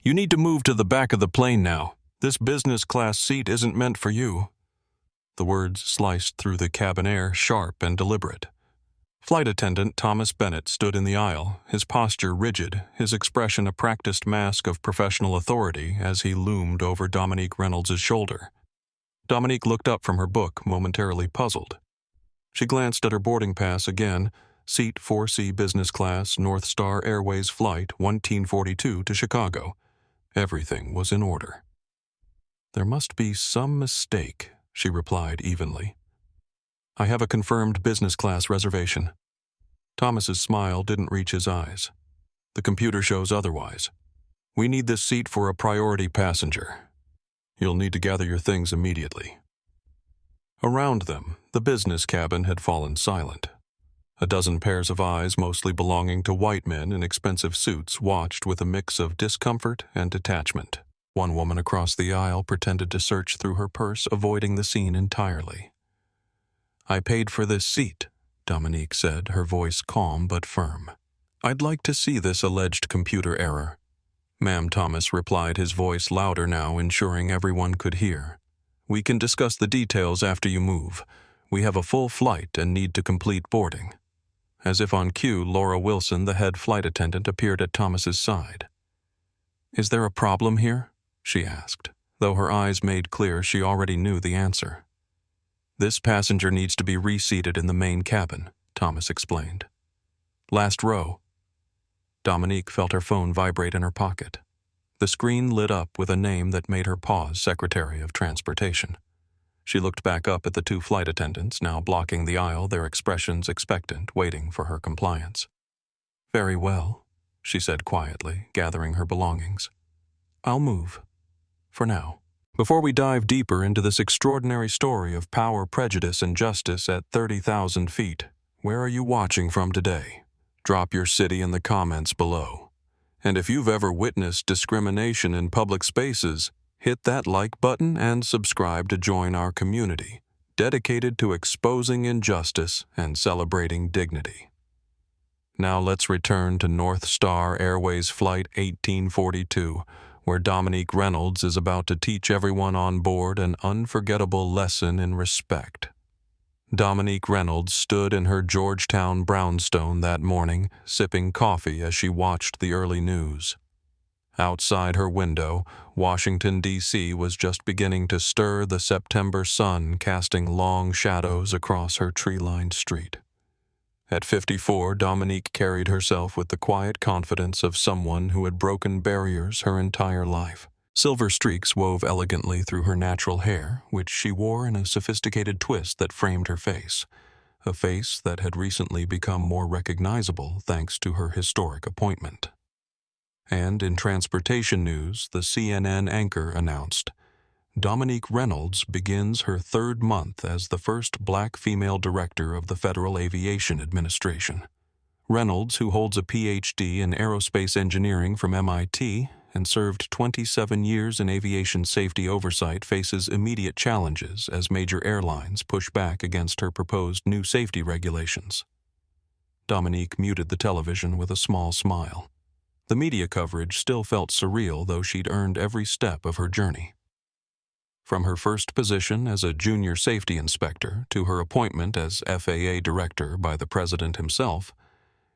You need to move to the back of the plane now. This business class seat isn't meant for you." The words sliced through the cabin air, sharp and deliberate. Flight attendant Thomas Bennett stood in the aisle, his posture rigid, his expression a practiced mask of professional authority as he loomed over Dominique Reynolds' shoulder. Dominique looked up from her book, momentarily puzzled. She glanced at her boarding pass again, seat 4C business class, NorthStar Airways flight 1942 to Chicago. Everything was in order. "There must be some mistake," she replied evenly. "I have a confirmed business class reservation." Thomas's smile didn't reach his eyes. "The computer shows otherwise. We need this seat for a priority passenger. You'll need to gather your things immediately." Around them, the business cabin had fallen silent. A dozen pairs of eyes, mostly belonging to white men in expensive suits, watched with a mix of discomfort and detachment. One woman across the aisle pretended to search through her purse, avoiding the scene entirely. "I paid for this seat," Dominique said, her voice calm but firm. "I'd like to see this alleged computer error." "Ma'am," Thomas replied, his voice louder now, ensuring everyone could hear. "We can discuss the details after you move. We have a full flight and need to complete boarding." As if on cue, Laura Wilson, the head flight attendant, appeared at Thomas's side. "Is there a problem here?" she asked, though her eyes made clear she already knew the answer. "This passenger needs to be reseated in the main cabin," Thomas explained. "Last row." Dominique felt her phone vibrate in her pocket. The screen lit up with a name that made her pause, Secretary of Transportation. She looked back up at the two flight attendants, now blocking the aisle, their expressions expectant, waiting for her compliance. "Very well," she said quietly, gathering her belongings. "I'll move. For now." Before we dive deeper into this extraordinary story of power, prejudice, and justice at 30,000 feet, where are you watching from today? Drop your city in the comments below. And if you've ever witnessed discrimination in public spaces, hit that like button and subscribe to join our community, dedicated to exposing injustice and celebrating dignity. Now let's return to NorthStar Airways Flight 1842, where Dominique Reynolds is about to teach everyone on board an unforgettable lesson in respect. Dominique Reynolds stood in her Georgetown brownstone that morning, sipping coffee as she watched the early news. Outside her window, Washington, D.C. was just beginning to stir, the September sun casting long shadows across her tree-lined street. At 54, Dominique carried herself with the quiet confidence of someone who had broken barriers her entire life. Silver streaks wove elegantly through her natural hair, which she wore in a sophisticated twist that framed her face, a face that had recently become more recognizable thanks to her historic appointment. And in transportation news, the CNN anchor announced, Dominique Reynolds begins her third month as the first black female director of the Federal Aviation Administration. Reynolds, who holds a Ph.D. in aerospace engineering from MIT and served 27 years in aviation safety oversight, faces immediate challenges as major airlines push back against her proposed new safety regulations. Dominique muted the television with a small smile. The media coverage still felt surreal, though she'd earned every step of her journey. From her first position as a junior safety inspector to her appointment as FAA Director by the President himself,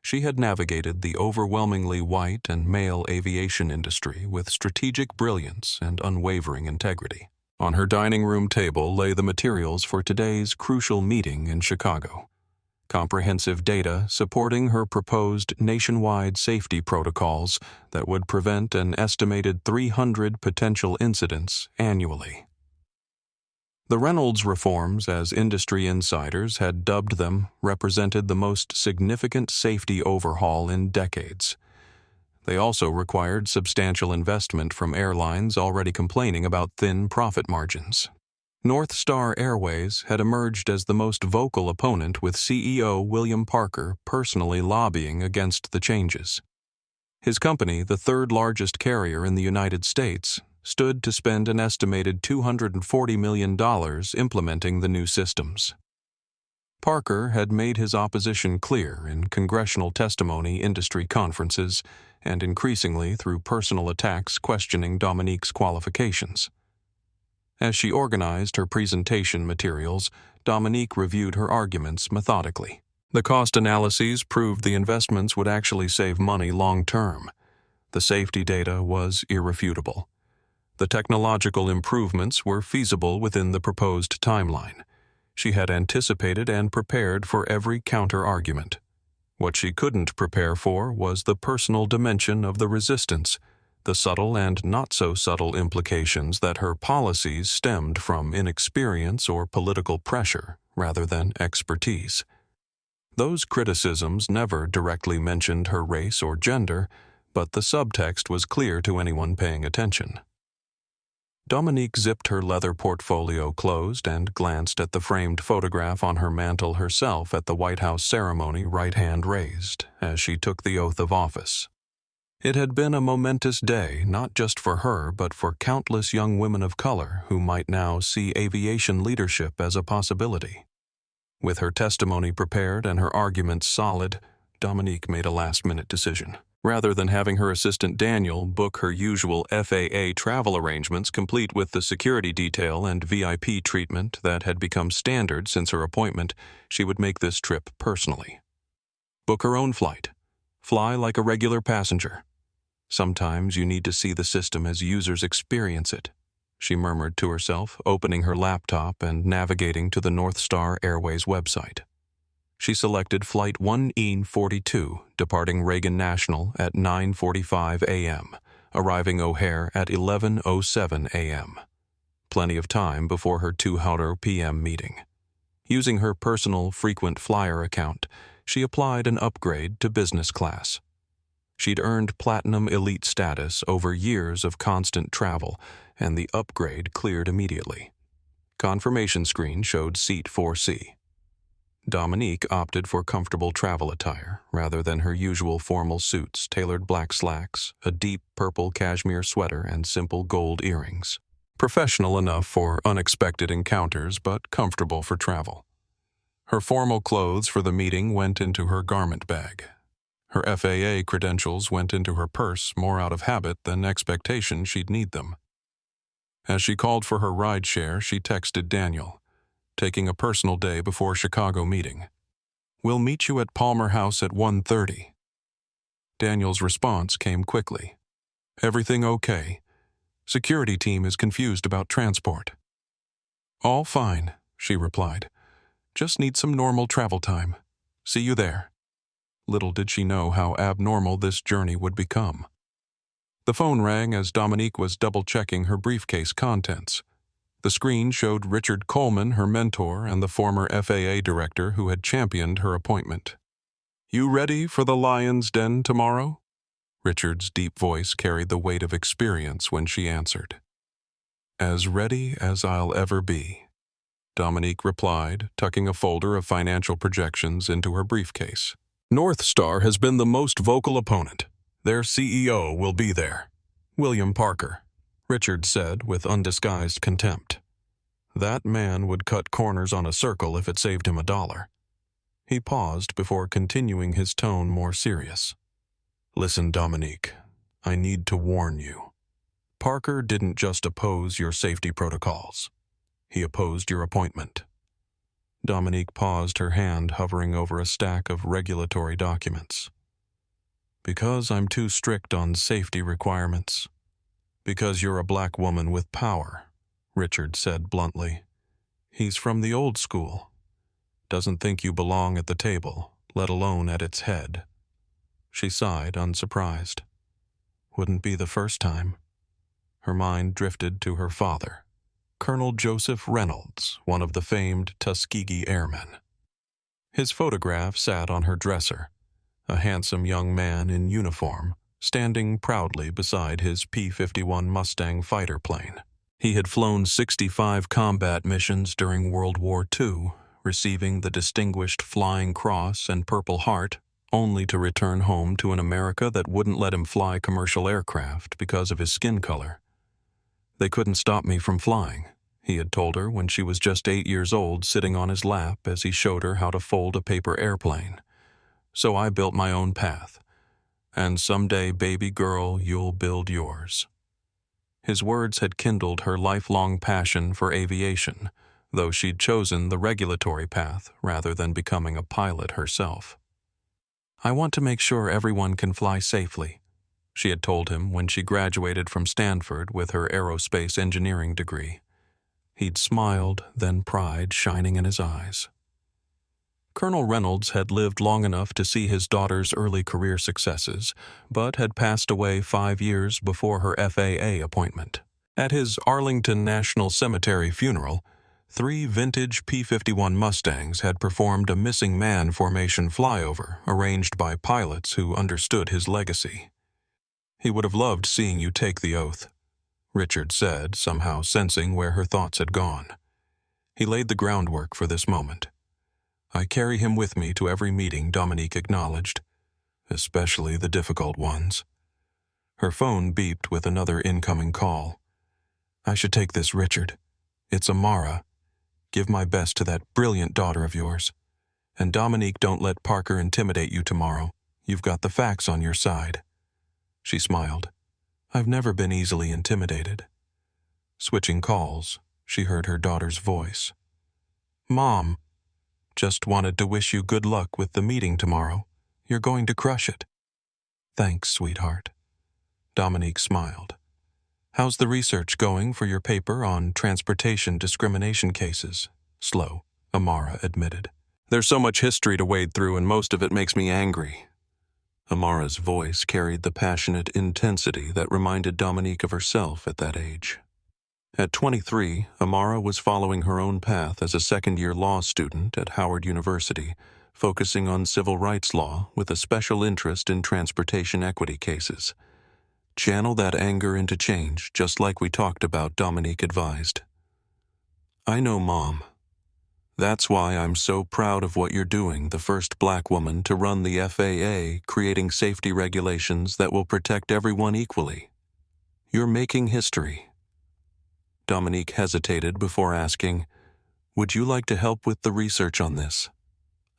she had navigated the overwhelmingly white and male aviation industry with strategic brilliance and unwavering integrity. On her dining room table lay the materials for today's crucial meeting in Chicago. Comprehensive data supporting her proposed nationwide safety protocols that would prevent an estimated 300 potential incidents annually. The Reynolds reforms, as industry insiders had dubbed them, represented the most significant safety overhaul in decades. They also required substantial investment from airlines already complaining about thin profit margins. NorthStar Airways had emerged as the most vocal opponent, with CEO William Parker personally lobbying against the changes. His company, the third largest carrier in the United States, stood to spend an estimated $240 million implementing the new systems. Parker had made his opposition clear in congressional testimony, industry conferences, and increasingly through personal attacks questioning Dominique's qualifications. As she organized her presentation materials, Dominique reviewed her arguments methodically. The cost analyses proved the investments would actually save money long-term. The safety data was irrefutable. The technological improvements were feasible within the proposed timeline. She had anticipated and prepared for every counter-argument. What she couldn't prepare for was the personal dimension of the resistance, the subtle and not-so-subtle implications that her policies stemmed from inexperience or political pressure rather than expertise. Those criticisms never directly mentioned her race or gender, but the subtext was clear to anyone paying attention. Dominique zipped her leather portfolio closed and glanced at the framed photograph on her mantel herself at the White House ceremony, right hand raised, as she took the oath of office. It had been a momentous day, not just for her, but for countless young women of color who might now see aviation leadership as a possibility. With her testimony prepared and her arguments solid, Dominique made a last-minute decision. Rather than having her assistant Daniel book her usual FAA travel arrangements complete with the security detail and VIP treatment that had become standard since her appointment, she would make this trip personally. Book her own flight. Fly like a regular passenger. Sometimes you need to see the system as users experience it, she murmured to herself, opening her laptop and navigating to the NorthStar Airways website. She selected Flight 1E42, departing Reagan National at 9:45 a.m., arriving O'Hare at 11:07 a.m. Plenty of time before her 2:00 p.m. meeting. Using her personal frequent flyer account, she applied an upgrade to business class. She'd earned Platinum Elite status over years of constant travel, and the upgrade cleared immediately. Confirmation screen showed seat 4C. Dominique opted for comfortable travel attire rather than her usual formal suits, tailored black slacks, a deep purple cashmere sweater, and simple gold earrings. Professional enough for unexpected encounters, but comfortable for travel. Her formal clothes for the meeting went into her garment bag. Her FAA credentials went into her purse more out of habit than expectation she'd need them. As she called for her rideshare, she texted Daniel, taking a personal day before Chicago meeting. "We'll meet you at Palmer House at 1:30. Daniel's response came quickly. "Everything okay? Security team is confused about transport." "All fine," she replied. "Just need some normal travel time. See you there." Little did she know how abnormal this journey would become. The phone rang as Dominique was double-checking her briefcase contents. The screen showed Richard Coleman, her mentor, and the former FAA Director who had championed her appointment. "You ready for the Lion's Den tomorrow?" Richard's deep voice carried the weight of experience when she answered. "As ready as I'll ever be," Dominique replied, tucking a folder of financial projections into her briefcase. "NorthStar has been the most vocal opponent. Their CEO will be there. William Parker," Richard said with undisguised contempt. That man would cut corners on a circle if it saved him $1. He paused before continuing, his tone more serious. "Listen, Dominique, I need to warn you. Parker didn't just oppose your safety protocols. He opposed your appointment." Dominique paused, her hand hovering over a stack of regulatory documents. "Because I'm too strict on safety requirements. Because you're a black woman with power," Richard said bluntly. "He's from the old school. Doesn't think you belong at the table, let alone at its head." She sighed, unsurprised. Wouldn't be the first time. Her mind drifted to her father, Colonel Joseph Reynolds, one of the famed Tuskegee Airmen. His photograph sat on her dresser, a handsome young man in uniform, standing proudly beside his P-51 Mustang fighter plane. He had flown 65 combat missions during World War II, receiving the Distinguished Flying Cross and Purple Heart, only to return home to an America that wouldn't let him fly commercial aircraft because of his skin color. "They couldn't stop me from flying," he had told her when she was just 8 years old, sitting on his lap as he showed her how to fold a paper airplane. So I built my own path. And someday, baby girl, you'll build yours. His words had kindled her lifelong passion for aviation, though she'd chosen the regulatory path rather than becoming a pilot herself. I want to make sure everyone can fly safely, she had told him when she graduated from Stanford with her aerospace engineering degree. He'd smiled, then pride shining in his eyes. Colonel Reynolds had lived long enough to see his daughter's early career successes, but had passed away 5 years before her FAA appointment. At his Arlington National Cemetery funeral, 3 vintage P-51 Mustangs had performed a missing man formation flyover arranged by pilots who understood his legacy. "He would have loved seeing you take the oath," Richard said, somehow sensing where her thoughts had gone. "He laid the groundwork for this moment." "I carry him with me to every meeting," Dominique acknowledged, "especially the difficult ones." Her phone beeped with another incoming call. "I should take this, Richard. It's Amara. Give my best to that brilliant daughter of yours. And Dominique, don't let Parker intimidate you tomorrow. You've got the facts on your side." She smiled. "I've never been easily intimidated." Switching calls, she heard her daughter's voice. "Mom, just wanted to wish you good luck with the meeting tomorrow. You're going to crush it." "Thanks, sweetheart." Dominique smiled. "How's the research going for your paper on transportation discrimination cases?" "Slow," Amara admitted. "There's so much history to wade through and most of it makes me angry." Amara's voice carried the passionate intensity that reminded Dominique of herself at that age. At 23, Amara was following her own path as a second-year law student at Howard University, focusing on civil rights law with a special interest in transportation equity cases. "Channel that anger into change, just like we talked about," Dominique advised. "I know, Mom. That's why I'm so proud of what you're doing, the first Black woman to run the FAA, creating safety regulations that will protect everyone equally. You're making history." Dominique hesitated before asking, "Would you like to help with the research on this?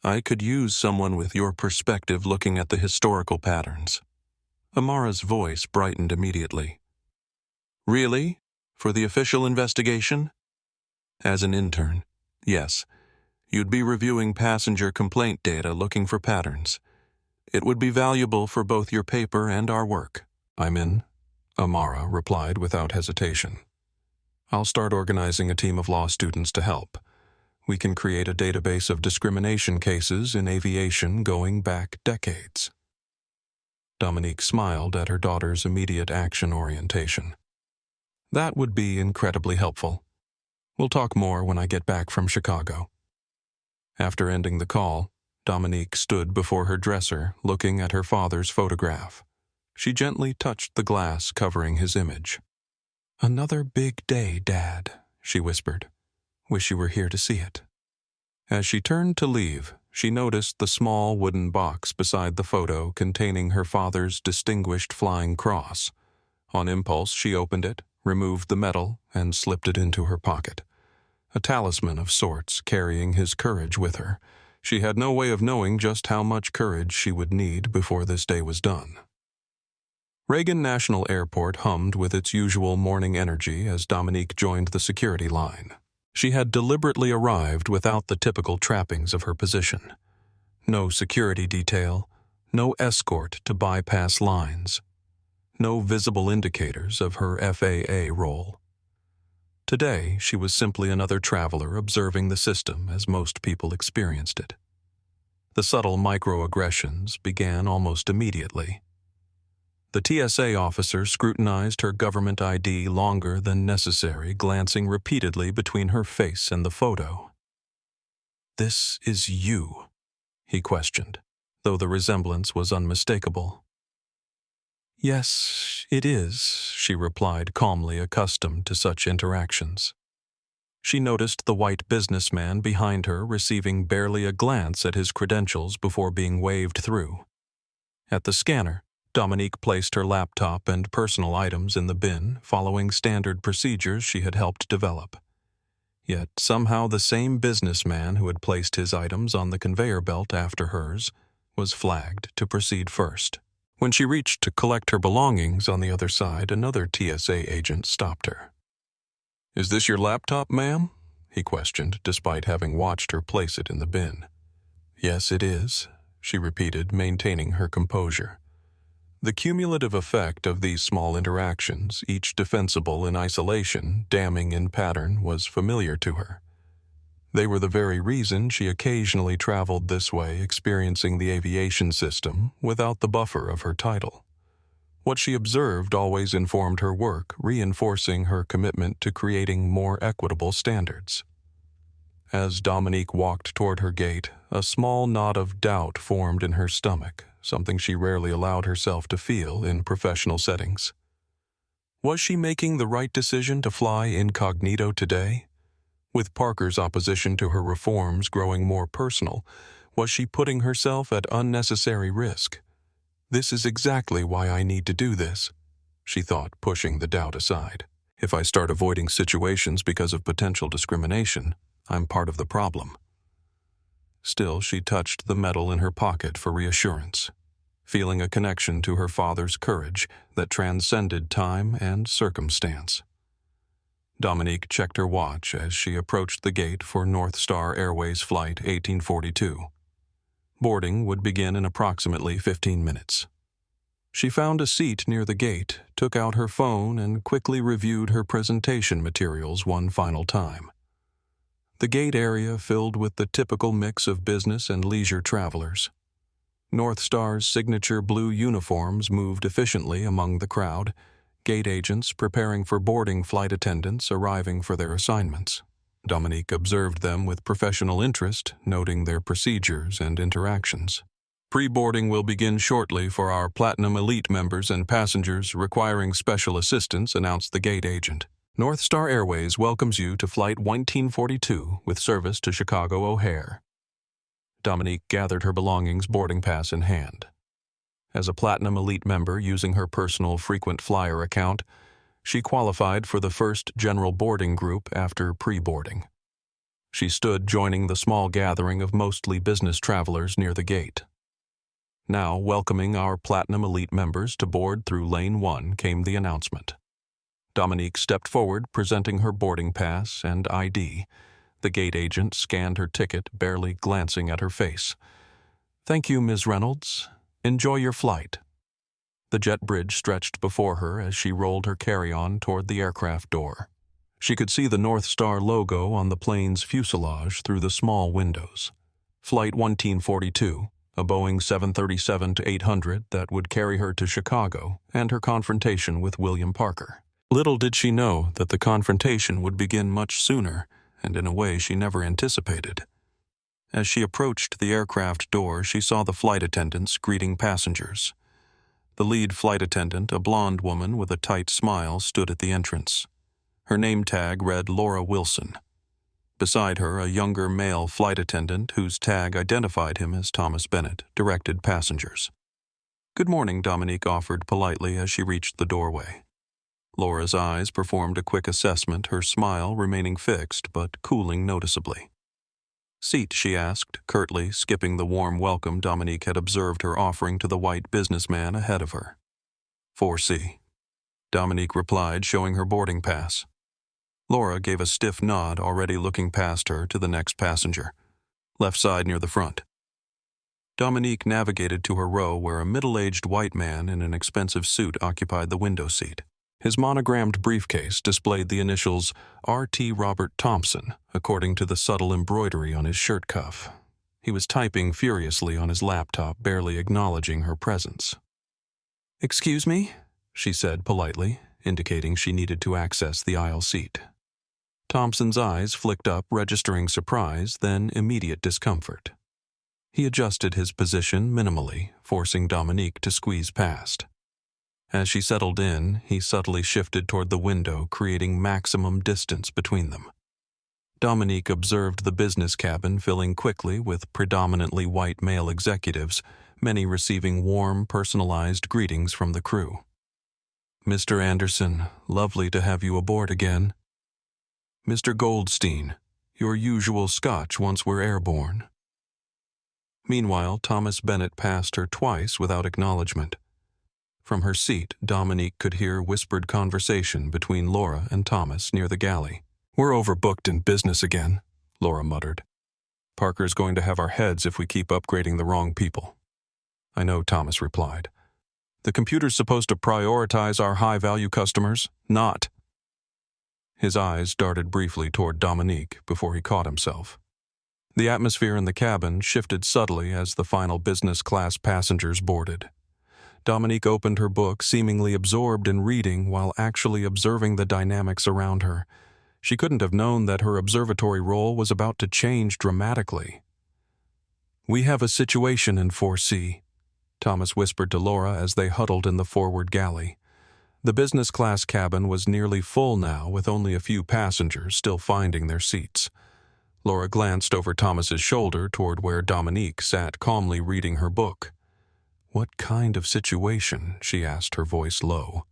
I could use someone with your perspective looking at the historical patterns." Amara's voice brightened immediately. "Really? For the official investigation?" "As an intern, yes. You'd be reviewing passenger complaint data looking for patterns. It would be valuable for both your paper and our work." "I'm in," Amara replied without hesitation. "I'll start organizing a team of law students to help. We can create a database of discrimination cases in aviation going back decades." Dominique smiled at her daughter's immediate action orientation. "That would be incredibly helpful. We'll talk more when I get back from Chicago." After ending the call, Dominique stood before her dresser looking at her father's photograph. She gently touched the glass covering his image. "Another big day, Dad," she whispered. "Wish you were here to see it." As she turned to leave, she noticed the small wooden box beside the photo containing her father's distinguished flying cross. On impulse, she opened it, removed the medal, and slipped it into her pocket. A talisman of sorts, carrying his courage with her. She had no way of knowing just how much courage she would need before this day was done. Reagan National Airport hummed with its usual morning energy as Dominique joined the security line. She had deliberately arrived without the typical trappings of her position. No security detail, no escort to bypass lines, no visible indicators of her FAA role. Today, she was simply another traveler observing the system as most people experienced it. The subtle microaggressions began almost immediately. The TSA officer scrutinized her government ID longer than necessary, glancing repeatedly between her face and the photo. "This is you?" he questioned, though the resemblance was unmistakable. "Yes, it is," she replied calmly, accustomed to such interactions. She noticed the white businessman behind her receiving barely a glance at his credentials before being waved through. At the scanner, Dominique placed her laptop and personal items in the bin, following standard procedures she had helped develop. Yet somehow the same businessman who had placed his items on the conveyor belt after hers was flagged to proceed first. When she reached to collect her belongings on the other side, another TSA agent stopped her. "Is this your laptop, ma'am?" he questioned, despite having watched her place it in the bin. "Yes, it is," she repeated, maintaining her composure. The cumulative effect of these small interactions, each defensible in isolation, damning in pattern, was familiar to her. They were the very reason she occasionally traveled this way, experiencing the aviation system without the buffer of her title. What she observed always informed her work, reinforcing her commitment to creating more equitable standards. As Dominique walked toward her gate, a small knot of doubt formed in her stomach, something she rarely allowed herself to feel in professional settings. Was she making the right decision to fly incognito today? With Parker's opposition to her reforms growing more personal, was she putting herself at unnecessary risk? "This is exactly why I need to do this," she thought, pushing the doubt aside. "If I start avoiding situations because of potential discrimination, I'm part of the problem." Still, she touched the metal in her pocket for reassurance, feeling a connection to her father's courage that transcended time and circumstance. Dominique checked her watch as she approached the gate for NorthStar Airways Flight 1842. Boarding would begin in approximately 15 minutes. She found a seat near the gate, took out her phone, and quickly reviewed her presentation materials one final time. The gate area filled with the typical mix of business and leisure travelers. NorthStar's signature blue uniforms moved efficiently among the crowd, gate agents preparing for boarding, flight attendants arriving for their assignments. Dominique observed them with professional interest, noting their procedures and interactions. "Pre-boarding will begin shortly for our Platinum Elite members and passengers requiring special assistance," announced the gate agent. "NorthStar Airways welcomes you to Flight 1942 with service to Chicago O'Hare." Dominique gathered her belongings, boarding pass in hand. As a Platinum Elite member using her personal frequent flyer account, she qualified for the first general boarding group after pre-boarding. She stood joining the small gathering of mostly business travelers near the gate. Now, welcoming our Platinum Elite members to board through Lane 1 came the announcement. Dominique stepped forward, presenting her boarding pass and ID. The gate agent scanned her ticket, barely glancing at her face. "Thank you, Ms. Reynolds. Enjoy your flight." The jet bridge stretched before her as she rolled her carry-on toward the aircraft door. She could see the NorthStar logo on the plane's fuselage through the small windows. Flight 1942, a Boeing 737-800 that would carry her to Chicago, and her confrontation with William Parker. Little did she know that the confrontation would begin much sooner, and in a way she never anticipated. As she approached the aircraft door, she saw the flight attendants greeting passengers. The lead flight attendant, a blonde woman with a tight smile, stood at the entrance. Her name tag read Laura Wilson. Beside her, a younger male flight attendant, whose tag identified him as Thomas Bennett, directed passengers. "Good morning," Dominique offered politely as she reached the doorway. Laura's eyes performed a quick assessment, her smile remaining fixed but cooling noticeably. "Seat," she asked, curtly skipping the warm welcome Dominique had observed her offering to the white businessman ahead of her. 4C. Dominique replied, showing her boarding pass. Laura gave a stiff nod, already looking past her to the next passenger. "Left side near the front." Dominique navigated to her row where a middle-aged white man in an expensive suit occupied the window seat. His monogrammed briefcase displayed the initials R.T. Robert Thompson, according to the subtle embroidery on his shirt cuff. He was typing furiously on his laptop, barely acknowledging her presence. "Excuse me?" she said politely, indicating she needed to access the aisle seat. Thompson's eyes flicked up, registering surprise, then immediate discomfort. He adjusted his position minimally, forcing Dominique to squeeze past. As she settled in, he subtly shifted toward the window, creating maximum distance between them. Dominique observed the business cabin filling quickly with predominantly white male executives, many receiving warm, personalized greetings from the crew. "Mr. Anderson, lovely to have you aboard again." Mr. Goldstein, your usual scotch once we're airborne." Meanwhile, Thomas Bennett passed her twice without acknowledgement. From her seat, Dominique could hear whispered conversation between Laura and Thomas near the galley. "We're overbooked in business again," Laura muttered. "Parker's going to have our heads if we keep upgrading the wrong people." "I know," Thomas replied. "The computer's supposed to prioritize our high-value customers, not." His eyes darted briefly toward Dominique before he caught himself. The atmosphere in the cabin shifted subtly as the final business-class passengers boarded. Dominique opened her book, seemingly absorbed in reading while actually observing the dynamics around her. She couldn't have known that her observatory role was about to change dramatically. "We have a situation in 4C," Thomas whispered to Laura as they huddled in the forward galley. The business-class cabin was nearly full now, with only a few passengers still finding their seats. Laura glanced over Thomas's shoulder toward where Dominique sat calmly reading her book. "What kind of situation?" she asked, her voice low.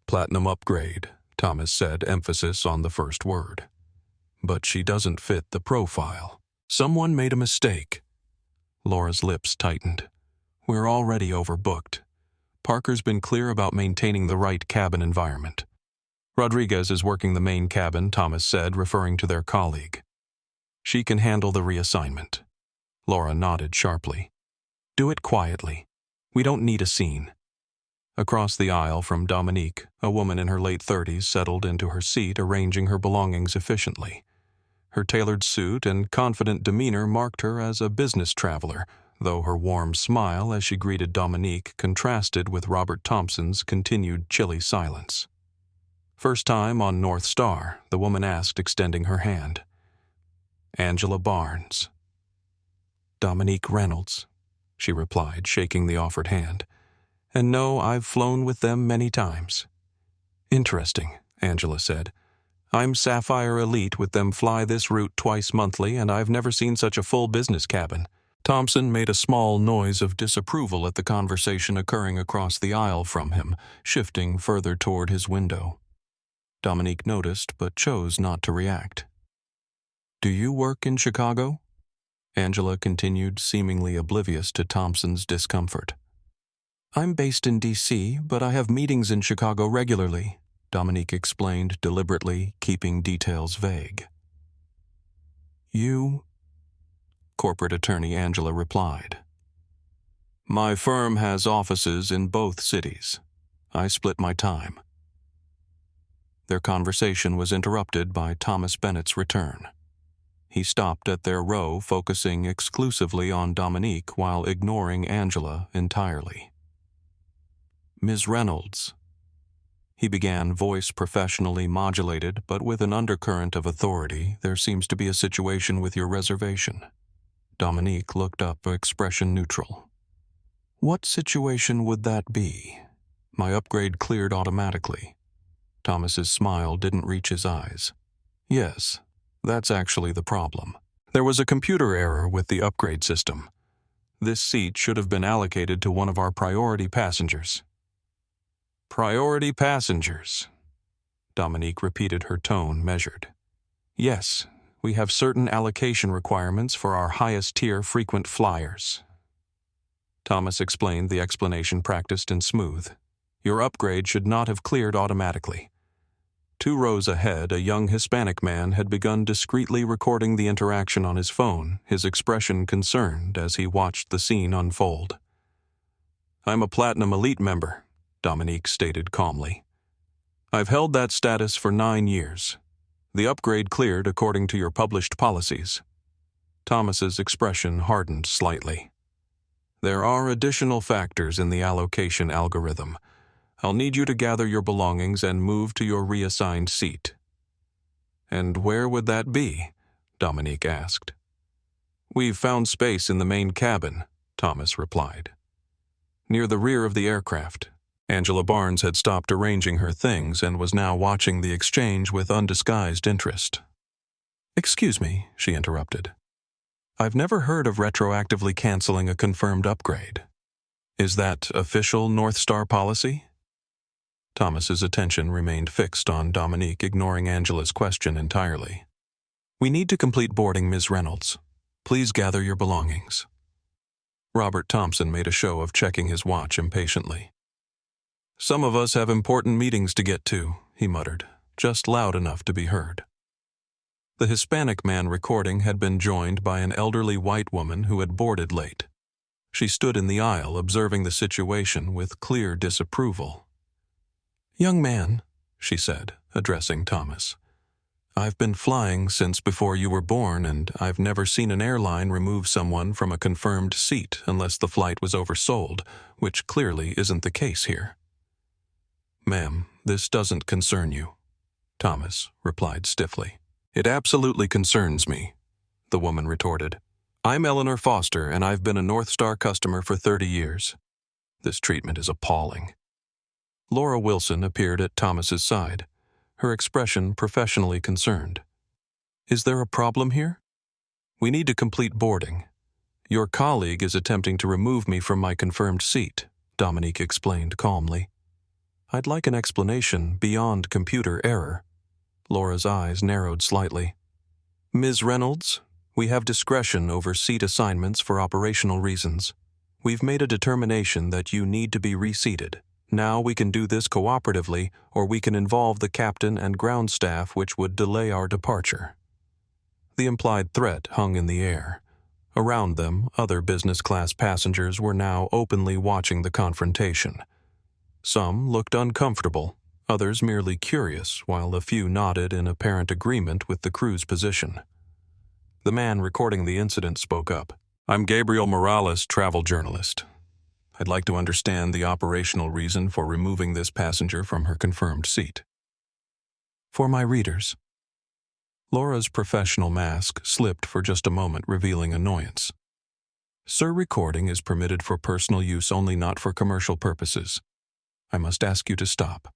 "Platinum upgrade," Thomas said, emphasis on the first word. "But she doesn't fit the profile. Someone made a mistake." Laura's lips tightened. "We're already overbooked. Parker's been clear about maintaining the right cabin environment." "Rodriguez is working the main cabin," Thomas said, referring to their colleague. "She can handle the reassignment." Laura nodded sharply. "Do it quietly. We don't need a scene." Across the aisle from Dominique, a woman in her late 30s settled into her seat, arranging her belongings efficiently. Her tailored suit and confident demeanor marked her as a business traveler, though her warm smile as she greeted Dominique contrasted with Robert Thompson's continued chilly silence. "First time on NorthStar," the woman asked, extending her hand. "Angela Barnes." "Dominique Reynolds," she replied, shaking the offered hand. "And no, I've flown with them many times." "Interesting," Angela said. "I'm Sapphire Elite with them, fly this route twice monthly, and I've never seen such a full business cabin." Thompson made a small noise of disapproval at the conversation occurring across the aisle from him, shifting further toward his window. Dominique noticed, but chose not to react. "Do you work in Chicago?" Angela continued, seemingly oblivious to Thompson's discomfort. "I'm based in D.C., but I have meetings in Chicago regularly," Dominique explained deliberately, keeping details vague. "You?" Corporate attorney Angela replied. "My firm has offices in both cities. I split my time." Their conversation was interrupted by Thomas Bennett's return. He stopped at their row, focusing exclusively on Dominique while ignoring Angela entirely. "Ms. Reynolds," he began, voice professionally modulated, but with an undercurrent of authority. "There seems to be a situation with your reservation." Dominique looked up, expression neutral. "What situation would that be?" "My upgrade cleared automatically." Thomas's smile didn't reach his eyes. "Yes, that's actually the problem. There was a computer error with the upgrade system. This seat should have been allocated to one of our priority passengers." "Priority passengers," Dominique repeated, her tone measured. "Yes, we have certain allocation requirements for our highest-tier frequent flyers." Thomas explained, the explanation practiced and smooth. "Your upgrade should not have cleared automatically." 2 rows ahead, a young Hispanic man had begun discreetly recording the interaction on his phone, his expression concerned as he watched the scene unfold. "I'm a Platinum Elite member," Dominique stated calmly. "I've held that status for 9 years. The upgrade cleared according to your published policies." Thomas's expression hardened slightly. "There are additional factors in the allocation algorithm. I'll need you to gather your belongings and move to your reassigned seat." "And where would that be?" Dominique asked. "We've found space in the main cabin," Thomas replied. "Near the rear of the aircraft." Angela Barnes had stopped arranging her things and was now watching the exchange with undisguised interest. "Excuse me," she interrupted. "I've never heard of retroactively canceling a confirmed upgrade. Is that official NorthStar policy?" Thomas's attention remained fixed on Dominique, ignoring Angela's question entirely. "We need to complete boarding, Ms. Reynolds. Please gather your belongings." Robert Thompson made a show of checking his watch impatiently. "Some of us have important meetings to get to," he muttered, just loud enough to be heard. The Hispanic man recording had been joined by an elderly white woman who had boarded late. She stood in the aisle, observing the situation with clear disapproval. "Young man," she said, addressing Thomas, "I've been flying since before you were born, and I've never seen an airline remove someone from a confirmed seat unless the flight was oversold, which clearly isn't the case here." "Ma'am, this doesn't concern you," Thomas replied stiffly. "It absolutely concerns me," the woman retorted. "I'm Eleanor Foster, and I've been a NorthStar customer for 30 years. This treatment is appalling." Laura Wilson appeared at Thomas's side, her expression professionally concerned. "Is there a problem here? We need to complete boarding. Your colleague is attempting to remove me from my confirmed seat," Dominique explained calmly. "I'd like an explanation beyond computer error." Laura's eyes narrowed slightly. "Ms. Reynolds, we have discretion over seat assignments for operational reasons. We've made a determination that you need to be reseated. Now we can do this cooperatively, or we can involve the captain and ground staff, which would delay our departure." The implied threat hung in the air. Around them, other business-class passengers were now openly watching the confrontation. Some looked uncomfortable, others merely curious, while a few nodded in apparent agreement with the crew's position. The man recording the incident spoke up. "I'm Gabriel Morales, travel journalist. I'd like to understand the operational reason for removing this passenger from her confirmed seat." "For my readers." Laura's professional mask slipped for just a moment, revealing annoyance. "Sir, recording is permitted for personal use only, not for commercial purposes. I must ask you to stop."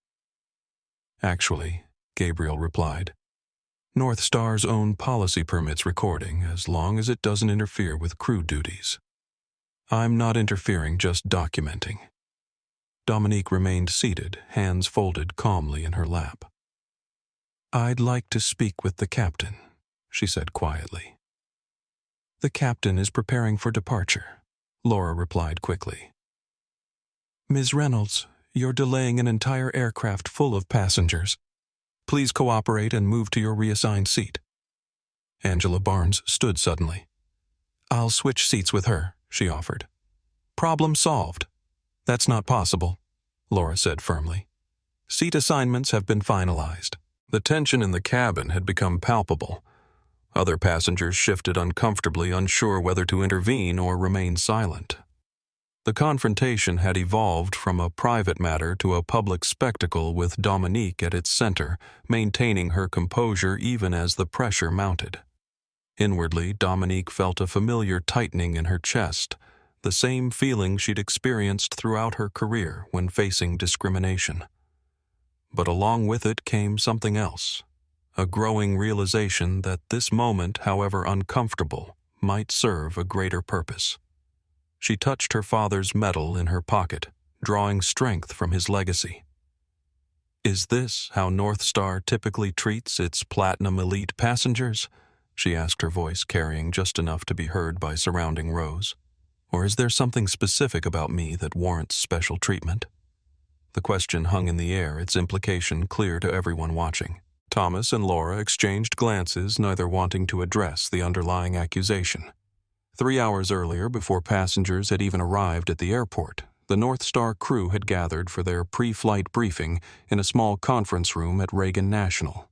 "Actually," Gabriel replied, "NorthStar's own policy permits recording as long as it doesn't interfere with crew duties." "I'm not interfering, just documenting." Dominique remained seated, hands folded calmly in her lap. "I'd like to speak with the captain," she said quietly. "The captain is preparing for departure," Laura replied quickly. "Ms. Reynolds, you're delaying an entire aircraft full of passengers. Please cooperate and move to your reassigned seat." Angela Barnes stood suddenly. "I'll switch seats with her," she offered. "Problem solved." "That's not possible," Laura said firmly. "Seat assignments have been finalized." The tension in the cabin had become palpable. Other passengers shifted uncomfortably, unsure whether to intervene or remain silent. The confrontation had evolved from a private matter to a public spectacle, with Dominique at its center, maintaining her composure even as the pressure mounted. Inwardly, Dominique felt a familiar tightening in her chest, the same feeling she'd experienced throughout her career when facing discrimination. But along with it came something else, a growing realization that this moment, however uncomfortable, might serve a greater purpose. She touched her father's medal in her pocket, drawing strength from his legacy. "Is this how NorthStar typically treats its Platinum Elite passengers?" she asked, her voice carrying just enough to be heard by surrounding rows. "Or is there something specific about me that warrants special treatment?" The question hung in the air, its implication clear to everyone watching. Thomas and Laura exchanged glances, neither wanting to address the underlying accusation. 3 hours earlier, before passengers had even arrived at the airport, the NorthStar crew had gathered for their pre-flight briefing in a small conference room at Reagan National.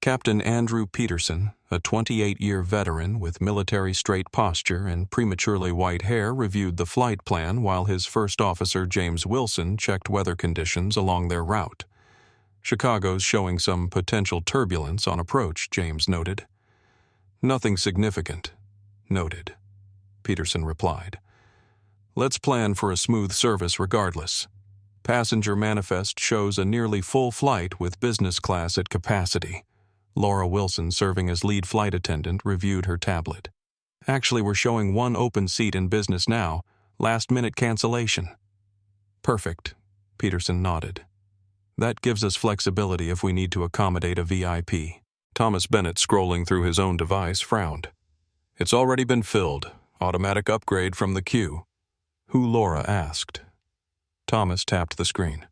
Captain Andrew Peterson, a 28-year veteran with military straight posture and prematurely white hair, reviewed the flight plan, while his first officer, James Wilson, checked weather conditions along their route. "Chicago's showing some potential turbulence on approach," James noted. "Nothing significant," noted. Peterson replied. "Let's plan for a smooth service regardless. Passenger manifest shows a nearly full flight with business class at capacity." Laura Wilson, serving as lead flight attendant, reviewed her tablet. "Actually, we're showing one open seat in business now. Last-minute cancellation." "Perfect," Peterson nodded. That gives us flexibility if we need to accommodate a VIP. Thomas Bennett, scrolling through his own device, frowned. It's already been filled. Automatic upgrade from the queue. Who? Laura asked. Thomas tapped the screen.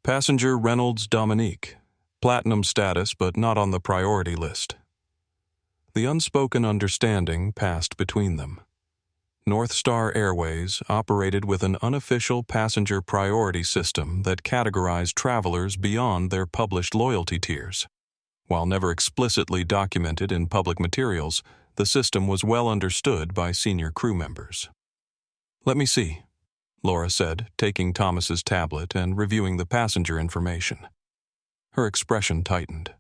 Passenger Reynolds Dominique. Platinum status, but not on the priority list. The unspoken understanding passed between them. NorthStar Airways operated with an unofficial passenger priority system that categorized travelers beyond their published loyalty tiers. While never explicitly documented in public materials, the system was well understood by senior crew members. Let me see, Laura said, taking Thomas's tablet and reviewing the passenger information. Her expression tightened.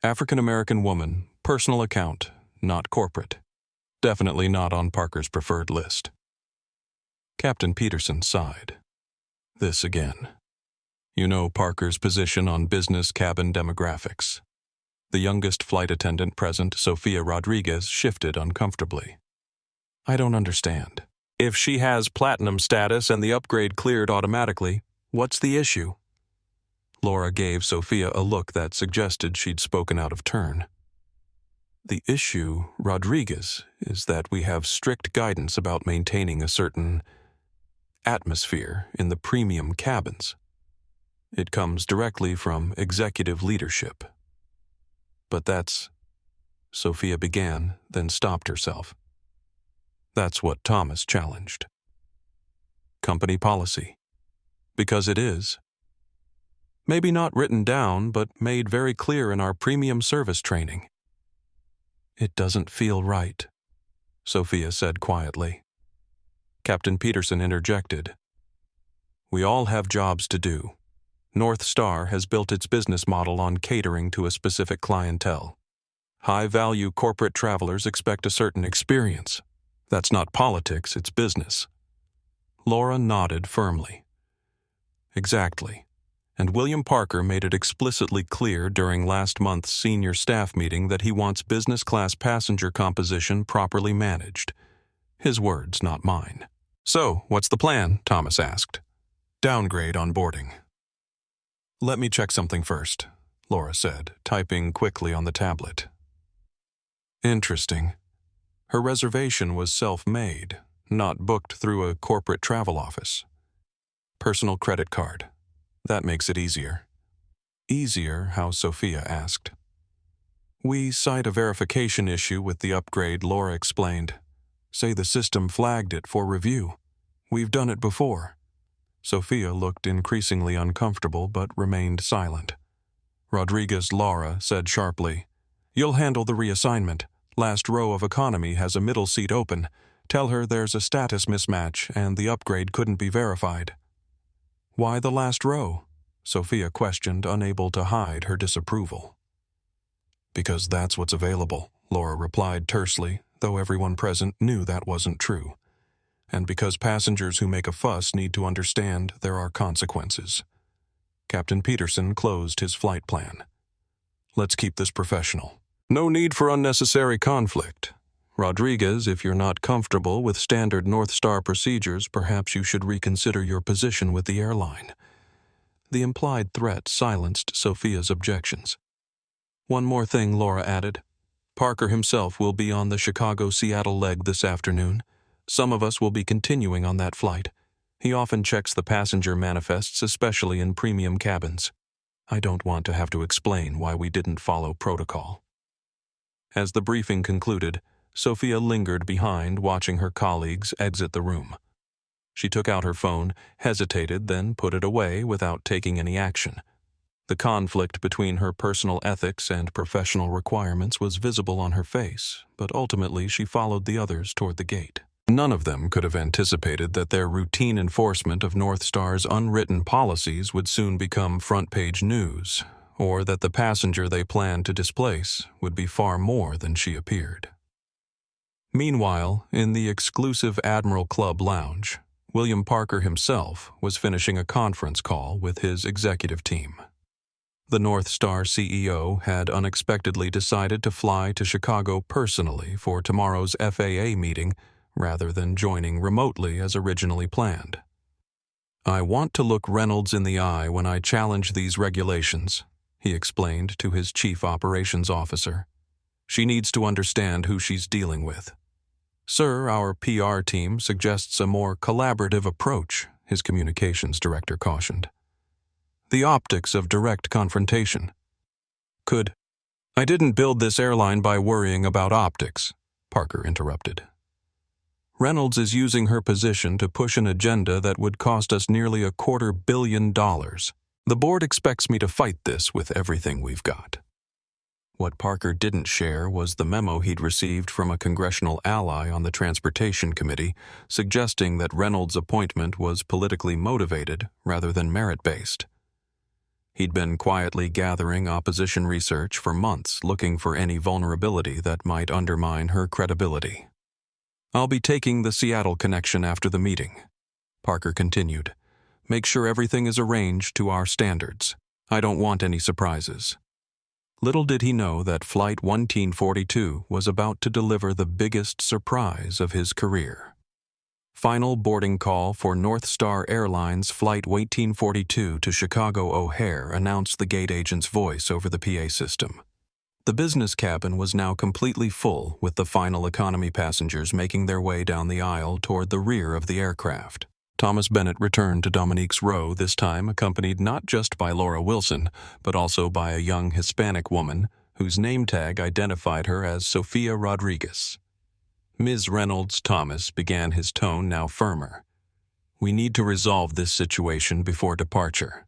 African-American woman, personal account, not corporate. Definitely not on Parker's preferred list. Captain Peterson sighed. This again. You know Parker's position on business cabin demographics. The youngest flight attendant present, Sophia Rodriguez, shifted uncomfortably. I don't understand. If she has platinum status and the upgrade cleared automatically, what's the issue? Laura gave Sophia a look that suggested she'd spoken out of turn. The issue, Rodriguez, is that we have strict guidance about maintaining a certain atmosphere in the premium cabins. It comes directly from executive leadership. But that's... Sophia began, then stopped herself. That's what Thomas challenged. Company policy. Because it is. Maybe not written down, but made very clear in our premium service training. It doesn't feel right, Sophia said quietly. Captain Peterson interjected. We all have jobs to do. NorthStar has built its business model on catering to a specific clientele. High-value corporate travelers expect a certain experience. That's not politics, it's business. Laura nodded firmly. Exactly. And William Parker made it explicitly clear during last month's senior staff meeting that he wants business class passenger composition properly managed. His words, not mine. So, what's the plan? Thomas asked. Downgrade on boarding. Let me check something first, Laura said, typing quickly on the tablet. Interesting. Her reservation was self-made, not booked through a corporate travel office. Personal credit card. That makes it easier. Easier, how? Sophia asked. We cite a verification issue with the upgrade, Laura explained. Say the system flagged it for review. We've done it before. Sophia looked increasingly uncomfortable but remained silent. Rodriguez Laura said sharply, You'll handle the reassignment. Last row of economy has a middle seat open. Tell her there's a status mismatch and the upgrade couldn't be verified. Why the last row? Sophia questioned, unable to hide her disapproval. Because that's what's available, Laura replied tersely, though everyone present knew that wasn't true. And because passengers who make a fuss need to understand there are consequences. Captain Peterson closed his flight plan. Let's keep this professional. No need for unnecessary conflict. Rodriguez, if you're not comfortable with standard NorthStar procedures, perhaps you should reconsider your position with the airline. The implied threat silenced Sophia's objections. One more thing, Laura added. Parker himself will be on the Chicago-Seattle leg this afternoon. Some of us will be continuing on that flight. He often checks the passenger manifests, especially in premium cabins. I don't want to have to explain why we didn't follow protocol. As the briefing concluded, Sophia lingered behind, watching her colleagues exit the room. She took out her phone, hesitated, then put it away without taking any action. The conflict between her personal ethics and professional requirements was visible on her face, but ultimately she followed the others toward the gate. None of them could have anticipated that their routine enforcement of NorthStar's unwritten policies would soon become front-page news, or that the passenger they planned to displace would be far more than she appeared. Meanwhile, in the exclusive Admiral Club lounge, William Parker himself was finishing a conference call with his executive team. The NorthStar CEO had unexpectedly decided to fly to Chicago personally for tomorrow's FAA meeting rather than joining remotely as originally planned. "I want to look Reynolds in the eye when I challenge these regulations," he explained to his chief operations officer. "She needs to understand who she's dealing with." "Sir, our PR team suggests a more collaborative approach," his communications director cautioned. "The optics of direct confrontation could—" "I didn't build this airline by worrying about optics," Parker interrupted. "Reynolds is using her position to push an agenda that would cost us nearly $250 million. The board expects me to fight this with everything we've got." What Parker didn't share was the memo he'd received from a congressional ally on the Transportation Committee suggesting that Reynolds' appointment was politically motivated rather than merit-based. He'd been quietly gathering opposition research for months, looking for any vulnerability that might undermine her credibility. "I'll be taking the Seattle connection after the meeting," Parker continued. "Make sure everything is arranged to our standards. I don't want any surprises." Little did he know that Flight 1842 was about to deliver the biggest surprise of his career. Final boarding call for NorthStar Airlines Flight 1842 to Chicago O'Hare announced the gate agent's voice over the PA system. The business cabin was now completely full, with the final economy passengers making their way down the aisle toward the rear of the aircraft. Thomas Bennett returned to Dominique's row, this time accompanied not just by Laura Wilson, but also by a young Hispanic woman whose name tag identified her as Sophia Rodriguez. "Ms. Reynolds," Thomas began, his tone now firmer. "We need to resolve this situation before departure.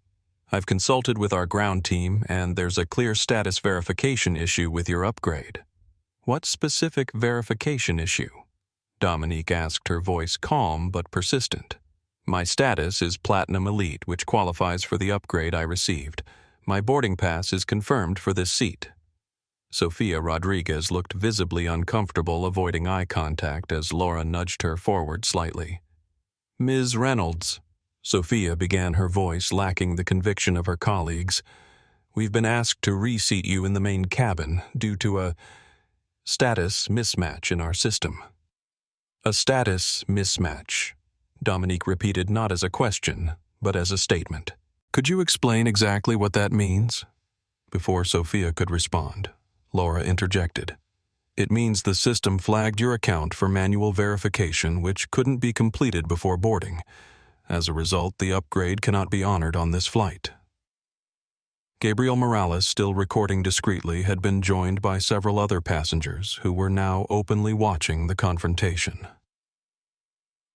I've consulted with our ground team, and there's a clear status verification issue with your upgrade." "What specific verification issue?" Dominique asked, her voice calm but persistent. "My status is Platinum Elite, which qualifies for the upgrade I received. My boarding pass is confirmed for this seat." Sophia Rodriguez looked visibly uncomfortable, avoiding eye contact as Laura nudged her forward slightly. "Ms. Reynolds," Sophia began, her voice lacking the conviction of her colleagues, "we've been asked to reseat you in the main cabin due to a status mismatch in our system." "A status mismatch," Dominique repeated, not as a question, but as a statement. "Could you explain exactly what that means?" Before Sophia could respond, Laura interjected. "It means the system flagged your account for manual verification, which couldn't be completed before boarding. As a result, the upgrade cannot be honored on this flight." Gabriel Morales, still recording discreetly, had been joined by several other passengers who were now openly watching the confrontation.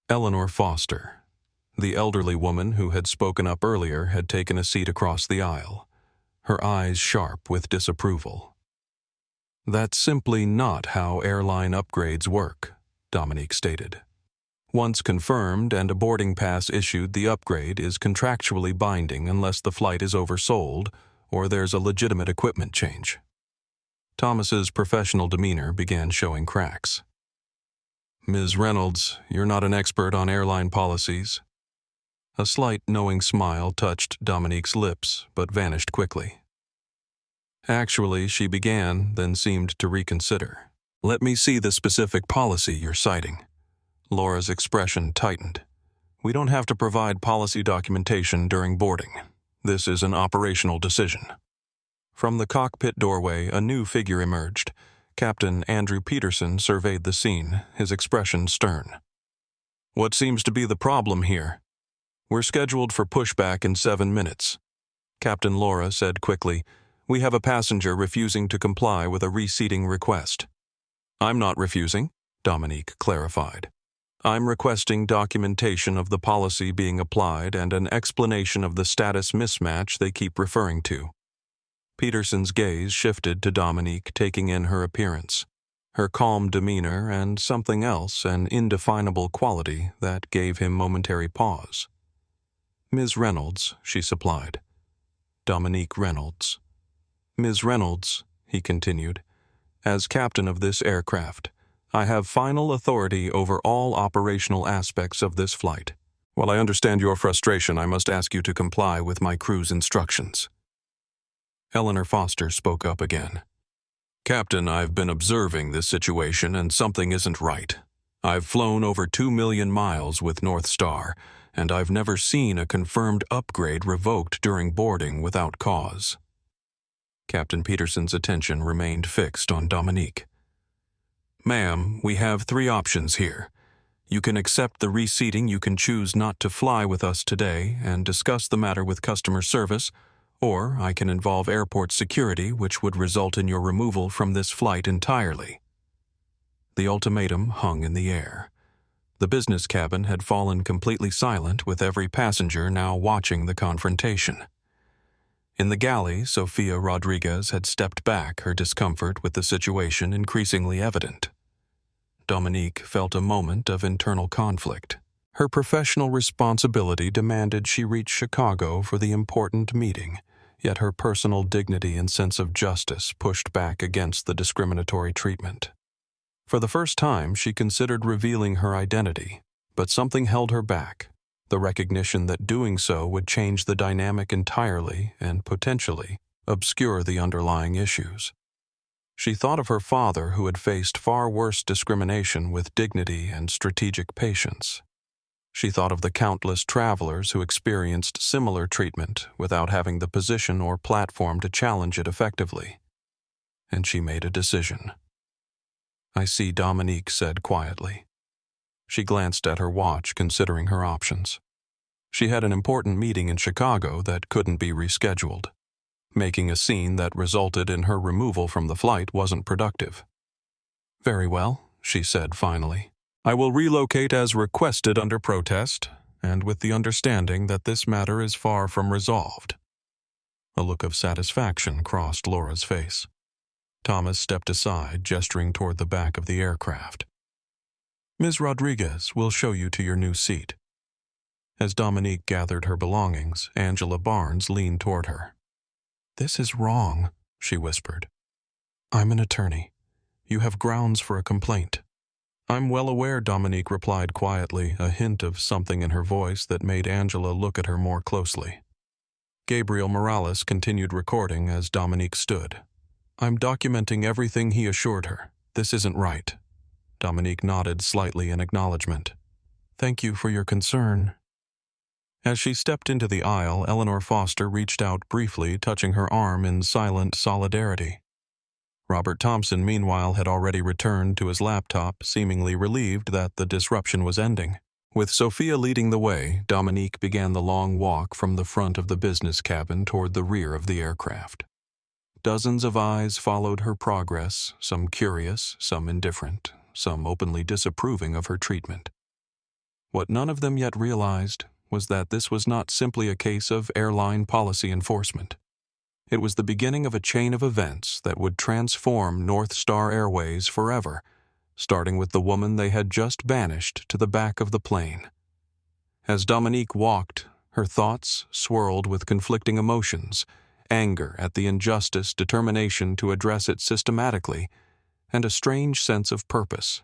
Eleanor Foster, the elderly woman who had spoken up earlier, had taken a seat across the aisle, her eyes sharp with disapproval. "That's simply not how airline upgrades work," Dominique stated. "Once confirmed and a boarding pass issued, the upgrade is contractually binding unless the flight is oversold or there's a legitimate equipment change." Thomas's professional demeanor began showing cracks. "Ms. Reynolds, you're not an expert on airline policies." A slight, knowing smile touched Dominique's lips, but vanished quickly. "Actually," she began, then seemed to reconsider. "Let me see the specific policy you're citing." Laura's expression tightened. "We don't have to provide policy documentation during boarding. This is an operational decision." From the cockpit doorway, a new figure emerged. Captain Andrew Peterson surveyed the scene, his expression stern. "What seems to be the problem here?" "We're scheduled for pushback in 7 minutes." Captain Laura said quickly, "We have a passenger refusing to comply with a reseating request." "I'm not refusing," Dominique clarified. "I'm requesting documentation of the policy being applied and an explanation of the status mismatch they keep referring to." Peterson's gaze shifted to Dominique, taking in her appearance, her calm demeanor, and something else, an indefinable quality that gave him momentary pause. "Ms. Reynolds," she supplied. "Dominique Reynolds." "Ms. Reynolds," he continued, "as captain of this aircraft, I have final authority over all operational aspects of this flight. While I understand your frustration, I must ask you to comply with my crew's instructions." Eleanor Foster spoke up again. "Captain, I've been observing this situation and something isn't right. I've flown over 2 million miles with NorthStar, and I've never seen a confirmed upgrade revoked during boarding without cause. Captain Peterson's attention remained fixed on Dominique. Ma'am, we have 3 options here. You can accept the reseating, you can choose not to fly with us today and discuss the matter with customer service, or I can involve airport security, which would result in your removal from this flight entirely. The ultimatum hung in the air. The business cabin had fallen completely silent, with every passenger now watching the confrontation. In the galley, Sofia Rodriguez had stepped back, her discomfort with the situation increasingly evident. Dominique felt a moment of internal conflict. Her professional responsibility demanded she reach Chicago for the important meeting, yet her personal dignity and sense of justice pushed back against the discriminatory treatment. For the first time, she considered revealing her identity, but something held her back, the recognition that doing so would change the dynamic entirely and, potentially, obscure the underlying issues. She thought of her father, who had faced far worse discrimination with dignity and strategic patience. She thought of the countless travelers who experienced similar treatment without having the position or platform to challenge it effectively. And she made a decision. "I see," Dominique said quietly. She glanced at her watch, considering her options. She had an important meeting in Chicago that couldn't be rescheduled. Making a scene that resulted in her removal from the flight wasn't productive. "Very well," she said finally. "I will relocate as requested under protest, and with the understanding that this matter is far from resolved." A look of satisfaction crossed Laura's face. Thomas stepped aside, gesturing toward the back of the aircraft. "Ms. Rodriguez will show you to your new seat." As Dominique gathered her belongings, Angela Barnes leaned toward her. "This is wrong," she whispered. "I'm an attorney. You have grounds for a complaint." "I'm well aware," Dominique replied quietly, a hint of something in her voice that made Angela look at her more closely. Gabriel Morales continued recording as Dominique stood. "I'm documenting everything," he assured her. "This isn't right." Dominique nodded slightly in acknowledgement. "Thank you for your concern." As she stepped into the aisle, Eleanor Foster reached out briefly, touching her arm in silent solidarity. Robert Thompson, meanwhile, had already returned to his laptop, seemingly relieved that the disruption was ending. With Sophia leading the way, Dominique began the long walk from the front of the business cabin toward the rear of the aircraft. Dozens of eyes followed her progress, some curious, some indifferent, some openly disapproving of her treatment. What none of them yet realized was that this was not simply a case of airline policy enforcement. It was the beginning of a chain of events that would transform NorthStar Airways forever, starting with the woman they had just banished to the back of the plane. As Dominique walked, her thoughts swirled with conflicting emotions: anger at the injustice, determination to address it systematically, and a strange sense of purpose.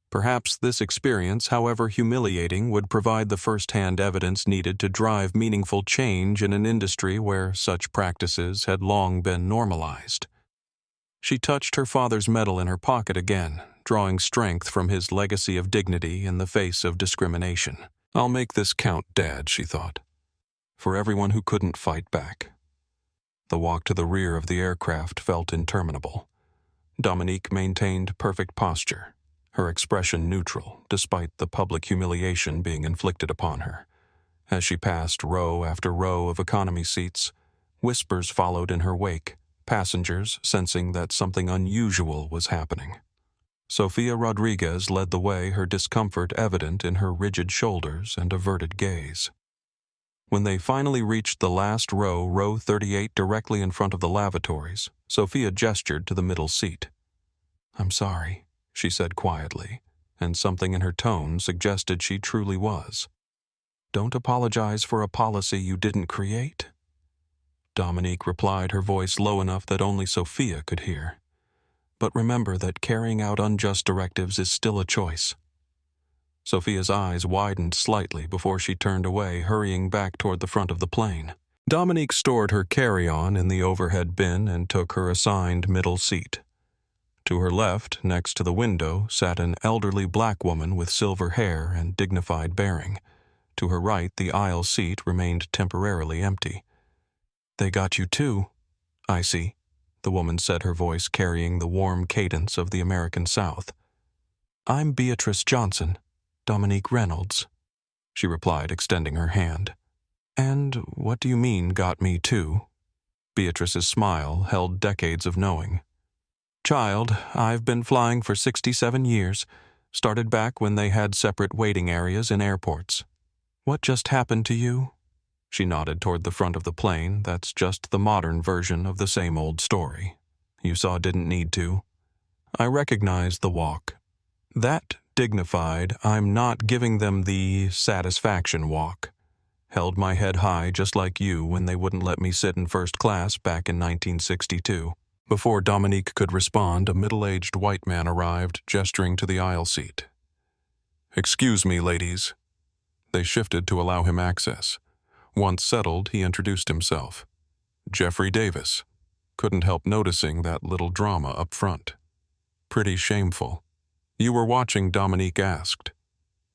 Perhaps this experience, however humiliating, would provide the first-hand evidence needed to drive meaningful change in an industry where such practices had long been normalized. She touched her father's medal in her pocket again, drawing strength from his legacy of dignity in the face of discrimination. "I'll make this count, Dad," she thought, "for everyone who couldn't fight back." The walk to the rear of the aircraft felt interminable. Dominique maintained perfect posture, her expression neutral, despite the public humiliation being inflicted upon her. As she passed row after row of economy seats, whispers followed in her wake, passengers sensing that something unusual was happening. Sofia Rodriguez led the way, her discomfort evident in her rigid shoulders and averted gaze. When they finally reached the last row, row 38, directly in front of the lavatories, Sophia gestured to the middle seat. "I'm sorry," she said quietly, and something in her tone suggested she truly was. "Don't apologize for a policy you didn't create." Dominique replied, her voice low enough that only Sophia could hear. "But remember that carrying out unjust directives is still a choice." Sophia's eyes widened slightly before she turned away, hurrying back toward the front of the plane. Dominique stored her carry-on in the overhead bin and took her assigned middle seat. To her left, next to the window, sat an elderly black woman with silver hair and dignified bearing. To her right, the aisle seat remained temporarily empty. "They got you too, I see," the woman said, her voice carrying the warm cadence of the American South. "I'm Beatrice Johnson, Dominique Reynolds," she replied, extending her hand. "And what do you mean, got me too?" Beatrice's smile held decades of knowing. "Child, I've been flying for 67 years, started back when they had separate waiting areas in airports. What just happened to you?" She nodded toward the front of the plane. "That's just the modern version of the same old story. You saw didn't need to." I recognized the walk. That dignified, I'm not giving them the satisfaction walk. Held my head high just like you when they wouldn't let me sit in first class back in 1962. Before Dominique could respond, a middle-aged white man arrived, gesturing to the aisle seat. "Excuse me, ladies." They shifted to allow him access. Once settled, he introduced himself. "Jeffrey Davis." Couldn't help noticing that little drama up front. "Pretty shameful." "You were watching," Dominique asked.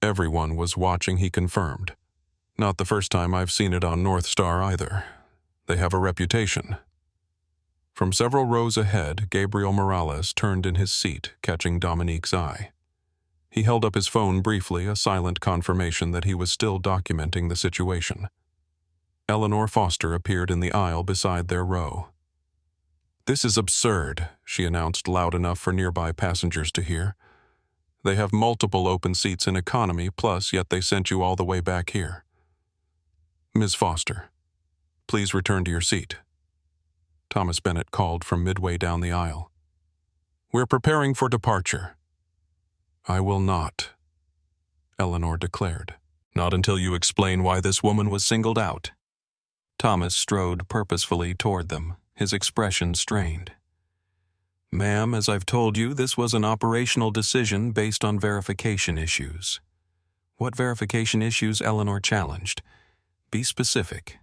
"Everyone was watching," he confirmed. "Not the first time I've seen it on NorthStar either. They have a reputation." From several rows ahead, Gabriel Morales turned in his seat, catching Dominique's eye. He held up his phone briefly, a silent confirmation that he was still documenting the situation. Eleanor Foster appeared in the aisle beside their row. "This is absurd," she announced loud enough for nearby passengers to hear. "They have multiple open seats in economy, plus yet they sent you all the way back here. Ms. Foster, please return to your seat." Thomas Bennett called from midway down the aisle. "We're preparing for departure." "I will not," Eleanor declared. "Not until you explain why this woman was singled out." Thomas strode purposefully toward them, his expression strained. "Ma'am, as I've told you, this was an operational decision based on verification issues." "What verification issues?" Eleanor challenged. "Be specific."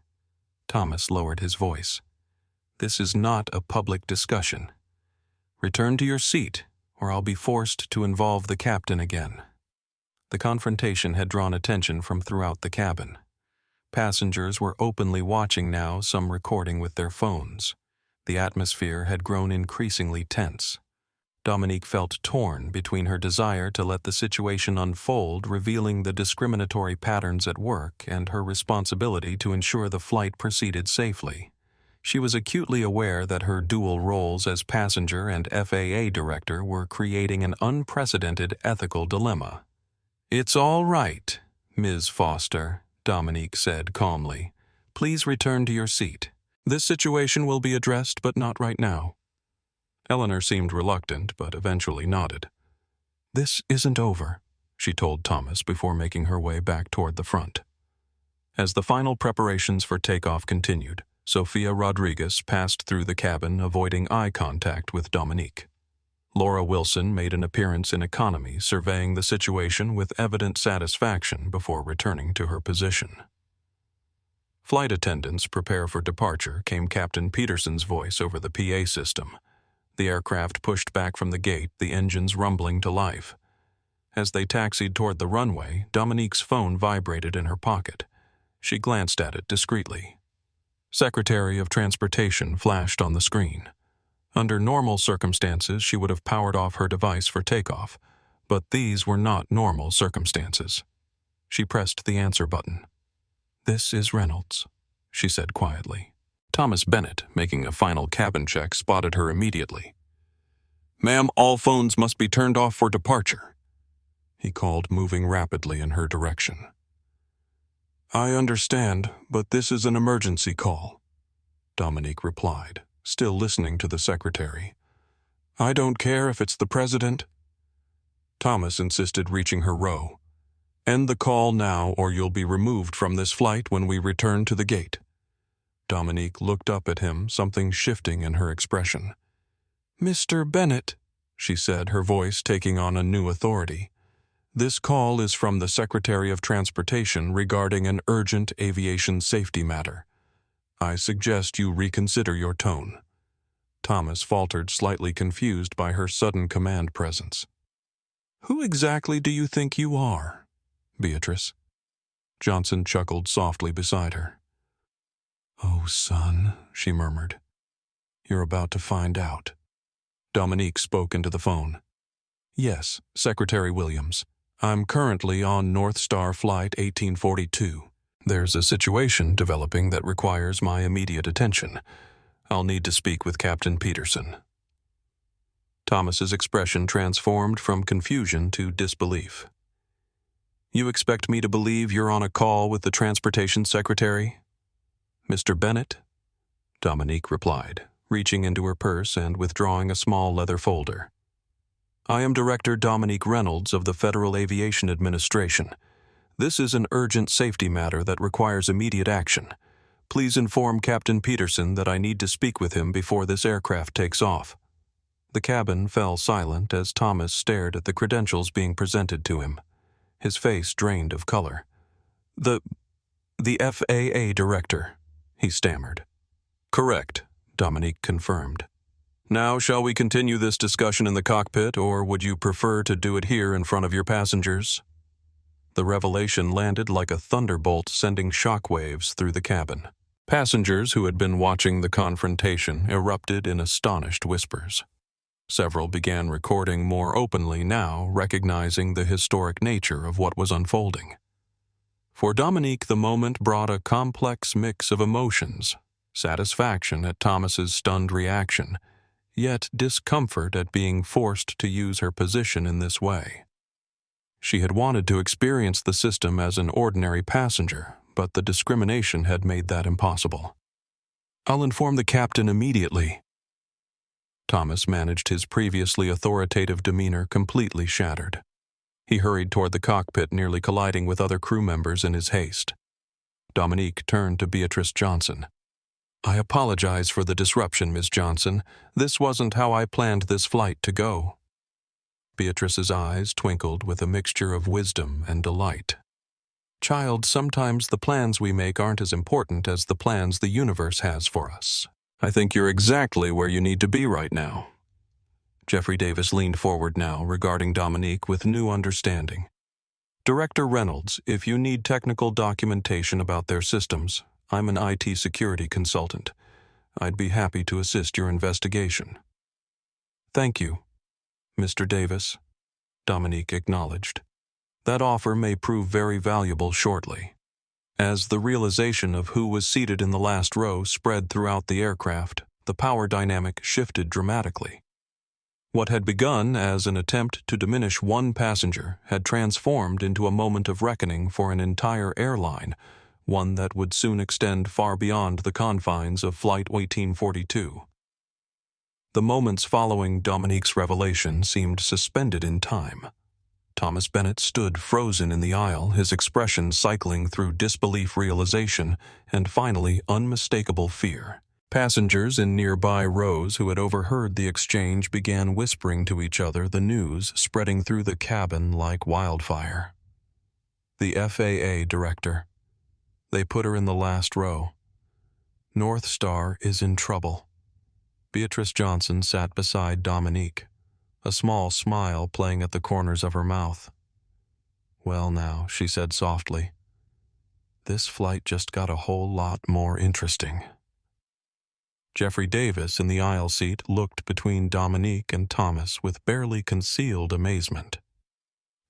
Thomas lowered his voice. "This is not a public discussion. Return to your seat, or I'll be forced to involve the captain again." The confrontation had drawn attention from throughout the cabin. Passengers were openly watching now, some recording with their phones. The atmosphere had grown increasingly tense. Dominique felt torn between her desire to let the situation unfold, revealing the discriminatory patterns at work, and her responsibility to ensure the flight proceeded safely. She was acutely aware that her dual roles as passenger and FAA Director were creating an unprecedented ethical dilemma. "It's all right, Ms. Foster," Dominique said calmly. "Please return to your seat. This situation will be addressed, but not right now." Eleanor seemed reluctant, but eventually nodded. "This isn't over," she told Thomas before making her way back toward the front. As the final preparations for takeoff continued, Sofia Rodriguez passed through the cabin, avoiding eye contact with Dominique. Laura Wilson made an appearance in economy, surveying the situation with evident satisfaction before returning to her position. "Flight attendants prepare for departure," came Captain Peterson's voice over the PA system. The aircraft pushed back from the gate, the engines rumbling to life. As they taxied toward the runway, Dominique's phone vibrated in her pocket. She glanced at it discreetly. Secretary of Transportation flashed on the screen. Under normal circumstances, she would have powered off her device for takeoff, but these were not normal circumstances. She pressed the answer button. "This is Reynolds," she said quietly. Thomas Bennett, making a final cabin check, spotted her immediately. "Ma'am, all phones must be turned off for departure," he called, moving rapidly in her direction. "I understand, but this is an emergency call," Dominique replied, still listening to the secretary. "I don't care if it's the president." Thomas insisted, reaching her row. "End the call now, or you'll be removed from this flight when we return to the gate." Dominique looked up at him, something shifting in her expression. "Mr. Bennett," she said, her voice taking on a new authority. "This call is from the Secretary of Transportation regarding an urgent aviation safety matter. I suggest you reconsider your tone." Thomas faltered, slightly confused by her sudden command presence. "Who exactly do you think you are, Beatrice?" Johnson chuckled softly beside her. "Oh, son," she murmured. "You're about to find out." Dominique spoke into the phone. "Yes, Secretary Williams. I'm currently on NorthStar Flight 1842. There's a situation developing that requires my immediate attention. I'll need to speak with Captain Peterson." Thomas's expression transformed from confusion to disbelief. "You expect me to believe you're on a call with the Transportation Secretary?" "Mr. Bennett?" Dominique replied, reaching into her purse and withdrawing a small leather folder. "I am Director Dominique Reynolds of the Federal Aviation Administration. This is an urgent safety matter that requires immediate action. Please inform Captain Peterson that I need to speak with him before this aircraft takes off." The cabin fell silent as Thomas stared at the credentials being presented to him. His face drained of color. The FAA Director," he stammered. "Correct," Dominique confirmed. "Now shall we continue this discussion in the cockpit, or would you prefer to do it here in front of your passengers?" The revelation landed like a thunderbolt, sending shockwaves through the cabin. Passengers who had been watching the confrontation erupted in astonished whispers. Several began recording more openly now, recognizing the historic nature of what was unfolding. For Dominique, the moment brought a complex mix of emotions: satisfaction at Thomas's stunned reaction, yet discomfort at being forced to use her position in this way. She had wanted to experience the system as an ordinary passenger, but the discrimination had made that impossible. "I'll inform the captain immediately." Thomas managed his previously authoritative demeanor completely shattered. He hurried toward the cockpit, nearly colliding with other crew members in his haste. Dominique turned to Beatrice Johnson. "I apologize for the disruption, Ms. Johnson. This wasn't how I planned this flight to go." Beatrice's eyes twinkled with a mixture of wisdom and delight. "Child, sometimes the plans we make aren't as important as the plans the universe has for us. I think you're exactly where you need to be right now." Jeffrey Davis leaned forward now, regarding Dominique with new understanding. "Director Reynolds, if you need technical documentation about their systems, I'm an IT security consultant. I'd be happy to assist your investigation." "Thank you, Mr. Davis," Dominique acknowledged. "That offer may prove very valuable shortly." As the realization of who was seated in the last row spread throughout the aircraft, the power dynamic shifted dramatically. What had begun as an attempt to diminish one passenger had transformed into a moment of reckoning for an entire airline, one that would soon extend far beyond the confines of Flight 1842. The moments following Dominique's revelation seemed suspended in time. Thomas Bennett stood frozen in the aisle, his expression cycling through disbelief, realization, and finally unmistakable fear. Passengers in nearby rows who had overheard the exchange began whispering to each other, the news spreading through the cabin like wildfire. The FAA Director. They put her in the last row. NorthStar is in trouble. Beatrice Johnson sat beside Dominique, a small smile playing at the corners of her mouth. "Well now," she said softly, "this flight just got a whole lot more interesting." Jeffrey Davis in the aisle seat looked between Dominique and Thomas with barely concealed amazement.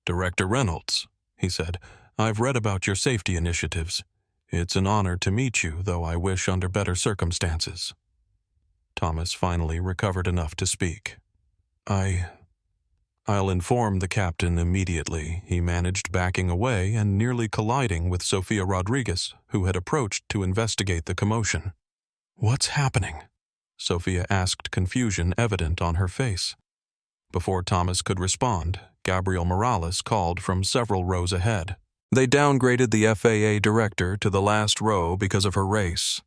"Director Reynolds," he said, "I've read about your safety initiatives. It's an honor to meet you, though I wish under better circumstances." Thomas finally recovered enough to speak. I'll inform the captain immediately," he managed, backing away and nearly colliding with Sophia Rodriguez, who had approached to investigate the commotion. "What's happening?" Sophia asked, confusion evident on her face. Before Thomas could respond, Gabriel Morales called from several rows ahead. "They downgraded the FAA Director to the last row because of her race."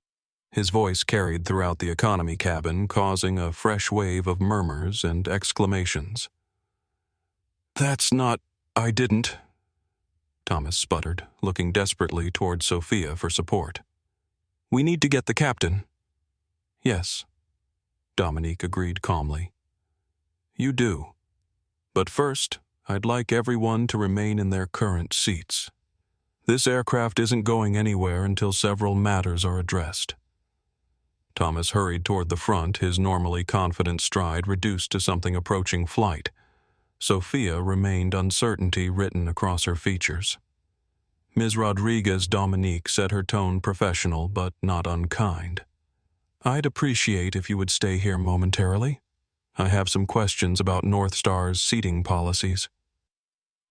His voice carried throughout the economy cabin, causing a fresh wave of murmurs and exclamations. "That's not... I didn't..." Thomas sputtered, looking desperately toward Sophia for support. "We need to get the captain." "Yes," Dominique agreed calmly. "You do. But first, I'd like everyone to remain in their current seats." This aircraft isn't going anywhere until several matters are addressed. Thomas hurried toward the front, his normally confident stride reduced to something approaching flight. Sophia remained uncertainty written across her features. Ms. Rodriguez Dominique said, her tone professional but not unkind. "I'd appreciate if you would stay here momentarily. I have some questions about NorthStar's seating policies."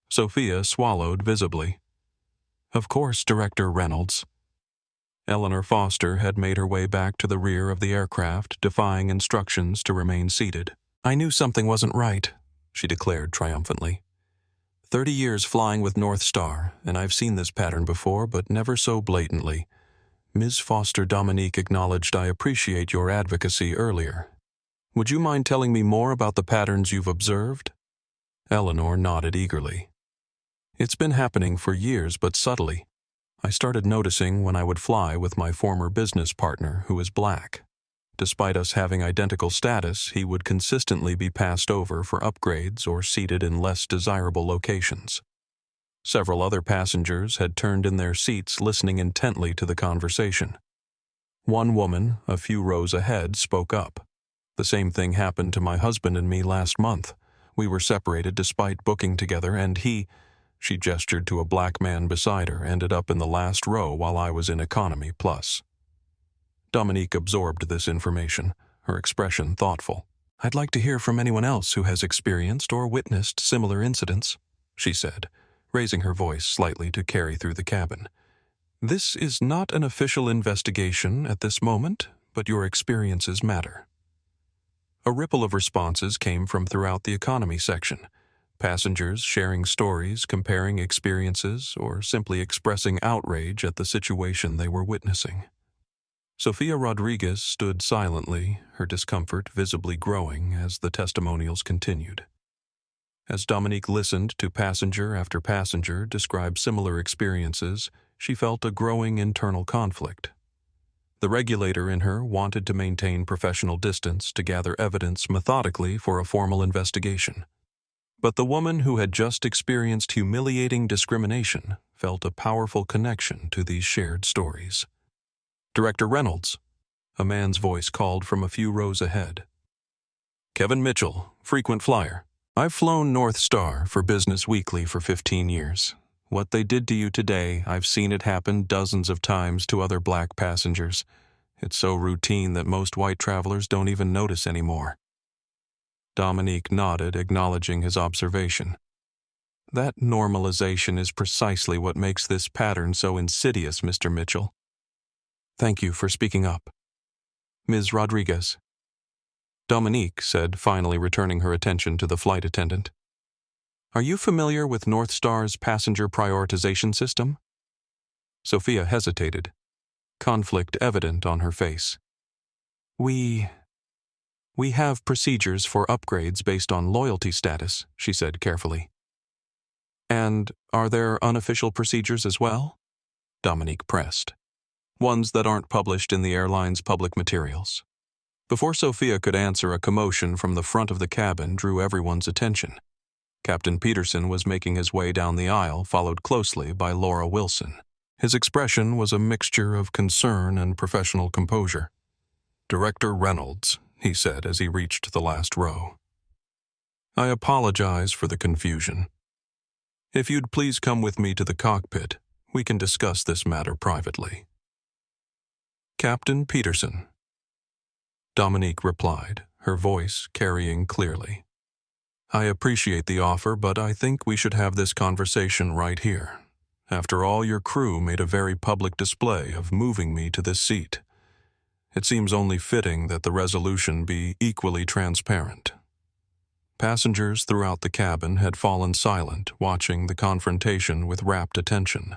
Sophia swallowed visibly. "Of course, Director Reynolds." Eleanor Foster had made her way back to the rear of the aircraft, defying instructions to remain seated. "I knew something wasn't right," she declared triumphantly. 30 years flying with NorthStar, and I've seen this pattern before, but never so blatantly. Ms. Foster Dominique acknowledged, "I appreciate your advocacy earlier. Would you mind telling me more about the patterns you've observed?" Eleanor nodded eagerly. "It's been happening for years, but subtly. I started noticing when I would fly with my former business partner, who is black. Despite us having identical status, he would consistently be passed over for upgrades or seated in less desirable locations. Several other passengers had turned in their seats, listening intently to the conversation. One woman, a few rows ahead, spoke up. "The same thing happened to my husband and me last month. We were separated despite booking together, and he," she gestured to a black man beside her, "ended up in the last row while I was in Economy Plus." Dominique absorbed this information, her expression thoughtful. "I'd like to hear from anyone else who has experienced or witnessed similar incidents," she said, raising her voice slightly to carry through the cabin. "This is not an official investigation at this moment, but your experiences matter." A ripple of responses came from throughout the economy section. Passengers sharing stories, comparing experiences, or simply expressing outrage at the situation they were witnessing. Sophia Rodriguez stood silently, her discomfort visibly growing as the testimonials continued. As Dominique listened to passenger after passenger describe similar experiences, she felt a growing internal conflict. The regulator in her wanted to maintain professional distance to gather evidence methodically for a formal investigation. But the woman who had just experienced humiliating discrimination felt a powerful connection to these shared stories. "Director Reynolds," a man's voice called from a few rows ahead. "Kevin Mitchell, frequent flyer. I've flown NorthStar for Business Weekly for 15 years. What they did to you today, I've seen it happen dozens of times to other black passengers. It's so routine that most white travelers don't even notice anymore." Dominique nodded, acknowledging his observation. "That normalization is precisely what makes this pattern so insidious, Mr. Mitchell. Thank you for speaking up." "Ms. Rodriguez," Dominique said, finally returning her attention to the flight attendant. "Are you familiar with NorthStar's passenger prioritization system?" Sophia hesitated, conflict evident on her face. We have procedures for upgrades based on loyalty status," she said carefully. "And are there unofficial procedures as well?" Dominique pressed. "Ones that aren't published in the airline's public materials." Before Sophia could answer, a commotion from the front of the cabin drew everyone's attention. Captain Peterson was making his way down the aisle, followed closely by Laura Wilson. His expression was a mixture of concern and professional composure. "Director Reynolds," he said as he reached the last row. "I apologize for the confusion. If you'd please come with me to the cockpit, we can discuss this matter privately." "Captain Peterson," Dominique replied, her voice carrying clearly. "I appreciate the offer, but I think we should have this conversation right here. After all, your crew made a very public display of moving me to this seat. It seems only fitting that the resolution be equally transparent." Passengers throughout the cabin had fallen silent, watching the confrontation with rapt attention.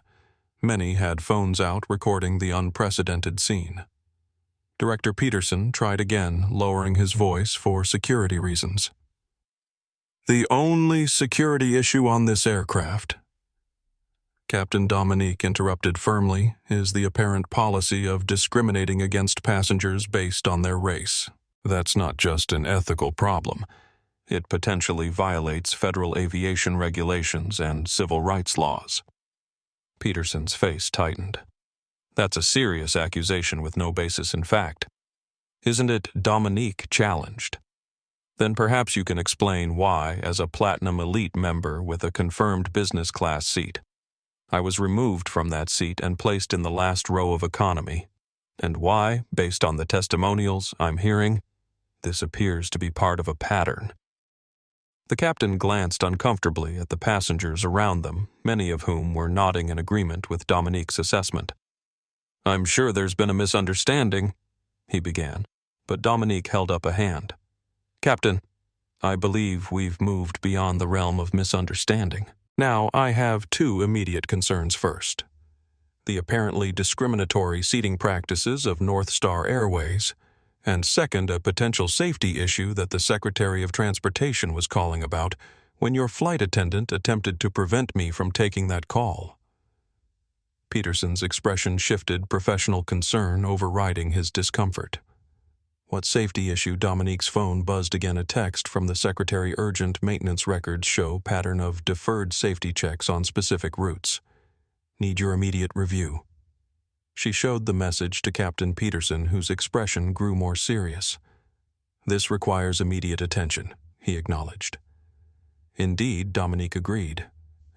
Many had phones out recording the unprecedented scene. Director Peterson tried again, lowering his voice for security reasons. "The only security issue on this aircraft," Captain Dominique interrupted firmly, "is the apparent policy of discriminating against passengers based on their race. That's not just an ethical problem. It potentially violates Federal Aviation regulations and civil rights laws." Peterson's face tightened. That's a serious accusation with no basis in fact. Isn't it Dominique challenged? Then perhaps you can explain why, as a Platinum Elite member with a confirmed business class seat, I was removed from that seat and placed in the last row of economy, and why, based on the testimonials I'm hearing, this appears to be part of a pattern. The captain glanced uncomfortably at the passengers around them, many of whom were nodding in agreement with Dominique's assessment. "I'm sure there's been a misunderstanding," he began, but Dominique held up a hand. "Captain, I believe we've moved beyond the realm of misunderstanding. Now, I have two immediate concerns first. The apparently discriminatory seating practices of NorthStar Airways, and second, a potential safety issue that the Secretary of Transportation was calling about when your flight attendant attempted to prevent me from taking that call." Peterson's expression shifted, professional concern overriding his discomfort. What safety issue? Dominique's phone buzzed again. A text from the Secretary. Urgent maintenance records show pattern of deferred safety checks on specific routes. Need your immediate review. She showed the message to Captain Peterson, whose expression grew more serious. "This requires immediate attention," he acknowledged. Indeed, Dominique agreed,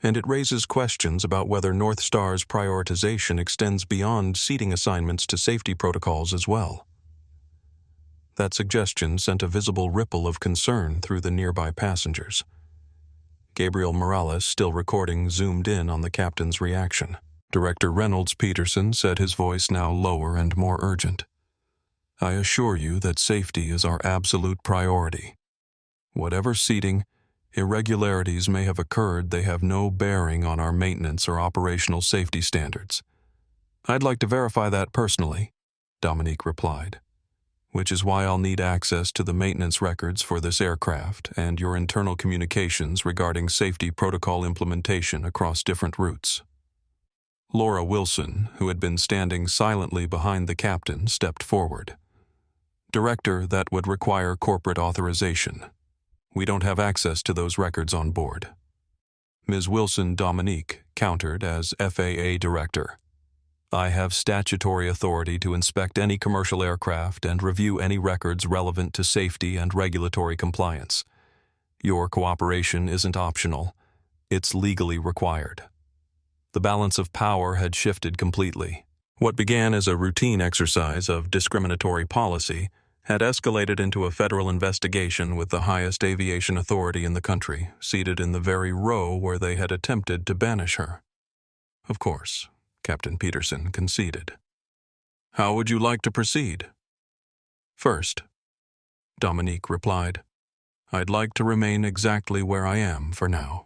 and it raises questions about whether NorthStar's prioritization extends beyond seating assignments to safety protocols as well. That suggestion sent a visible ripple of concern through the nearby passengers. Gabriel Morales, still recording, zoomed in on the captain's reaction. Director Reynolds Peterson said, his voice now lower and more urgent. "I assure you that safety is our absolute priority. Whatever seating, irregularities may have occurred, they have no bearing on our maintenance or operational safety standards." "I'd like to verify that personally," Dominique replied, "which is why I'll need access to the maintenance records for this aircraft and your internal communications regarding safety protocol implementation across different routes." Laura Wilson, who had been standing silently behind the captain, stepped forward. "Director, that would require corporate authorization. We don't have access to those records on board." Ms. Wilson Dominique countered as FAA Director. "I have statutory authority to inspect any commercial aircraft and review any records relevant to safety and regulatory compliance. Your cooperation isn't optional. It's legally required." The balance of power had shifted completely. What began as a routine exercise of discriminatory policy had escalated into a federal investigation with the highest aviation authority in the country, seated in the very row where they had attempted to banish her. "Of course," Captain Peterson conceded. "How would you like to proceed?" "First," Dominique replied, "I'd like to remain exactly where I am for now.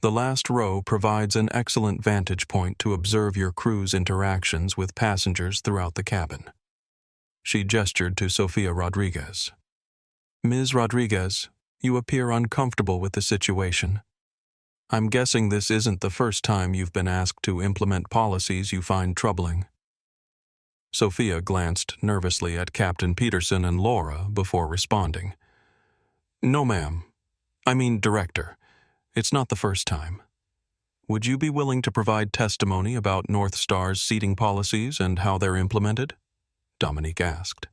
The last row provides an excellent vantage point to observe your crew's interactions with passengers throughout the cabin." She gestured to Sofia Rodriguez. "Ms. Rodriguez, you appear uncomfortable with the situation. I'm guessing this isn't the first time you've been asked to implement policies you find troubling." Sofia glanced nervously at Captain Peterson and Laura before responding. "No, ma'am. I mean, Director. It's not the first time. Would you be willing to provide testimony about NorthStar's seating policies and how they're implemented?" Dominique asked.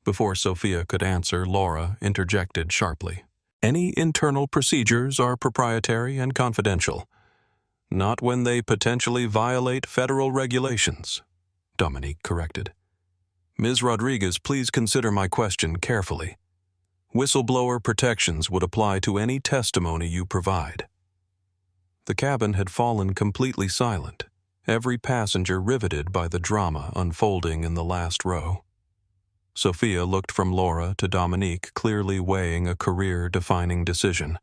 Before Sofia could answer, Laura interjected sharply. "Any internal procedures are proprietary and confidential. Not when they potentially violate federal regulations," Dominique corrected. "Ms. Rodriguez, please consider my question carefully. Whistleblower protections would apply to any testimony you provide." The cabin had fallen completely silent, every passenger riveted by the drama unfolding in the last row. Sofia looked from Laura to Dominique, clearly weighing a career-defining decision.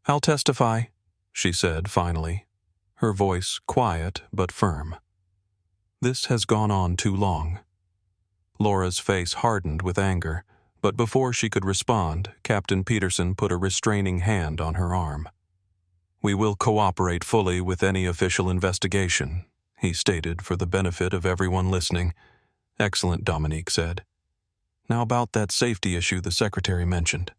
"I'll testify," she said finally, her voice quiet but firm. "This has gone on too long." Laura's face hardened with anger, but before she could respond, Captain Peterson put a restraining hand on her arm. "We will cooperate fully with any official investigation," he stated for the benefit of everyone listening. "Excellent," Dominique said. "Now about that safety issue the Secretary mentioned."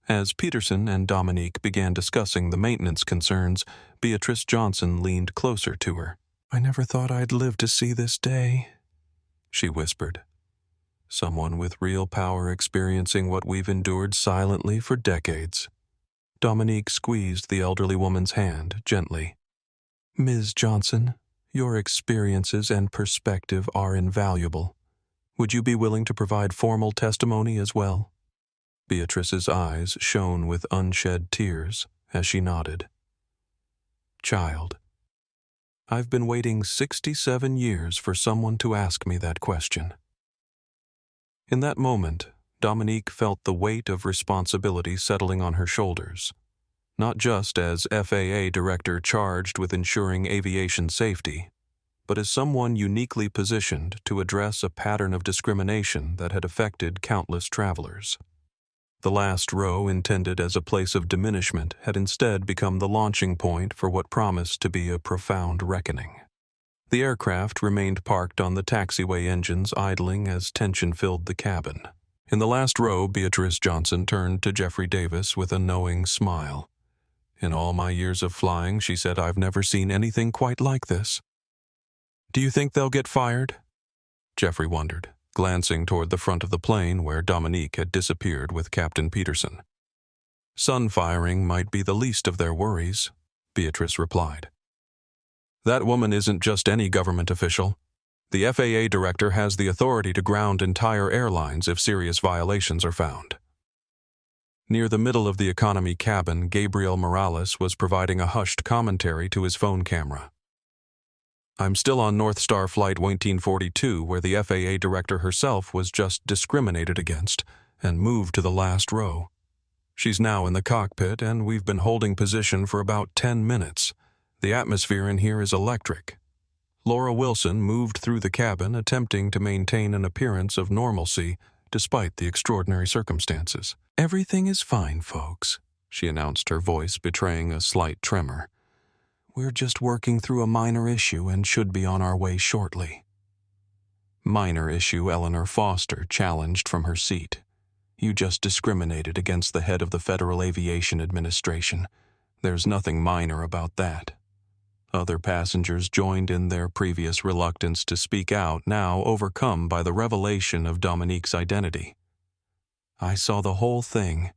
As Peterson and Dominique began discussing the maintenance concerns, Beatrice Johnson leaned closer to her. "I never thought I'd live to see this day," she whispered. "Someone with real power experiencing what we've endured silently for decades." Dominique squeezed the elderly woman's hand gently. "Ms. Johnson, your experiences and perspective are invaluable. Would you be willing to provide formal testimony as well?" Beatrice's eyes shone with unshed tears as she nodded. "Child, I've been waiting 67 years for someone to ask me that question." In that moment, Dominique felt the weight of responsibility settling on her shoulders, not just as FAA Director charged with ensuring aviation safety, but as someone uniquely positioned to address a pattern of discrimination that had affected countless travelers. The last row, intended as a place of diminishment, had instead become the launching point for what promised to be a profound reckoning. The aircraft remained parked on the taxiway, engines idling as tension filled the cabin. In the last row, Beatrice Johnson turned to Jeffrey Davis with a knowing smile. "In all my years of flying," she said, "I've never seen anything quite like this." "Do you think they'll get fired?" Jeffrey wondered, glancing toward the front of the plane where Dominique had disappeared with Captain Peterson. "Sun firing might be the least of their worries," Beatrice replied. "That woman isn't just any government official. The FAA Director has the authority to ground entire airlines if serious violations are found." Near the middle of the economy cabin, Gabriel Morales was providing a hushed commentary to his phone camera. "I'm still on NorthStar Flight 1842, where the FAA Director herself was just discriminated against and moved to the last row. She's now in the cockpit, and we've been holding position for about 10 minutes. The atmosphere in here is electric." Laura Wilson moved through the cabin, attempting to maintain an appearance of normalcy despite the extraordinary circumstances. "Everything is fine, folks," she announced, her voice betraying a slight tremor. "We're just working through a minor issue and should be on our way shortly." "Minor issue," Eleanor Foster challenged from her seat. "You just discriminated against the head of the Federal Aviation Administration. There's nothing minor about that." Other passengers joined in their previous reluctance to speak out, now overcome by the revelation of Dominique's identity. "I saw the whole thing.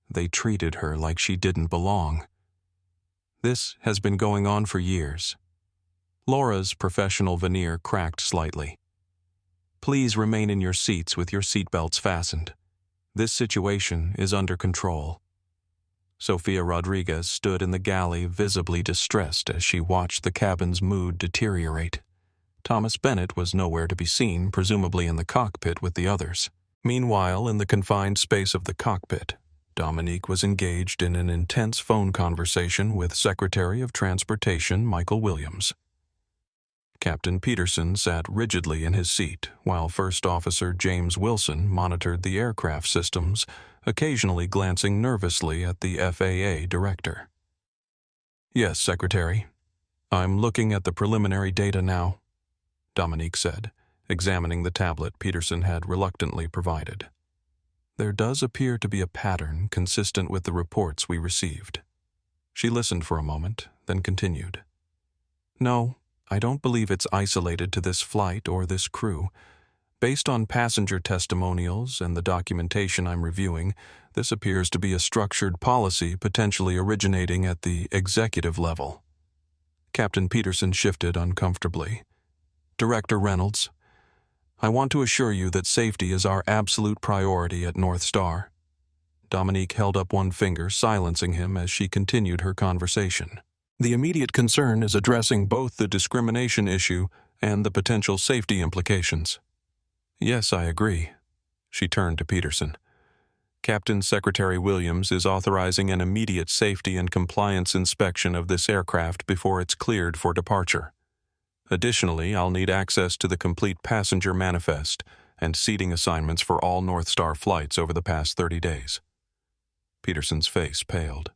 They treated her like she didn't belong. This has been going on for years." Laura's professional veneer cracked slightly. "Please remain in your seats with your seatbelts fastened. This situation is under control." Sophia Rodriguez stood in the galley, visibly distressed as she watched the cabin's mood deteriorate. Thomas Bennett was nowhere to be seen, presumably in the cockpit with the others. Meanwhile, in the confined space of the cockpit, Dominique was engaged in an intense phone conversation with Secretary of Transportation Michael Williams. Captain Peterson sat rigidly in his seat, while First Officer James Wilson monitored the aircraft systems, occasionally glancing nervously at the FAA Director. "Yes, Secretary. I'm looking at the preliminary data now," Dominique said, examining the tablet Peterson had reluctantly provided. "There does appear to be a pattern consistent with the reports we received." She listened for a moment, then continued. "No, I don't believe it's isolated to this flight or this crew. Based on passenger testimonials and the documentation I'm reviewing, this appears to be a structured policy potentially originating at the executive level." Captain Peterson shifted uncomfortably. "Director Reynolds, I want to assure you that safety is our absolute priority at NorthStar." Dominique held up one finger, silencing him as she continued her conversation. "The immediate concern is addressing both the discrimination issue and the potential safety implications." "Yes, I agree." She turned to Peterson. "Captain Secretary Williams is authorizing an immediate safety and compliance inspection of this aircraft before it's cleared for departure. Additionally, I'll need access to the complete passenger manifest and seating assignments for all NorthStar flights over the past 30 days. Peterson's face paled.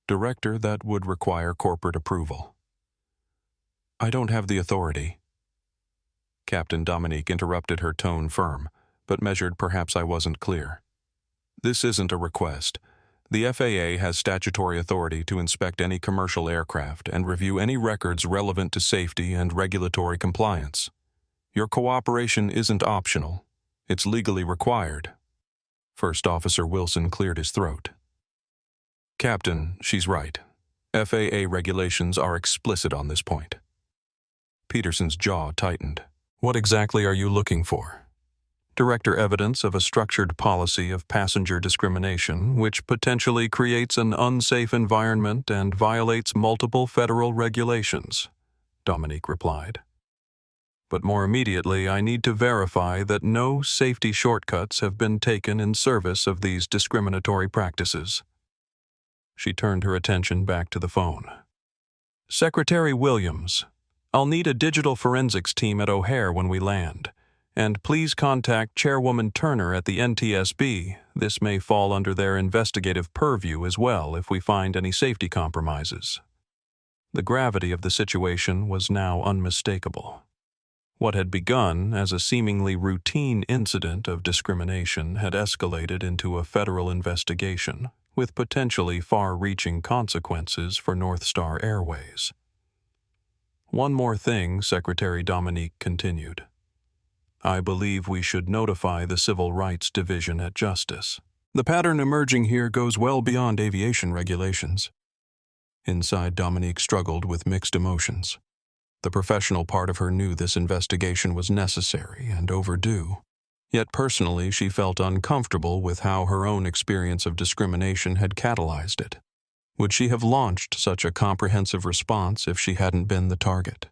"Director, that would require corporate approval." "I don't have the authority." Captain Dominique interrupted, her tone firm, but measured perhaps I wasn't clear. This isn't a request. The FAA has statutory authority to inspect any commercial aircraft and review any records relevant to safety and regulatory compliance. Your cooperation isn't optional. It's legally required. First Officer Wilson cleared his throat. Captain, she's right. FAA regulations are explicit on this point. Peterson's jaw tightened. What exactly are you looking for? Director evidence of a structured policy of passenger discrimination which potentially creates an unsafe environment and violates multiple federal regulations, Dominique replied. But more immediately, I need to verify that no safety shortcuts have been taken in service of these discriminatory practices. She turned her attention back to the phone. Secretary Williams, I'll need a digital forensics team at O'Hare when we land, and please contact Chairwoman Turner at the NTSB. This may fall under their investigative purview as well if we find any safety compromises. The gravity of the situation was now unmistakable. What had begun as a seemingly routine incident of discrimination had escalated into a federal investigation with potentially far-reaching consequences for NorthStar Airways. One more thing, Secretary Dominique continued. I believe we should notify the Civil Rights Division at Justice. The pattern emerging here goes well beyond aviation regulations. Inside, Dominique struggled with mixed emotions. The professional part of her knew this investigation was necessary and overdue. Yet personally, she felt uncomfortable with how her own experience of discrimination had catalyzed it. Would she have launched such a comprehensive response if she hadn't been the target?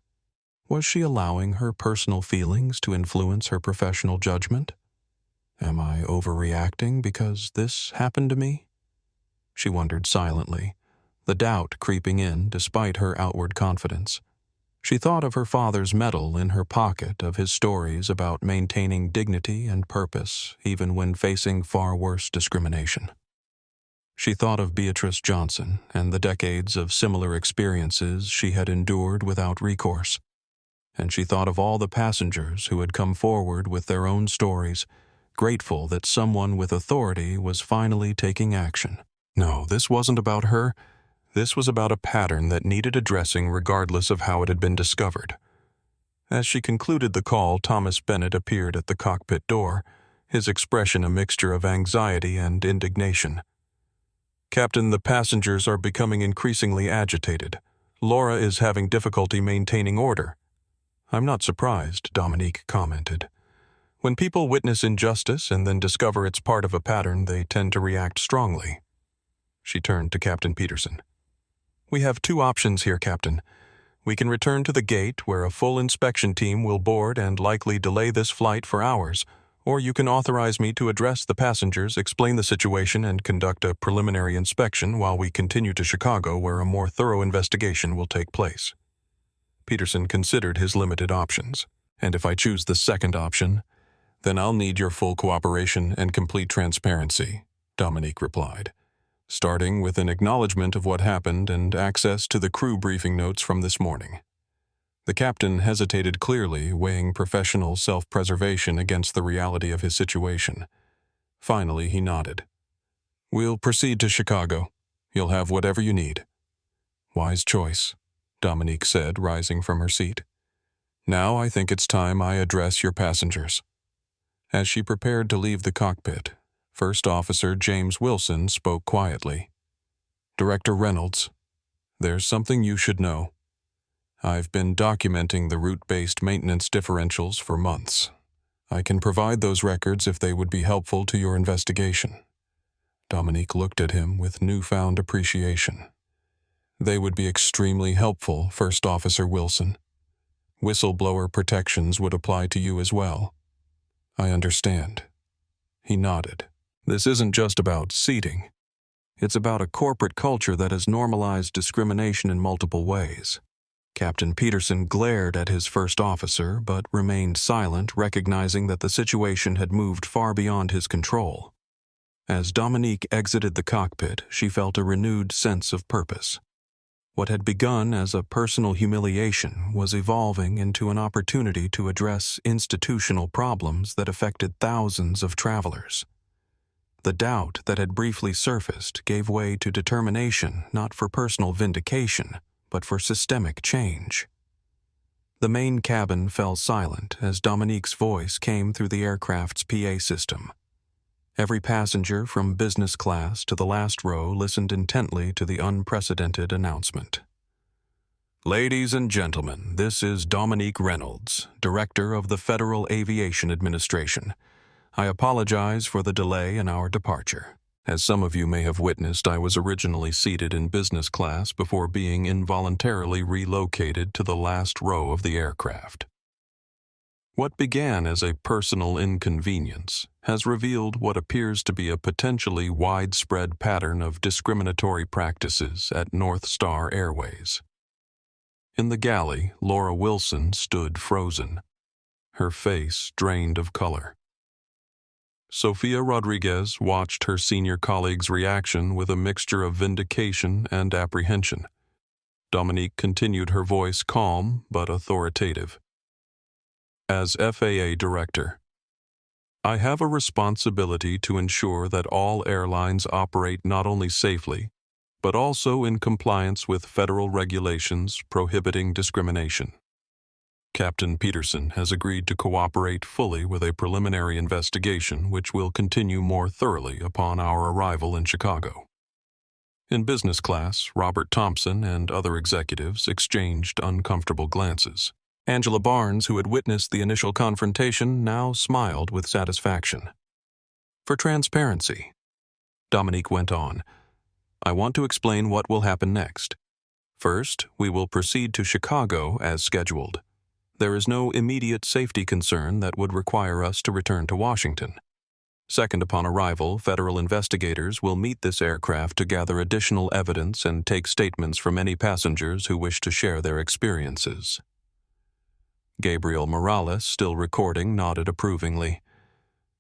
Was she allowing her personal feelings to influence her professional judgment? Am I overreacting because this happened to me? She wondered silently, the doubt creeping in despite her outward confidence. She thought of her father's medal in her pocket, of his stories about maintaining dignity and purpose even when facing far worse discrimination. She thought of Beatrice Johnson and the decades of similar experiences she had endured without recourse. And she thought of all the passengers who had come forward with their own stories, grateful that someone with authority was finally taking action. No, this wasn't about her. This was about a pattern that needed addressing regardless of how it had been discovered. As she concluded the call, Thomas Bennett appeared at the cockpit door, his expression a mixture of anxiety and indignation. Captain, the passengers are becoming increasingly agitated. Laura is having difficulty maintaining order. I'm not surprised, Dominique commented. When people witness injustice and then discover it's part of a pattern, they tend to react strongly. She turned to Captain Peterson. We have two options here, Captain. We can return to the gate where a full inspection team will board and likely delay this flight for hours, or you can authorize me to address the passengers, explain the situation, and conduct a preliminary inspection while we continue to Chicago where a more thorough investigation will take place. Peterson considered his limited options. And if I choose the second option, then I'll need your full cooperation and complete transparency, Dominique replied, starting with an acknowledgement of what happened and access to the crew briefing notes from this morning. The captain hesitated clearly, weighing professional self-preservation against the reality of his situation. Finally, he nodded. We'll proceed to Chicago. You'll have whatever you need. Wise choice, Dominique said, rising from her seat. Now I think it's time I address your passengers. As she prepared to leave the cockpit, First Officer James Wilson spoke quietly. Director Reynolds, there's something you should know. I've been documenting the route-based maintenance differentials for months. I can provide those records if they would be helpful to your investigation. Dominique looked at him with newfound appreciation. They would be extremely helpful, First Officer Wilson. Whistleblower protections would apply to you as well. I understand. He nodded. This isn't just about seating. It's about a corporate culture that has normalized discrimination in multiple ways. Captain Peterson glared at his first officer, but remained silent, recognizing that the situation had moved far beyond his control. As Dominique exited the cockpit, she felt a renewed sense of purpose. What had begun as a personal humiliation was evolving into an opportunity to address institutional problems that affected thousands of travelers. The doubt that had briefly surfaced gave way to determination not for personal vindication, but for systemic change. The main cabin fell silent as Dominique's voice came through the aircraft's PA system. Every passenger from business class to the last row listened intently to the unprecedented announcement. Ladies and gentlemen, this is Dominique Reynolds, Director of the Federal Aviation Administration. I apologize for the delay in our departure. As some of you may have witnessed, I was originally seated in business class before being involuntarily relocated to the last row of the aircraft. What began as a personal inconvenience has revealed what appears to be a potentially widespread pattern of discriminatory practices at NorthStar Airways. In the galley, Laura Wilson stood frozen, her face drained of color. Sofia Rodriguez watched her senior colleague's reaction with a mixture of vindication and apprehension. Dominique continued, her voice calm but authoritative. As FAA Director, I have a responsibility to ensure that all airlines operate not only safely, but also in compliance with federal regulations prohibiting discrimination. Captain Peterson has agreed to cooperate fully with a preliminary investigation which will continue more thoroughly upon our arrival in Chicago. In business class, Robert Thompson and other executives exchanged uncomfortable glances. Angela Barnes, who had witnessed the initial confrontation, now smiled with satisfaction. For transparency, Dominique went on, I want to explain what will happen next. First, we will proceed to Chicago as scheduled. There is no immediate safety concern that would require us to return to Washington. Second, upon arrival, federal investigators will meet this aircraft to gather additional evidence and take statements from any passengers who wish to share their experiences. Gabriel Morales, still recording, nodded approvingly.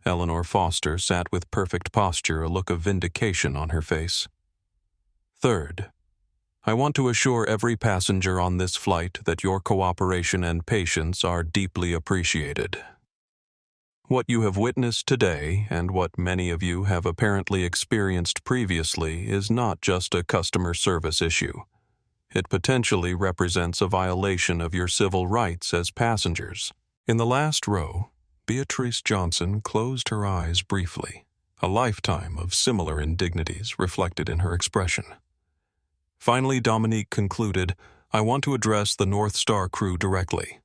Eleanor Foster sat with perfect posture, a look of vindication on her face. Third, I want to assure every passenger on this flight that your cooperation and patience are deeply appreciated. What you have witnessed today, and what many of you have apparently experienced previously, is not just a customer service issue. It potentially represents a violation of your civil rights as passengers. In the last row, Beatrice Johnson closed her eyes briefly, a lifetime of similar indignities reflected in her expression. Finally, Dominique concluded, I want to address the NorthStar crew directly.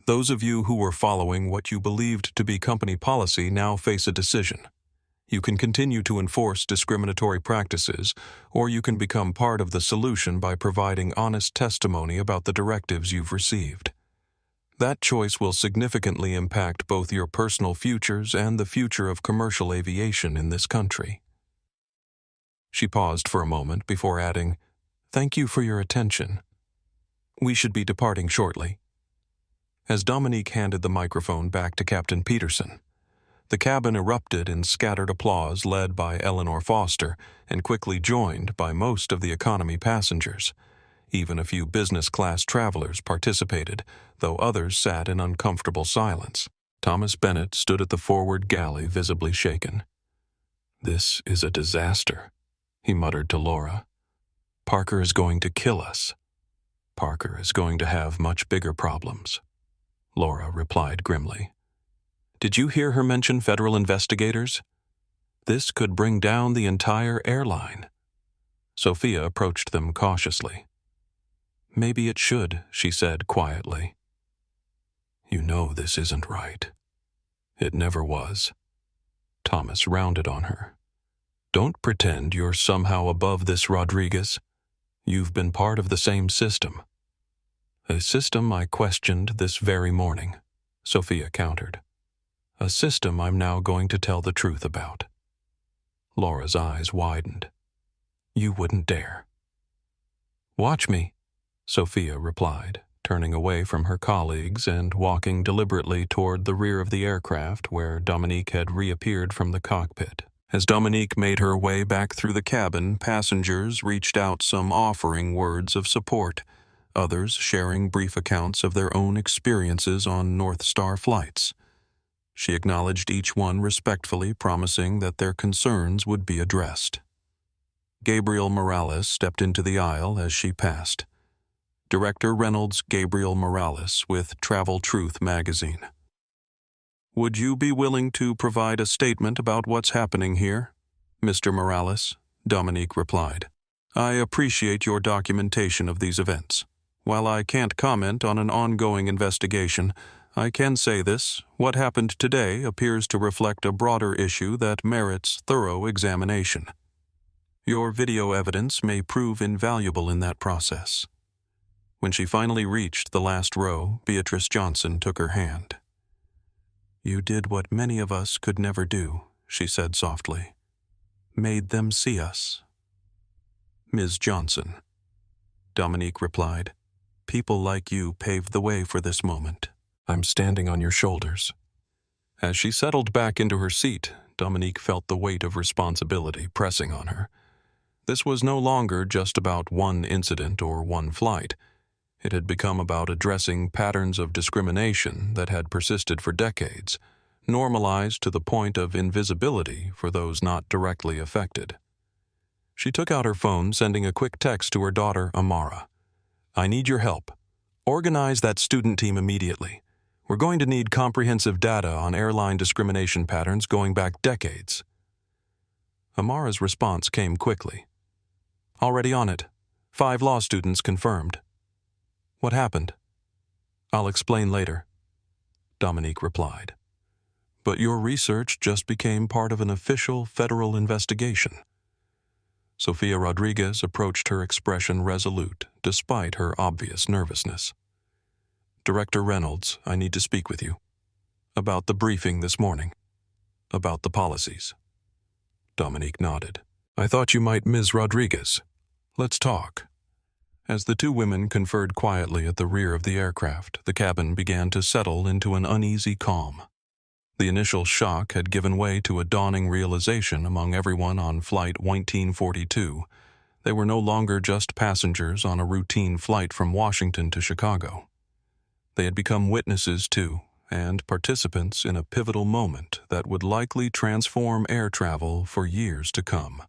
Those of you who were following what you believed to be company policy now face a decision. You can continue to enforce discriminatory practices, or you can become part of the solution by providing honest testimony about the directives you've received. That choice will significantly impact both your personal futures and the future of commercial aviation in this country. She paused for a moment before adding, Thank you for your attention. We should be departing shortly. As Dominique handed the microphone back to Captain Peterson, the cabin erupted in scattered applause led by Eleanor Foster and quickly joined by most of the economy passengers. Even a few business-class travelers participated, though others sat in uncomfortable silence. Thomas Bennett stood at the forward galley, visibly shaken. This is a disaster, he muttered to Laura. Parker is going to kill us. Parker is going to have much bigger problems, Laura replied grimly. Did you hear her mention federal investigators? This could bring down the entire airline. Sophia approached them cautiously. Maybe it should, she said quietly. You know this isn't right. It never was. Thomas rounded on her. Don't pretend you're somehow above this, Rodriguez. You've been part of the same system. A system I questioned this very morning, Sophia countered. A system I'm now going to tell the truth about. Laura's eyes widened. You wouldn't dare. Watch me, Sophia replied, turning away from her colleagues and walking deliberately toward the rear of the aircraft where Dominique had reappeared from the cockpit. As Dominique made her way back through the cabin, passengers reached out, some offering words of support, others sharing brief accounts of their own experiences on NorthStar flights. She acknowledged each one respectfully, promising that their concerns would be addressed. Gabriel Morales stepped into the aisle as she passed. Director Reynolds Gabriel Morales with Travel Truth magazine. "Would you be willing to provide a statement about what's happening here, Mr. Morales?" Dominique replied. "I appreciate your documentation of these events. While I can't comment on an ongoing investigation, I can say this: what happened today appears to reflect a broader issue that merits thorough examination. Your video evidence may prove invaluable in that process." When she finally reached the last row, Beatrice Johnson took her hand. "You did what many of us could never do," she said softly. "Made them see us." "Ms. Johnson," Dominique replied, "people like you paved the way for this moment. I'm standing on your shoulders." As she settled back into her seat, Dominique felt the weight of responsibility pressing on her. This was no longer just about one incident or one flight. It had become about addressing patterns of discrimination that had persisted for decades, normalized to the point of invisibility for those not directly affected. She took out her phone, sending a quick text to her daughter, Amara. "I need your help. Organize that student team immediately. We're going to need comprehensive data on airline discrimination patterns going back decades." Amara's response came quickly. "Already on it. 5 law students confirmed." "What happened?" "I'll explain later," Dominique replied. "But your research just became part of an official federal investigation." Sofia Rodriguez approached her expression resolute, despite her obvious nervousness. "Director Reynolds, I need to speak with you. About the briefing this morning. About the policies." Dominique nodded. "I thought you might, Ms. Rodriguez. Let's talk." As the two women conferred quietly at the rear of the aircraft, the cabin began to settle into an uneasy calm. The initial shock had given way to a dawning realization among everyone on Flight 1942. They were no longer just passengers on a routine flight from Washington to Chicago. They had become witnesses to, and participants in a pivotal moment that would likely transform air travel for years to come.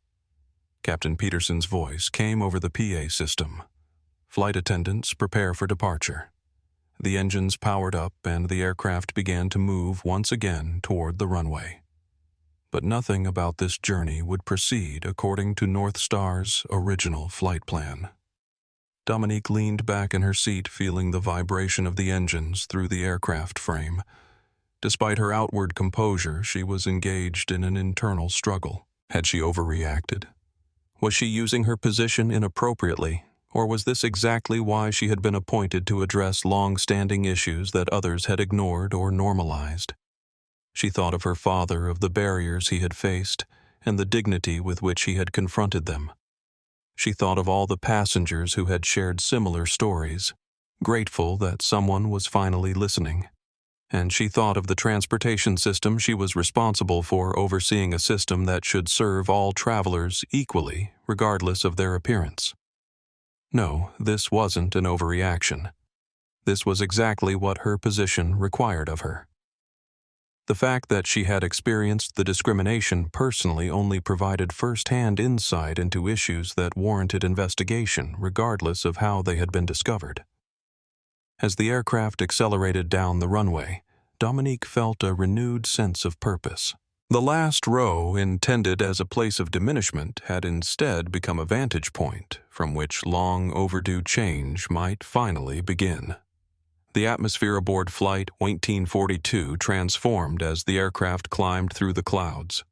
Captain Peterson's voice came over the PA system. "Flight attendants, prepare for departure." The engines powered up and the aircraft began to move once again toward the runway. But nothing about this journey would proceed according to NorthStar's original flight plan. Dominique leaned back in her seat, feeling the vibration of the engines through the aircraft frame. Despite her outward composure, she was engaged in an internal struggle. Had she overreacted? Was she using her position inappropriately? Or was this exactly why she had been appointed to address long-standing issues that others had ignored or normalized? She thought of her father, of the barriers he had faced, and the dignity with which he had confronted them. She thought of all the passengers who had shared similar stories, grateful that someone was finally listening. And she thought of the transportation system she was responsible for, overseeing a system that should serve all travelers equally, regardless of their appearance. No, this wasn't an overreaction. This was exactly what her position required of her. The fact that she had experienced the discrimination personally only provided first-hand insight into issues that warranted investigation, regardless of how they had been discovered. As the aircraft accelerated down the runway, Dominique felt a renewed sense of purpose. The last row, intended as a place of diminishment, had instead become a vantage point from which long overdue change might finally begin. The atmosphere aboard Flight 1942 transformed as the aircraft climbed through the clouds.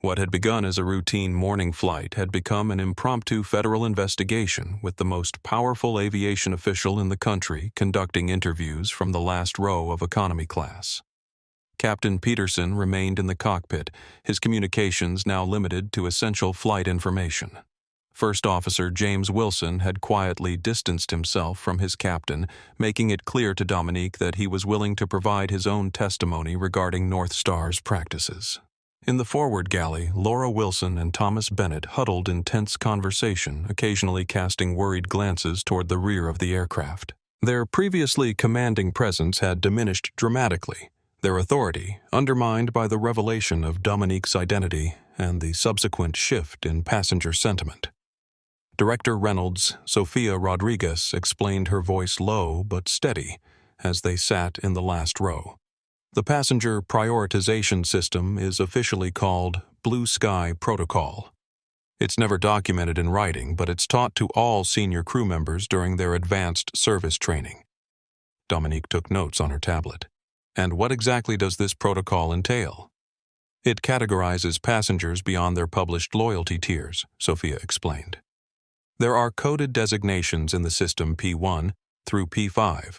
What had begun as a routine morning flight had become an impromptu federal investigation, with the most powerful aviation official in the country conducting interviews from the last row of economy class. Captain Peterson remained in the cockpit, his communications now limited to essential flight information. First Officer James Wilson had quietly distanced himself from his captain, making it clear to Dominique that he was willing to provide his own testimony regarding NorthStar's practices. In the forward galley, Laura Wilson and Thomas Bennett huddled in tense conversation, occasionally casting worried glances toward the rear of the aircraft. Their previously commanding presence had diminished dramatically. their authority undermined by the revelation of Dominique's identity and the subsequent shift in passenger sentiment. Director Reynolds, Sophia Rodriguez, explained, her voice low but steady, as they sat in the last row. The passenger prioritization system is officially called Blue Sky Protocol. It's never documented in writing, but it's taught to all senior crew members during their advanced service training. Dominique took notes on her tablet. And what exactly does this protocol entail? It categorizes passengers beyond their published loyalty tiers, Sophia explained. There are coded designations in the system P1 through P5.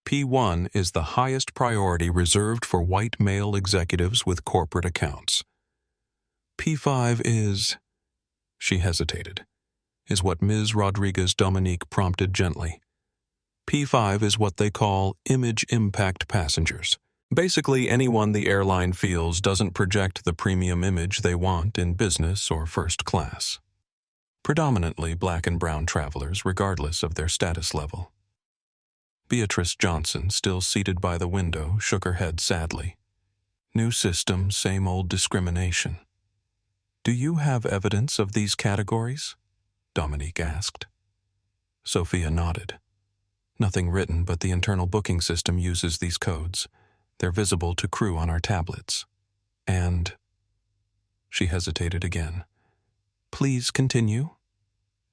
P1 is the highest priority reserved for white male executives with corporate accounts. P5 is... She hesitated. Is what Ms. Rodriguez Dominique prompted gently. P5 is what they call image impact passengers. Basically, anyone the airline feels doesn't project the premium image they want in business or first class. Predominantly black and brown travelers, regardless of their status level. Beatrice Johnson, still seated by the window, shook her head sadly. New system, same old discrimination. Do you have evidence of these categories? Dominique asked. Sophia nodded. Nothing written, but the internal booking system uses these codes. They're visible to crew on our tablets. And... She hesitated again. Please continue,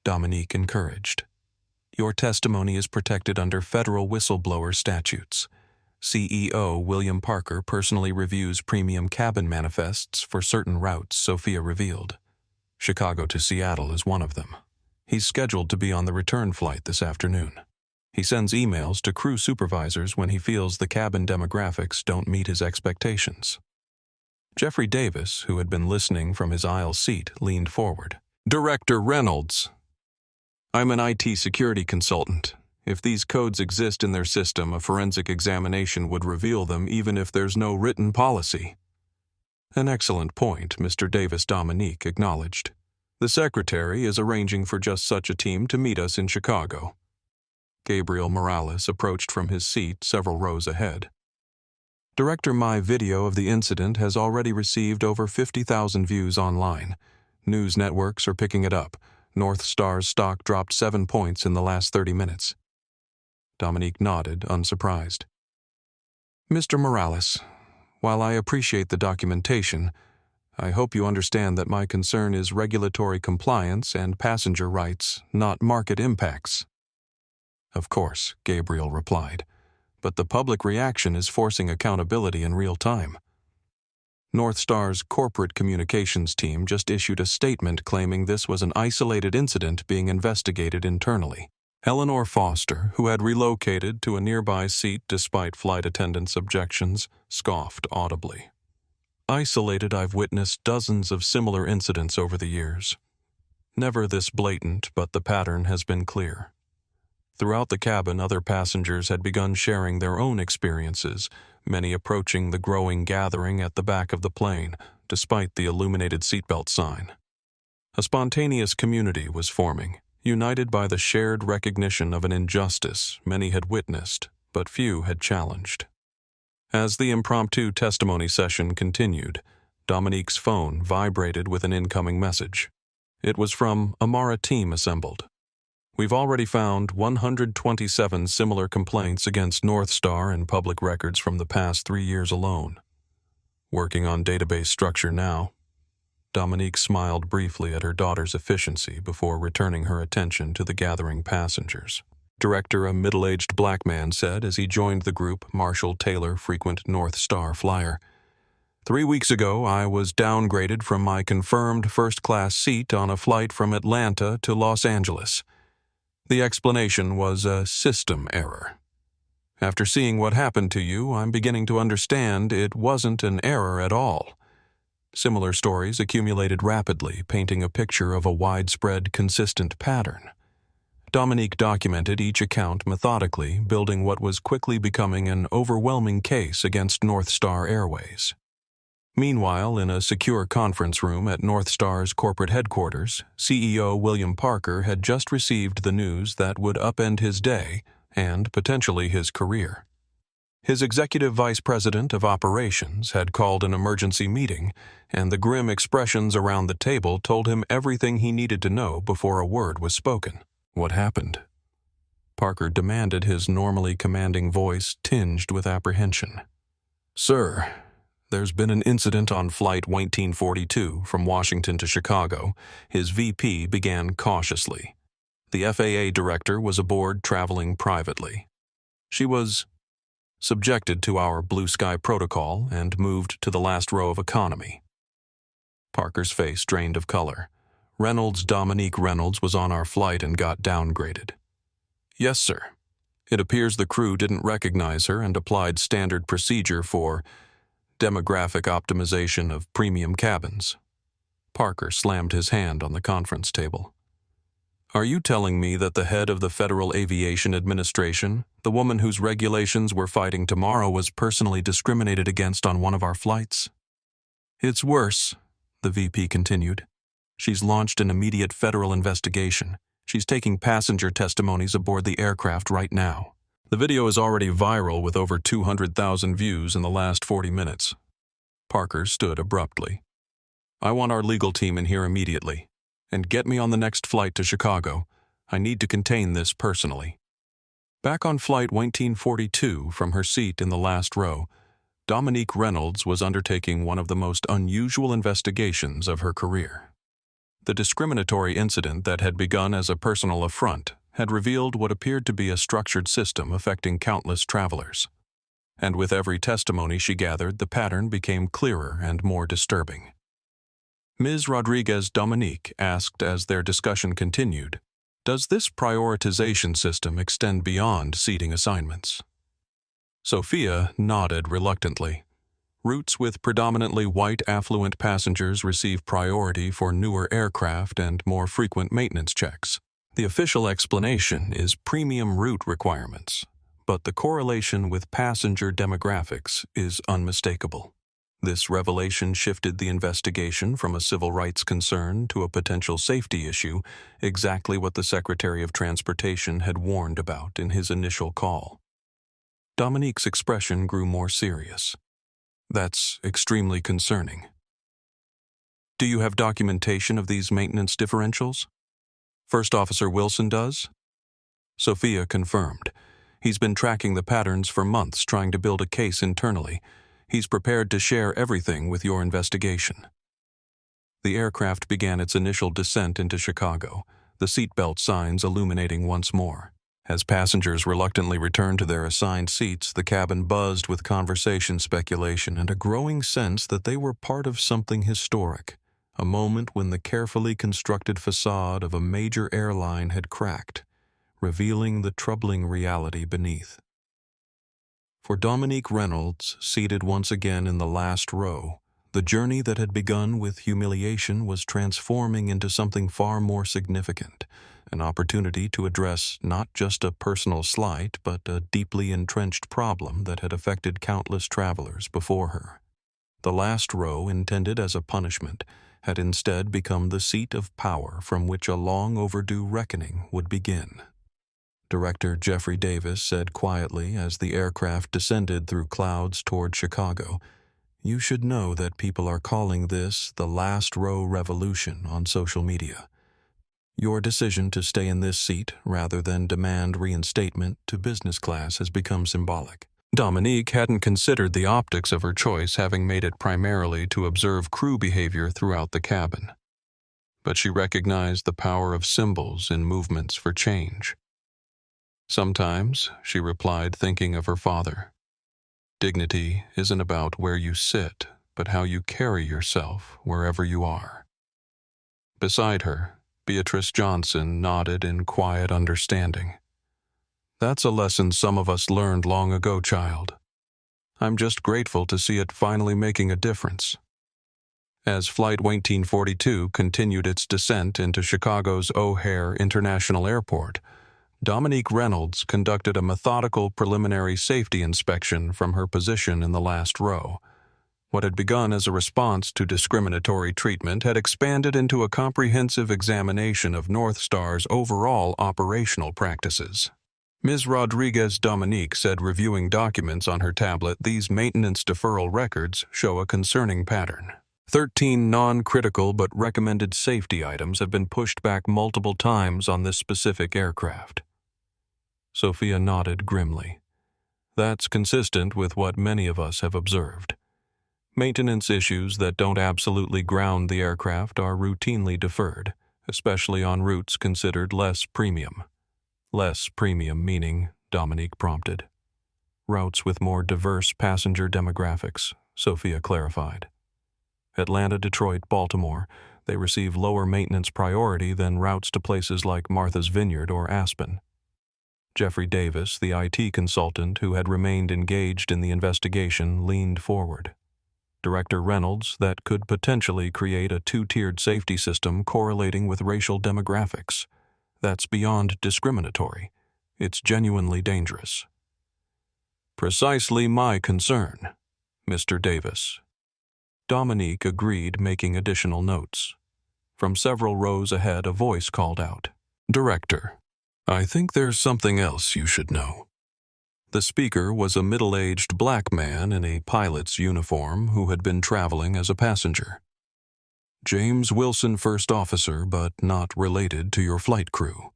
Dominique encouraged. Your testimony is protected under federal whistleblower statutes. CEO William Parker personally reviews premium cabin manifests for certain routes, Sophia revealed. Chicago to Seattle is one of them. He's scheduled to be on the return flight this afternoon. He sends emails to crew supervisors when he feels the cabin demographics don't meet his expectations. Jeffrey Davis, who had been listening from his aisle seat, leaned forward. Director Reynolds. I'm an IT security consultant. If these codes exist in their system, a forensic examination would reveal them even if there's no written policy. An excellent point, Mr. Davis Dominique acknowledged. The secretary is arranging for just such a team to meet us in Chicago. Gabriel Morales approached from his seat several rows ahead. Director, my video of the incident has already received over 50,000 views online. News networks are picking it up. NorthStar's stock dropped 7 points in the last 30 minutes. Dominique nodded, unsurprised. Mr. Morales, while I appreciate the documentation, I hope you understand that my concern is regulatory compliance and passenger rights, not market impacts. Of course, Gabriel replied, but the public reaction is forcing accountability in real time. NorthStar's corporate communications team just issued a statement claiming this was an isolated incident being investigated internally. Eleanor Foster, who had relocated to a nearby seat despite flight attendants' objections, scoffed audibly. Isolated, I've witnessed dozens of similar incidents over the years. Never this blatant, but the pattern has been clear. Throughout the cabin, other passengers had begun sharing their own experiences, many approaching the growing gathering at the back of the plane, despite the illuminated seatbelt sign. A spontaneous community was forming, united by the shared recognition of an injustice many had witnessed, but few had challenged. As the impromptu testimony session continued, Dominique's phone vibrated with an incoming message. It was from Amara team assembled. We've already found 127 similar complaints against NorthStar in public records from the past 3 years alone. Working on database structure now. Dominique smiled briefly at her daughter's efficiency before returning her attention to the gathering passengers. Director, a middle-aged black man, said as he joined the group, Marshall Taylor, frequent NorthStar flyer. 3 weeks ago, I was downgraded from my confirmed first-class seat on a flight from Atlanta to Los Angeles. The explanation was a system error. After seeing what happened to you, I'm beginning to understand it wasn't an error at all. Similar stories accumulated rapidly, painting a picture of a widespread, consistent pattern. Dominique documented each account methodically, building what was quickly becoming an overwhelming case against NorthStar Airways. Meanwhile, in a secure conference room at NorthStar's corporate headquarters, CEO William Parker had just received the news that would upend his day and potentially his career. His executive vice president of operations had called an emergency meeting, and the grim expressions around the table told him everything he needed to know before a word was spoken. What happened? Parker demanded, his normally commanding voice tinged with apprehension. Sir, there's been an incident on Flight 1842 from Washington to Chicago. His VP began cautiously. The FAA Director was aboard traveling privately. She was subjected to our blue sky protocol and moved to the last row of economy. Parker's face drained of color. Dominique Reynolds was on our flight and got downgraded. Yes, sir. It appears the crew didn't recognize her and applied standard procedure for demographic optimization of premium cabins. Parker slammed his hand on the conference table. Are you telling me that the head of the Federal Aviation Administration, the woman whose regulations we're fighting tomorrow, was personally discriminated against on one of our flights? It's worse, the VP continued. She's launched an immediate federal investigation. She's taking passenger testimonies aboard the aircraft right now. The video is already viral with over 200,000 views in the last 40 minutes. Parker stood abruptly. I want our legal team in here immediately. And get me on the next flight to Chicago. I need to contain this personally. Back on Flight 1842, from her seat in the last row, Dominique Reynolds was undertaking one of the most unusual investigations of her career. The discriminatory incident that had begun as a personal affront had revealed what appeared to be a structured system affecting countless travelers. And with every testimony she gathered, the pattern became clearer and more disturbing. Ms. Rodriguez-Dominique asked as their discussion continued, does this prioritization system extend beyond seating assignments? Sophia nodded reluctantly. Routes with predominantly white affluent passengers receive priority for newer aircraft and more frequent maintenance checks. The official explanation is premium route requirements, but the correlation with passenger demographics is unmistakable. This revelation shifted the investigation from a civil rights concern to a potential safety issue, exactly what the Secretary of Transportation had warned about in his initial call. Dominique's expression grew more serious. That's extremely concerning. Do you have documentation of these maintenance differentials? First Officer Wilson does? Sophia confirmed. He's been tracking the patterns for months, trying to build a case internally. He's prepared to share everything with your investigation. The aircraft began its initial descent into Chicago, the seatbelt signs illuminating once more. As passengers reluctantly returned to their assigned seats, the cabin buzzed with conversation, speculation, and a growing sense that they were part of something historic, a moment when the carefully constructed facade of a major airline had cracked, revealing the troubling reality beneath. For Dominique Reynolds, seated once again in the last row, the journey that had begun with humiliation was transforming into something far more significant, an opportunity to address not just a personal slight, but a deeply entrenched problem that had affected countless travelers before her. The last row, intended as a punishment, had instead become the seat of power from which a long overdue reckoning would begin. Director Jeffrey Davis said quietly as the aircraft descended through clouds toward Chicago, "You should know that people are calling this the last row revolution on social media. Your decision to stay in this seat rather than demand reinstatement to business class has become symbolic." Dominique hadn't considered the optics of her choice, having made it primarily to observe crew behavior throughout the cabin. But she recognized the power of symbols in movements for change. Sometimes, she replied, thinking of her father, dignity isn't about where you sit, but how you carry yourself wherever you are. Beside her, Beatrice Johnson nodded in quiet understanding. That's a lesson some of us learned long ago, child. I'm just grateful to see it finally making a difference. As Flight 1842 continued its descent into Chicago's O'Hare International Airport, Dominique Reynolds conducted a methodical preliminary safety inspection from her position in the last row. What had begun as a response to discriminatory treatment had expanded into a comprehensive examination of NorthStar's overall operational practices. Ms. Rodriguez Dominique said, reviewing documents on her tablet, these maintenance deferral records show a concerning pattern. 13 non-critical but recommended safety items have been pushed back multiple times on this specific aircraft. Sophia nodded grimly. That's consistent with what many of us have observed. Maintenance issues that don't absolutely ground the aircraft are routinely deferred, especially on routes considered less premium. Less premium meaning, Dominique prompted. Routes with more diverse passenger demographics, Sophia clarified. Atlanta, Detroit, Baltimore, they receive lower maintenance priority than routes to places like Martha's Vineyard or Aspen. Jeffrey Davis, the IT consultant who had remained engaged in the investigation, leaned forward. Director Reynolds, that could potentially create a two-tiered safety system correlating with racial demographics. That's beyond discriminatory. It's genuinely dangerous. Precisely my concern, Mr. Davis. Dominique agreed, making additional notes. From several rows ahead, a voice called out, "Director, I think there's something else you should know." The speaker was a middle-aged black man in a pilot's uniform who had been traveling as a passenger. "James Wilson, first officer, but not related to your flight crew.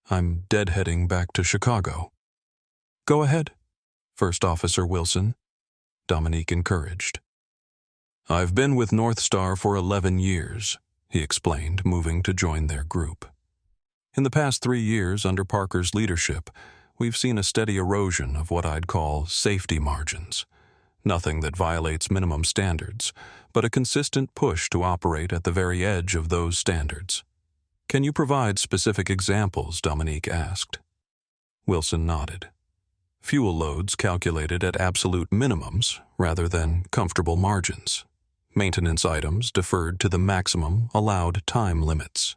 I'm deadheading back to Chicago." "Go ahead, First Officer Wilson," Dominique encouraged. "I've been with NorthStar for 11 years, he explained, moving to join their group. In the past 3 years under Parker's leadership, we've seen a steady erosion of what I'd call safety margins. Nothing that violates minimum standards, but a consistent push to operate at the very edge of those standards. Can you provide specific examples?" Dominique asked. Wilson nodded. "Fuel loads calculated at absolute minimums rather than comfortable margins. Maintenance items deferred to the maximum allowed time limits.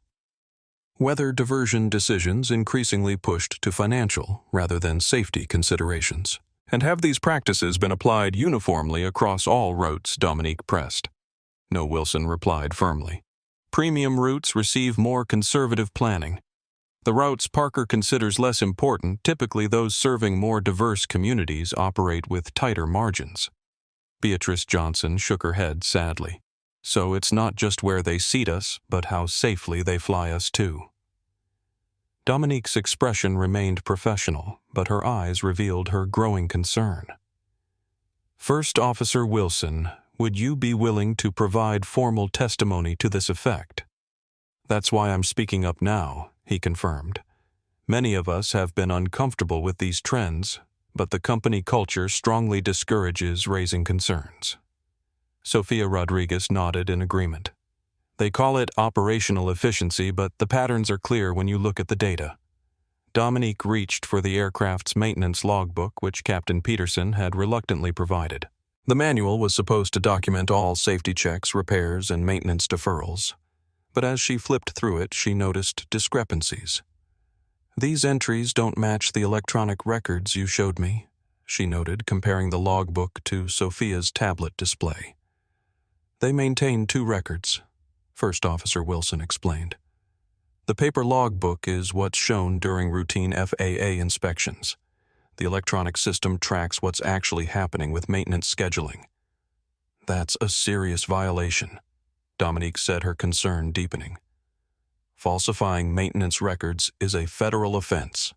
Weather diversion decisions increasingly pushed to financial rather than safety considerations. And have these practices been applied uniformly across all routes?" Dominique pressed. "No," Wilson replied firmly. "Premium routes receive more conservative planning. The routes Parker considers less important, typically those serving more diverse communities, operate with tighter margins." Beatrice Johnson shook her head sadly. "So it's not just where they seat us, but how safely they fly us too." Dominique's expression remained professional, but her eyes revealed her growing concern. "First Officer Wilson, would you be willing to provide formal testimony to this effect?" "That's why I'm speaking up now," he confirmed. "Many of us have been uncomfortable with these trends, but the company culture strongly discourages raising concerns." Sophia Rodriguez nodded in agreement. "They call it operational efficiency, but the patterns are clear when you look at the data." Dominique reached for the aircraft's maintenance logbook, which Captain Peterson had reluctantly provided. The manual was supposed to document all safety checks, repairs, and maintenance deferrals. But as she flipped through it, she noticed discrepancies. "These entries don't match the electronic records you showed me," she noted, comparing the logbook to Sophia's tablet display. "They maintain 2 records," First Officer Wilson explained. "The paper logbook is what's shown during routine FAA inspections. The electronic system tracks what's actually happening with maintenance scheduling." "That's a serious violation," Dominique said, her concern deepening. "Falsifying maintenance records is a federal offense."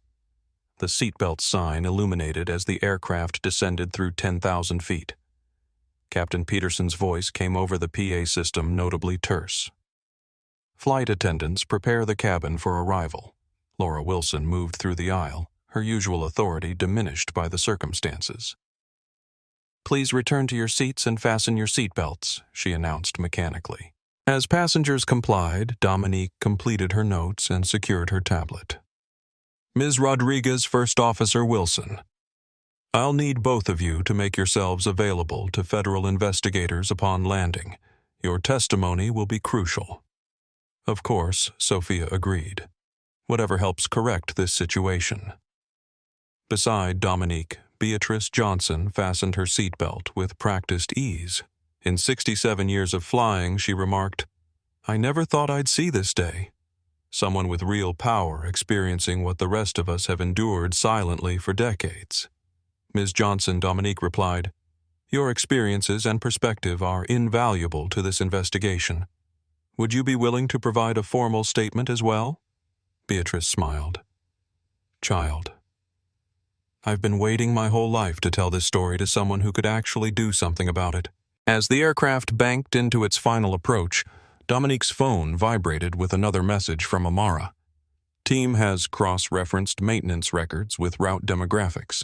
The seatbelt sign illuminated as the aircraft descended through 10,000 feet. Captain Peterson's voice came over the PA system, notably terse. "Flight attendants, prepare the cabin for arrival." Laura Wilson moved through the aisle, her usual authority diminished by the circumstances. "Please return to your seats and fasten your seatbelts," she announced mechanically. As passengers complied, Dominique completed her notes and secured her tablet. "Ms. Rodriguez, First Officer Wilson, I'll need both of you to make yourselves available to federal investigators upon landing. Your testimony will be crucial." Of course, Sophia agreed. Whatever helps correct this situation. Beside Dominique, Beatrice Johnson fastened her seatbelt with practiced ease. In 67 years of flying, she remarked, "I never thought I'd see this day." someone with real power experiencing what the rest of us have endured silently for decades. Ms. Johnson, Dominique replied, "Your experiences and perspective are invaluable to this investigation. Would you be willing to provide a formal statement as well?" Beatrice smiled. "Child, I've been waiting my whole life to tell this story to someone who could actually do something about it." As the aircraft banked into its final approach, Dominique's phone vibrated with another message from Amara. Team has cross-referenced maintenance records with route demographics.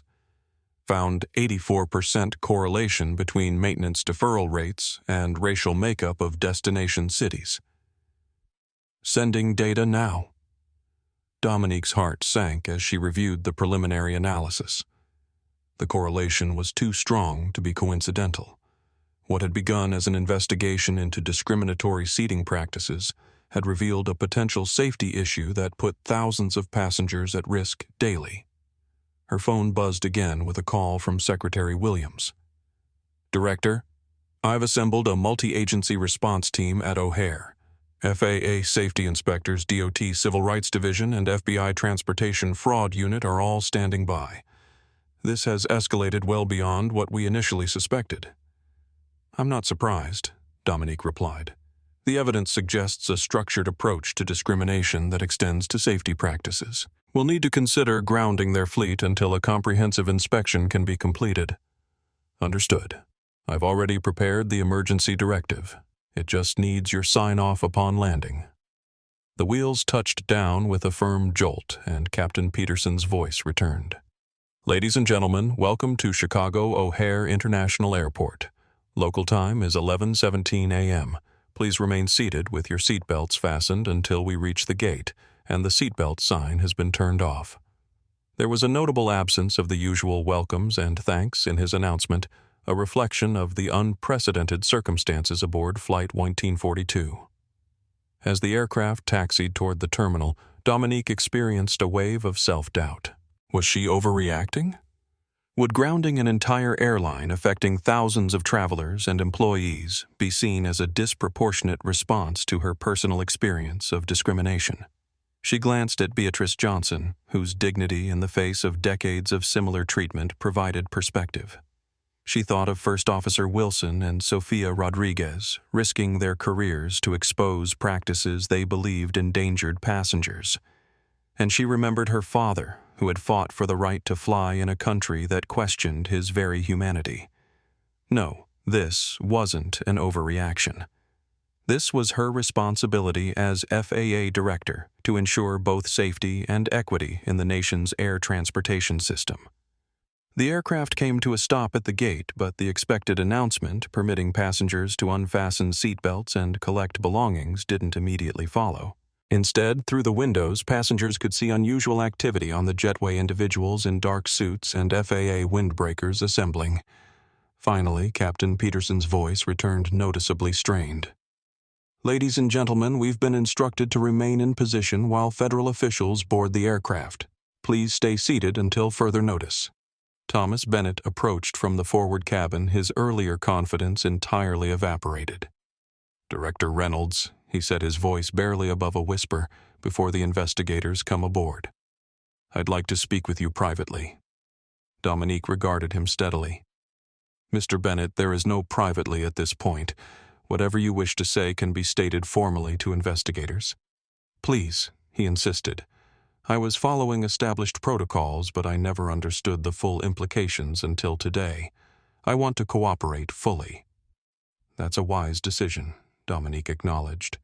Found 84% correlation between maintenance deferral rates and racial makeup of destination cities. Sending data now. Dominique's heart sank as she reviewed the preliminary analysis. The correlation was too strong to be coincidental. What had begun as an investigation into discriminatory seating practices had revealed a potential safety issue that put thousands of passengers at risk daily. Her phone buzzed again with a call from Secretary Williams. "Director, I've assembled a multi-agency response team at O'Hare. FAA Safety Inspectors, DOT Civil Rights Division, and FBI Transportation Fraud Unit are all standing by. This has escalated well beyond what we initially suspected." "I'm not surprised," Dominique replied. "The evidence suggests a structured approach to discrimination that extends to safety practices. We'll need to consider grounding their fleet until a comprehensive inspection can be completed." "Understood. I've already prepared the emergency directive. It just needs your sign-off upon landing." The wheels touched down with a firm jolt, and Captain Peterson's voice returned. "Ladies and gentlemen, welcome to Chicago O'Hare International Airport. Local time is 11:17 a.m. Please remain seated with your seatbelts fastened until we reach the gate, and the seatbelt sign has been turned off." There was a notable absence of the usual welcomes and thanks in his announcement, a reflection of the unprecedented circumstances aboard Flight 1942. As the aircraft taxied toward the terminal, Dominique experienced a wave of self-doubt. Was she overreacting? Would grounding an entire airline affecting thousands of travelers and employees be seen as a disproportionate response to her personal experience of discrimination? She glanced at Beatrice Johnson, whose dignity in the face of decades of similar treatment provided perspective. She thought of First Officer Wilson and Sofia Rodriguez, risking their careers to expose practices they believed endangered passengers. And she remembered her father, who had fought for the right to fly in a country that questioned his very humanity. No, this wasn't an overreaction. This was her responsibility as FAA Director to ensure both safety and equity in the nation's air transportation system. The aircraft came to a stop at the gate, but the expected announcement permitting passengers to unfasten seatbelts and collect belongings didn't immediately follow. Instead, through the windows, passengers could see unusual activity on the jetway, individuals in dark suits and FAA windbreakers assembling. Finally, Captain Peterson's voice returned noticeably strained. "Ladies and gentlemen, we've been instructed to remain in position while federal officials board the aircraft. Please stay seated until further notice." Thomas Bennett approached from the forward cabin, his earlier confidence entirely evaporated. "Director Reynolds," he said, his voice barely above a whisper, "before the investigators come aboard. I'd like to speak with you privately." Dominique regarded him steadily. "Mr. Bennett, there is no privately at this point. Whatever you wish to say can be stated formally to investigators." "Please," he insisted. "I was following established protocols, but I never understood the full implications until today. I want to cooperate fully." "That's a wise decision," Dominique acknowledged.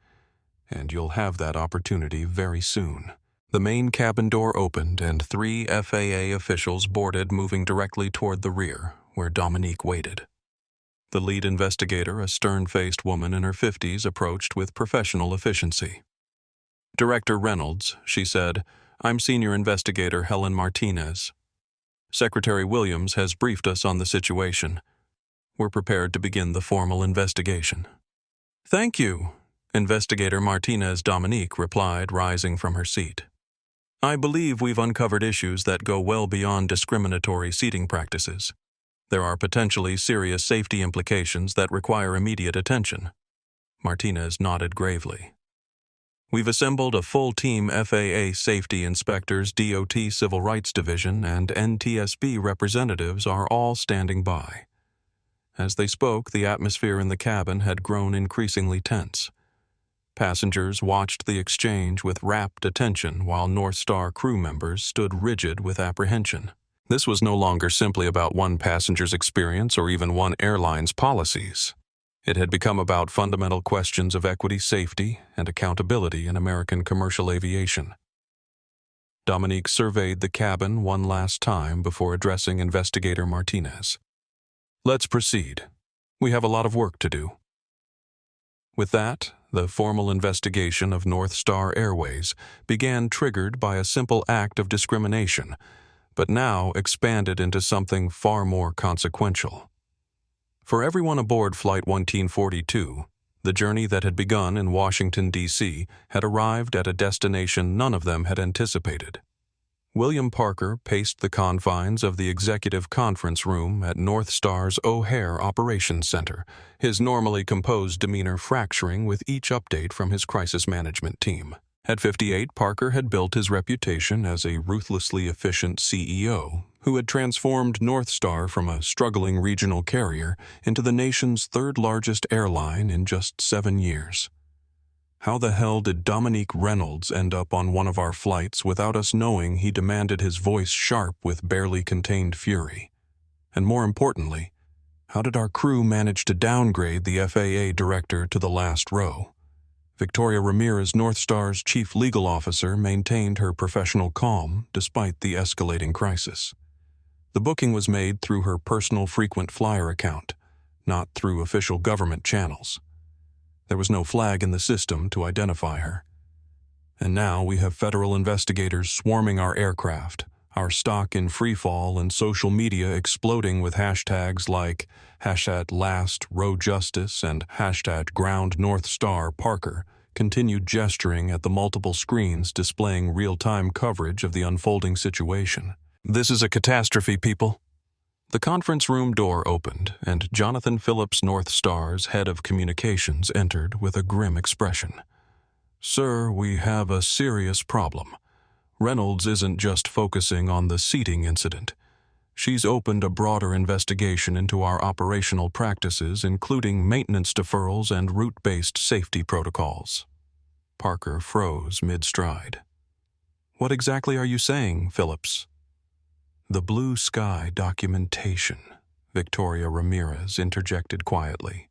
"And you'll have that opportunity very soon." The main cabin door opened and 3 FAA officials boarded, moving directly toward the rear, where Dominique waited. The lead investigator, a stern-faced woman in her 50s, approached with professional efficiency. "Director Reynolds," she said, "I'm Senior Investigator Helen Martinez. Secretary Williams has briefed us on the situation. We're prepared to begin the formal investigation." "Thank you," Investigator Martinez Dominique replied, rising from her seat. "I believe we've uncovered issues that go well beyond discriminatory seating practices. There are potentially serious safety implications that require immediate attention." Martinez nodded gravely. We've assembled a full team. FAA safety inspectors, DOT Civil Rights Division, and NTSB representatives are all standing by." As they spoke, the atmosphere in the cabin had grown increasingly tense. Passengers watched the exchange with rapt attention while NorthStar crew members stood rigid with apprehension. This was no longer simply about one passenger's experience or even one airline's policies. It had become about fundamental questions of equity, safety, and accountability in American commercial aviation. Dominique surveyed the cabin one last time before addressing Investigator Martinez. "Let's proceed. We have a lot of work to do." With that, the formal investigation of NorthStar Airways began, triggered by a simple act of discrimination, but now expanded into something far more consequential. For everyone aboard Flight 1342, the journey that had begun in Washington, D.C., had arrived at a destination none of them had anticipated. William Parker paced the confines of the executive conference room at NorthStar's O'Hare Operations Center, his normally composed demeanor fracturing with each update from his crisis management team. At 58, Parker had built his reputation as a ruthlessly efficient CEO who had transformed NorthStar from a struggling regional carrier into the nation's third-largest airline in just 7 years. "How the hell did Dominique Reynolds end up on one of our flights without us knowing?" he demanded, his voice sharp with barely contained fury. "And more importantly, how did our crew manage to downgrade the FAA Director to the last row?" Victoria Ramirez, NorthStar's chief legal officer, maintained her professional calm despite the escalating crisis. The booking was made through her personal frequent flyer account, not through official government channels. There was no flag in the system to identify her. And now we have federal investigators swarming our aircraft, our stock in freefall, and social media exploding with hashtags like #LastRowJustice and #GroundNorthStarParker, continued gesturing at the multiple screens displaying real-time coverage of the unfolding situation. "This is a catastrophe, people." The conference room door opened, and Jonathan Phillips, NorthStar's head of communications, entered with a grim expression. "Sir, we have a serious problem. Reynolds isn't just focusing on the seating incident. She's opened a broader investigation into our operational practices, including maintenance deferrals and route-based safety protocols." Parker froze mid-stride. "What exactly are you saying, Phillips?" "The blue sky documentation," Victoria Ramirez interjected quietly.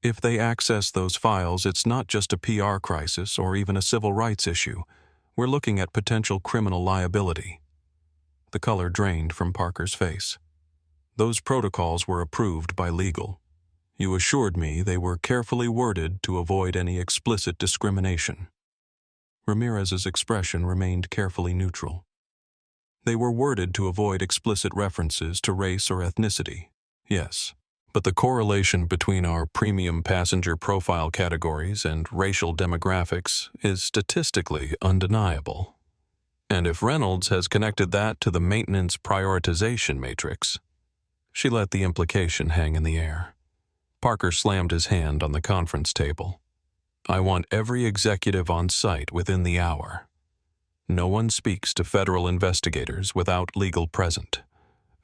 "If they access those files, it's not just a PR crisis or even a civil rights issue. We're looking at potential criminal liability." The color drained from Parker's face. "Those protocols were approved by legal. You assured me they were carefully worded to avoid any explicit discrimination." Ramirez's expression remained carefully neutral. "They were worded to avoid explicit references to race or ethnicity, yes. But the correlation between our premium passenger profile categories and racial demographics is statistically undeniable. And if Reynolds has connected that to the maintenance prioritization matrix..." She let the implication hang in the air. Parker slammed his hand on the conference table. "I want every executive on site within the hour. No one speaks to federal investigators without legal present.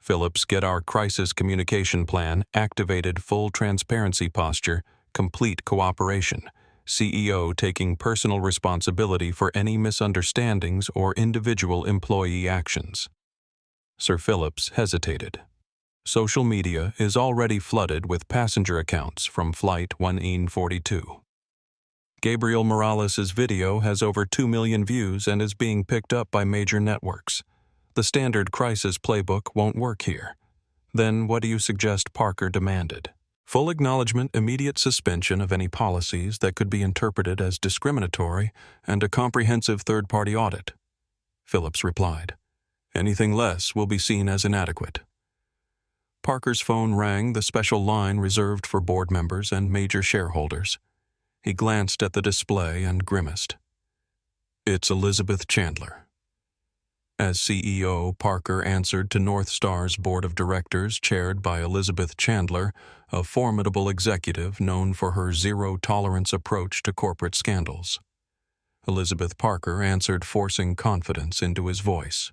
Phillips, get our crisis communication plan activated, full transparency posture, complete cooperation. CEO taking personal responsibility for any misunderstandings or individual employee actions." Sir Phillips hesitated. "Social media is already flooded with passenger accounts from Flight 1342. Gabriel Morales' video has over 2 million views and is being picked up by major networks. The standard crisis playbook won't work here." "Then what do you suggest?" Parker demanded. "Full acknowledgement, immediate suspension of any policies that could be interpreted as discriminatory, and a comprehensive third-party audit," Phillips replied. "Anything less will be seen as inadequate." Parker's phone rang, the special line reserved for board members and major shareholders. He glanced at the display and grimaced. "It's Elizabeth Chandler." As CEO, Parker answered to NorthStar's board of directors, chaired by Elizabeth Chandler, a formidable executive known for her zero-tolerance approach to corporate scandals. Elizabeth Parker answered, forcing confidence into his voice.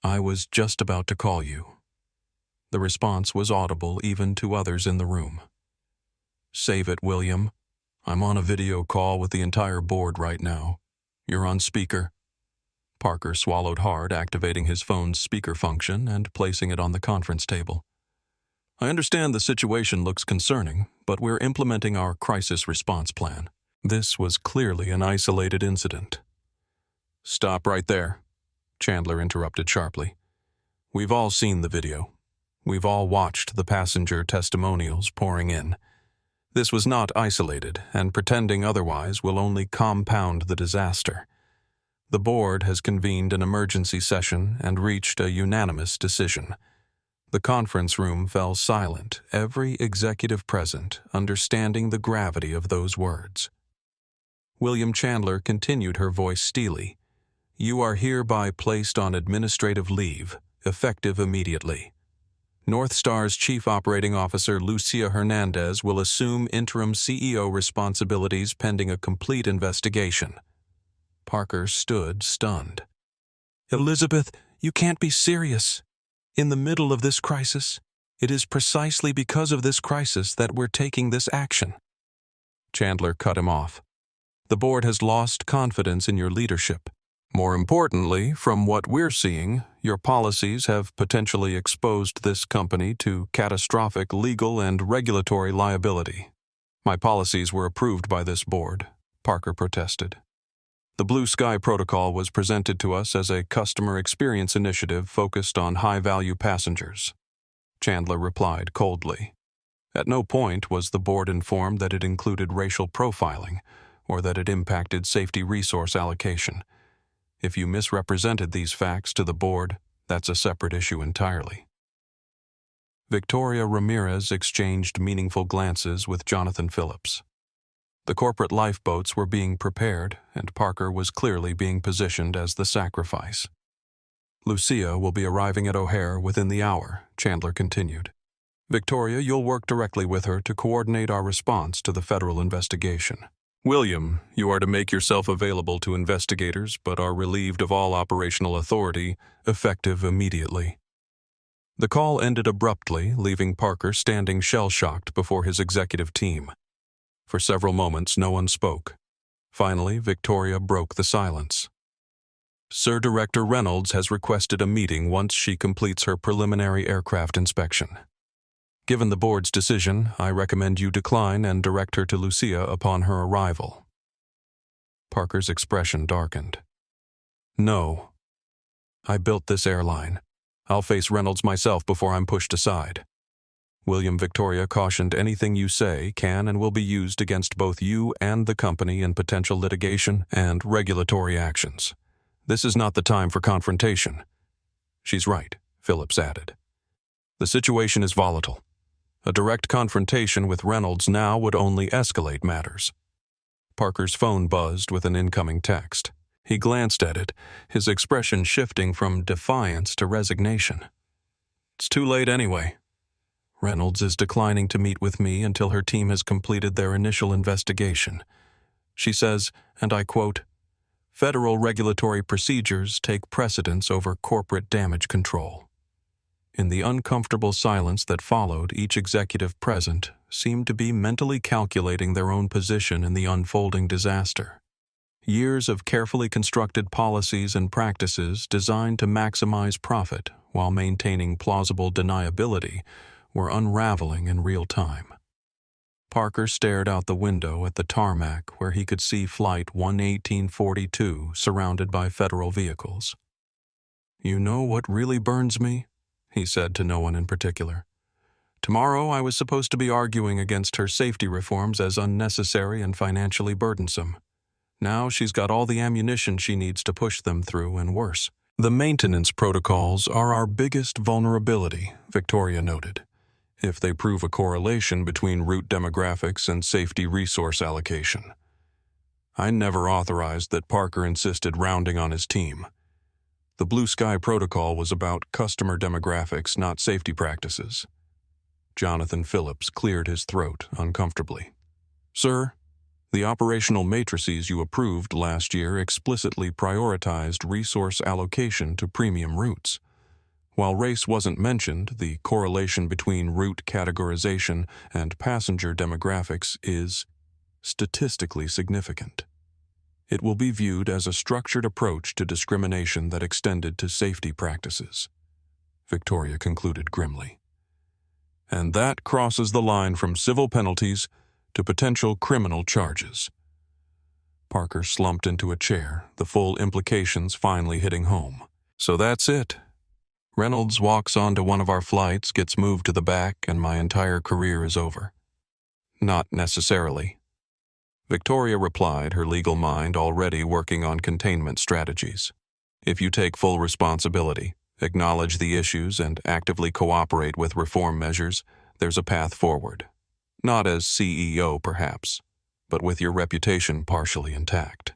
"I was just about to call you." The response was audible even to others in the room. "Save it, William. I'm on a video call with the entire board right now. You're on speaker." Parker swallowed hard, activating his phone's speaker function and placing it on the conference table. "I understand the situation looks concerning, but we're implementing our crisis response plan." This was clearly an isolated incident. "Stop right there," Chandler interrupted sharply. "We've all seen the video. We've all watched the passenger testimonials pouring in. This was not isolated, and pretending otherwise will only compound the disaster. The board has convened an emergency session and reached a unanimous decision." The conference room fell silent, every executive present understanding the gravity of those words. William Chandler continued, her voice steely. "You are hereby placed on administrative leave, effective immediately. NorthStar's Chief Operating Officer Lucia Hernandez will assume interim CEO responsibilities pending a complete investigation." Parker stood stunned. "Elizabeth, you can't be serious. In the middle of this crisis, it is precisely because of this crisis that we're taking this action." Chandler cut him off. "The board has lost confidence in your leadership. More importantly, from what we're seeing, your policies have potentially exposed this company to catastrophic legal and regulatory liability." "My policies were approved by this board," Parker protested. "The Blue Sky Protocol was presented to us as a customer experience initiative focused on high-value passengers," Chandler replied coldly. At no point was the board informed that it included racial profiling or that it impacted safety resource allocation. If you misrepresented these facts to the board, that's a separate issue entirely. Victoria Ramirez exchanged meaningful glances with Jonathan Phillips. The corporate lifeboats were being prepared, and Parker was clearly being positioned as the sacrifice. "Lucia will be arriving at O'Hare within the hour," Chandler continued. "Victoria, you'll work directly with her to coordinate our response to the federal investigation. William, you are to make yourself available to investigators but are relieved of all operational authority, effective immediately." The call ended abruptly, leaving Parker standing shell-shocked before his executive team. For several moments, no one spoke. Finally, Victoria broke the silence. "Sir Director Reynolds has requested a meeting once she completes her preliminary aircraft inspection. Given the board's decision, I recommend you decline and direct her to Lucia upon her arrival." Parker's expression darkened. "No. I built this airline. I'll face Reynolds myself before I'm pushed aside." William Victoria cautioned, "Anything you say can and will be used against both you and the company in potential litigation and regulatory actions. This is not the time for confrontation." "She's right," Phillips added. "The situation is volatile. A direct confrontation with Reynolds now would only escalate matters." Parker's phone buzzed with an incoming text. He glanced at it, his expression shifting from defiance to resignation. "It's too late anyway. Reynolds is declining to meet with me until her team has completed their initial investigation. She says, and I quote, 'Federal regulatory procedures take precedence over corporate damage control.'" In the uncomfortable silence that followed, each executive present seemed to be mentally calculating their own position in the unfolding disaster. Years of carefully constructed policies and practices designed to maximize profit while maintaining plausible deniability were unraveling in real time. Parker stared out the window at the tarmac where he could see Flight 11842 surrounded by federal vehicles. "You know what really burns me?" he said to no one in particular. "Tomorrow I was supposed to be arguing against her safety reforms as unnecessary and financially burdensome. Now she's got all the ammunition she needs to push them through, and worse. The maintenance protocols are our biggest vulnerability," Victoria noted. "If they prove a correlation between route demographics and safety resource allocation. I never authorized that Parker insisted rounding on his team. The Blue Sky Protocol was about customer demographics, not safety practices." Jonathan Phillips cleared his throat uncomfortably. "Sir, The operational matrices you approved last year explicitly prioritized resource allocation to premium routes. While race wasn't mentioned, the correlation between route categorization and passenger demographics is statistically significant. It will be viewed as a structured approach to discrimination that extended to safety practices, Victoria concluded grimly. And that crosses the line from civil penalties to potential criminal charges. Parker slumped into a chair, the full implications finally hitting home. So that's it. Reynolds walks onto one of our flights, gets moved to the back, and my entire career is over. Not necessarily. Victoria replied, her legal mind already working on containment strategies. If you take full responsibility, acknowledge the issues, and actively cooperate with reform measures, there's a path forward. Not as CEO, perhaps, but with your reputation partially intact.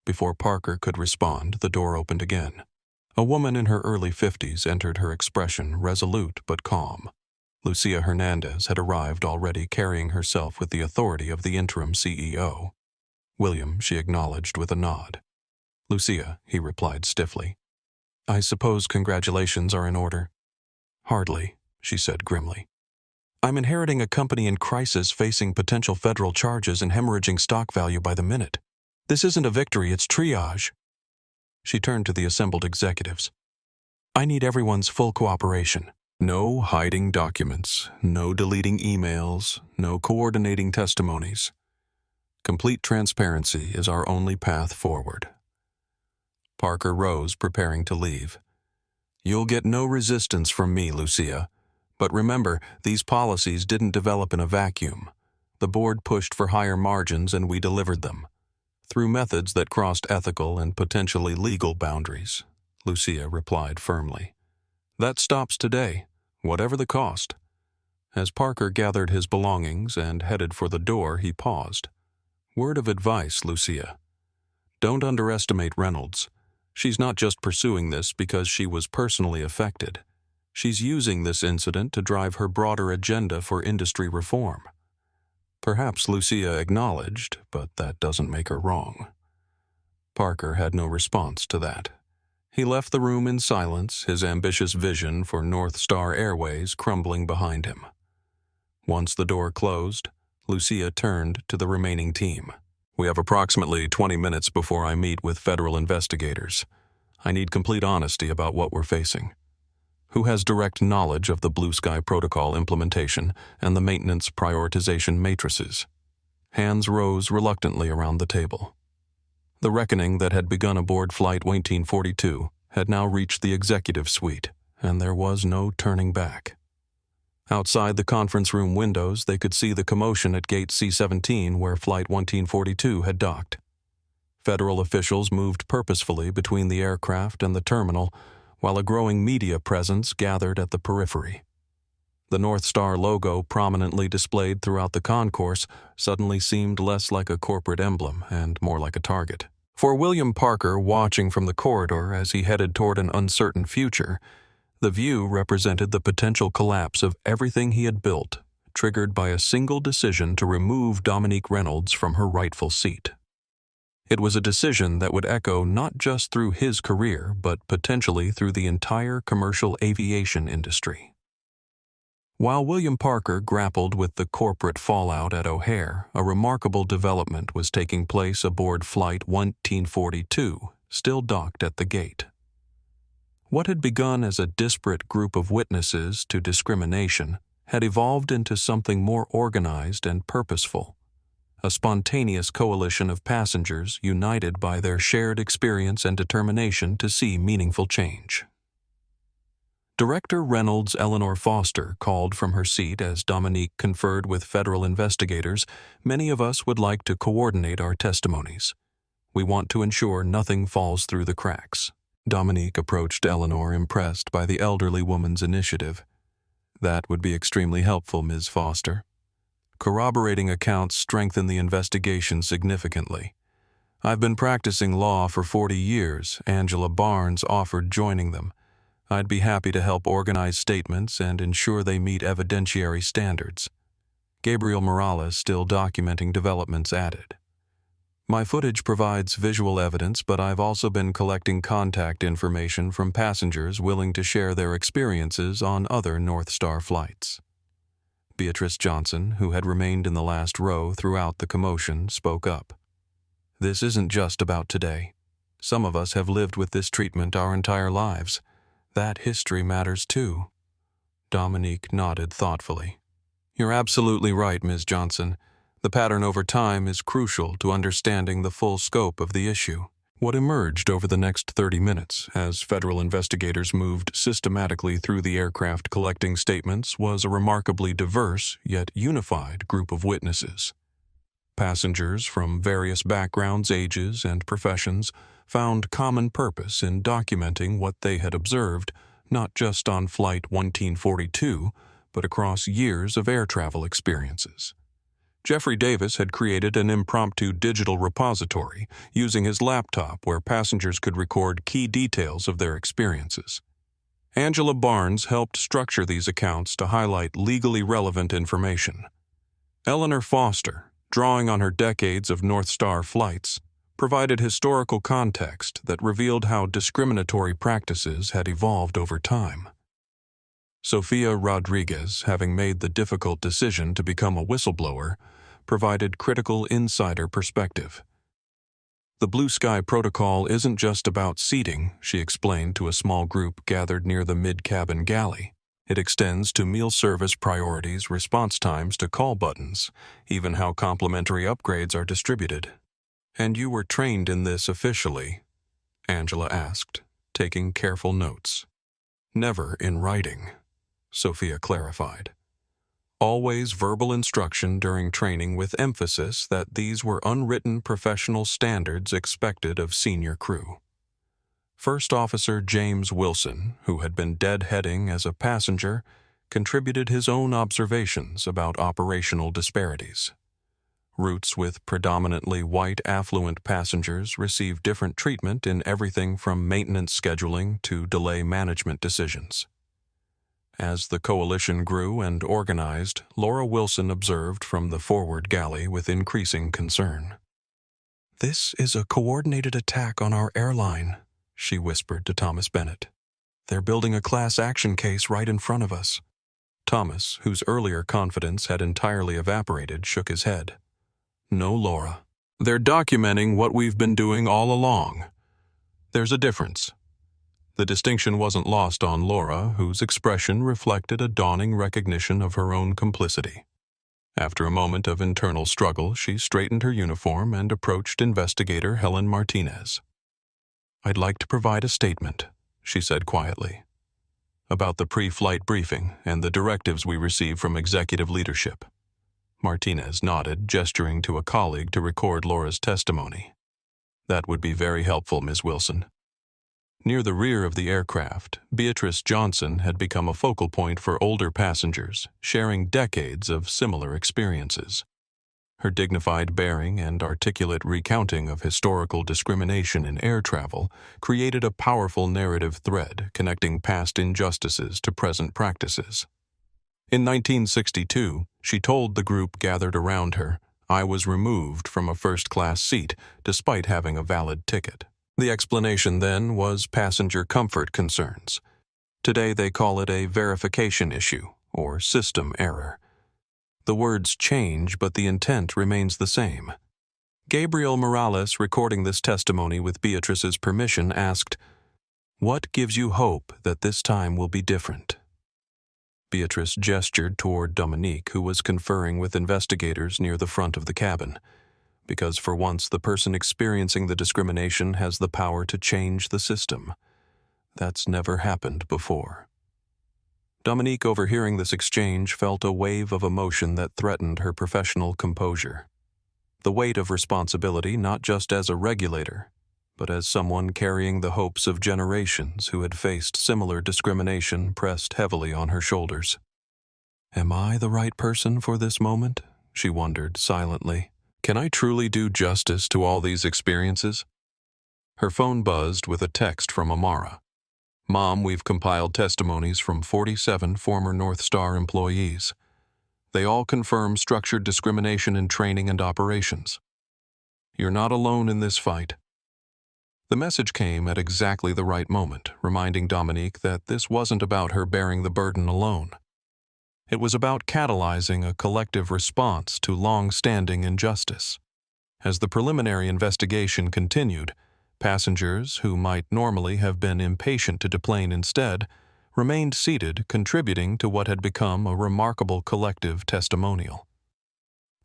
Before Parker could respond, the door opened again. A woman in her early 50s entered, her expression resolute but calm. Lucia Hernandez had arrived already, carrying herself with the authority of the interim CEO. William, she acknowledged with a nod. Lucia, he replied stiffly. I suppose congratulations are in order. Hardly, she said grimly. I'm inheriting a company in crisis facing potential federal charges and hemorrhaging stock value by the minute. This isn't a victory, it's triage. She turned to the assembled executives. I need everyone's full cooperation. No hiding documents, no deleting emails, no coordinating testimonies. Complete transparency is our only path forward. Parker rose, preparing to leave. You'll get no resistance from me, Lucia. But remember, these policies didn't develop in a vacuum. The board pushed for higher margins and we delivered them. Through methods that crossed ethical and potentially legal boundaries, Lucia replied firmly. That stops today, whatever the cost. As Parker gathered his belongings and headed for the door, he paused. Word of advice, Lucia. Don't underestimate Reynolds. She's not just pursuing this because she was personally affected. She's using this incident to drive her broader agenda for industry reform. Perhaps Lucia acknowledged, but that doesn't make her wrong. Parker had no response to that. He left the room in silence, his ambitious vision for NorthStar Airways crumbling behind him. Once the door closed, Lucia turned to the remaining team. We have approximately 20 minutes before I meet with federal investigators. I need complete honesty about what we're facing. Who has direct knowledge of the Blue Sky Protocol implementation and the maintenance prioritization matrices? Hands rose reluctantly around the table. The reckoning that had begun aboard Flight 1942 had now reached the executive suite, and there was no turning back. Outside the conference room windows, they could see the commotion at Gate C-17 where Flight 1942 had docked. Federal officials moved purposefully between the aircraft and the terminal, while a growing media presence gathered at the periphery. The NorthStar logo, prominently displayed throughout the concourse, suddenly seemed less like a corporate emblem and more like a target. For William Parker, watching from the corridor as he headed toward an uncertain future, the view represented the potential collapse of everything he had built, triggered by a single decision to remove Dominique Reynolds from her rightful seat. It was a decision that would echo not just through his career, but potentially through the entire commercial aviation industry. While William Parker grappled with the corporate fallout at O'Hare, a remarkable development was taking place aboard Flight 1942, still docked at the gate. What had begun as a disparate group of witnesses to discrimination had evolved into something more organized and purposeful. A spontaneous coalition of passengers united by their shared experience and determination to see meaningful change. Director Reynolds Eleanor Foster called from her seat as Dominique conferred with federal investigators. Many of us would like to coordinate our testimonies. We want to ensure nothing falls through the cracks. Dominique approached Eleanor, impressed by the elderly woman's initiative. That would be extremely helpful, Ms. Foster. Corroborating accounts strengthen the investigation significantly. I've been practicing law for 40 years. Angela Barnes offered joining them. I'd be happy to help organize statements and ensure they meet evidentiary standards. Gabriel Morales, still documenting developments, added, "My footage provides visual evidence, but I've also been collecting contact information from passengers willing to share their experiences on other NorthStar flights." Beatrice Johnson, who had remained in the last row throughout the commotion, spoke up. "This isn't just about today. Some of us have lived with this treatment our entire lives. That history matters too." Dominique nodded thoughtfully. "You're absolutely right, Ms. Johnson. The pattern over time is crucial to understanding the full scope of the issue." What emerged over the next 30 minutes, as federal investigators moved systematically through the aircraft collecting statements, was a remarkably diverse yet unified group of witnesses. Passengers from various backgrounds, ages, and professions found common purpose in documenting what they had observed, not just on Flight 1942, but across years of air travel experiences. Jeffrey Davis had created an impromptu digital repository using his laptop where passengers could record key details of their experiences. Angela Barnes helped structure these accounts to highlight legally relevant information. Eleanor Foster, drawing on her decades of NorthStar flights, provided historical context that revealed how discriminatory practices had evolved over time. Sophia Rodriguez, having made the difficult decision to become a whistleblower, provided critical insider perspective. "The Blue Sky Protocol isn't just about seating," she explained to a small group gathered near the mid-cabin galley. "It extends to meal service priorities, response times to call buttons, even how complimentary upgrades are distributed." "And you were trained in this officially?" Angela asked, taking careful notes. "Never in writing," Sophia clarified. "Always verbal instruction during training, with emphasis that these were unwritten professional standards expected of senior crew." First Officer James Wilson, who had been deadheading as a passenger, contributed his own observations about operational disparities. Routes with predominantly white affluent passengers received different treatment in everything from maintenance scheduling to delay management decisions. As the coalition grew and organized, Laura Wilson observed from the forward galley with increasing concern. "This is a coordinated attack on our airline," she whispered to Thomas Bennett. "They're building a class action case right in front of us." Thomas, whose earlier confidence had entirely evaporated, shook his head. "No, Laura. They're documenting what we've been doing all along. There's a difference." The distinction wasn't lost on Laura, whose expression reflected a dawning recognition of her own complicity. After a moment of internal struggle, she straightened her uniform and approached investigator Helen Martinez. "I'd like to provide a statement," she said quietly, "about the pre-flight briefing and the directives we received from executive leadership." Martinez nodded, gesturing to a colleague to record Laura's testimony. "That would be very helpful, Ms. Wilson." Near the rear of the aircraft, Beatrice Johnson had become a focal point for older passengers, sharing decades of similar experiences. Her dignified bearing and articulate recounting of historical discrimination in air travel created a powerful narrative thread connecting past injustices to present practices. In 1962, she told the group gathered around her, "I was removed from a first-class seat despite having a valid ticket." The explanation then was passenger comfort concerns. Today they call it a verification issue, or system error. The words change, but the intent remains the same. Gabriel Morales, recording this testimony with Beatrice's permission, asked, "What gives you hope that this time will be different?" Beatrice gestured toward Dominique, who was conferring with investigators near the front of the cabin. "Because for once the person experiencing the discrimination has the power to change the system. That's never happened before." Dominique, overhearing this exchange, felt a wave of emotion that threatened her professional composure. The weight of responsibility, not just as a regulator, but as someone carrying the hopes of generations who had faced similar discrimination, pressed heavily on her shoulders. "Am I the right person for this moment?" she wondered silently. "Can I truly do justice to all these experiences?" Her phone buzzed with a text from Amara. "Mom, we've compiled testimonies from 47 former NorthStar employees. They all confirm structured discrimination in training and operations. You're not alone in this fight. The message came at exactly the right moment, reminding Dominique that this wasn't about her bearing the burden alone. It was about catalyzing a collective response to long-standing injustice. As the preliminary investigation continued, passengers who might normally have been impatient to deplane instead remained seated, contributing to what had become a remarkable collective testimonial.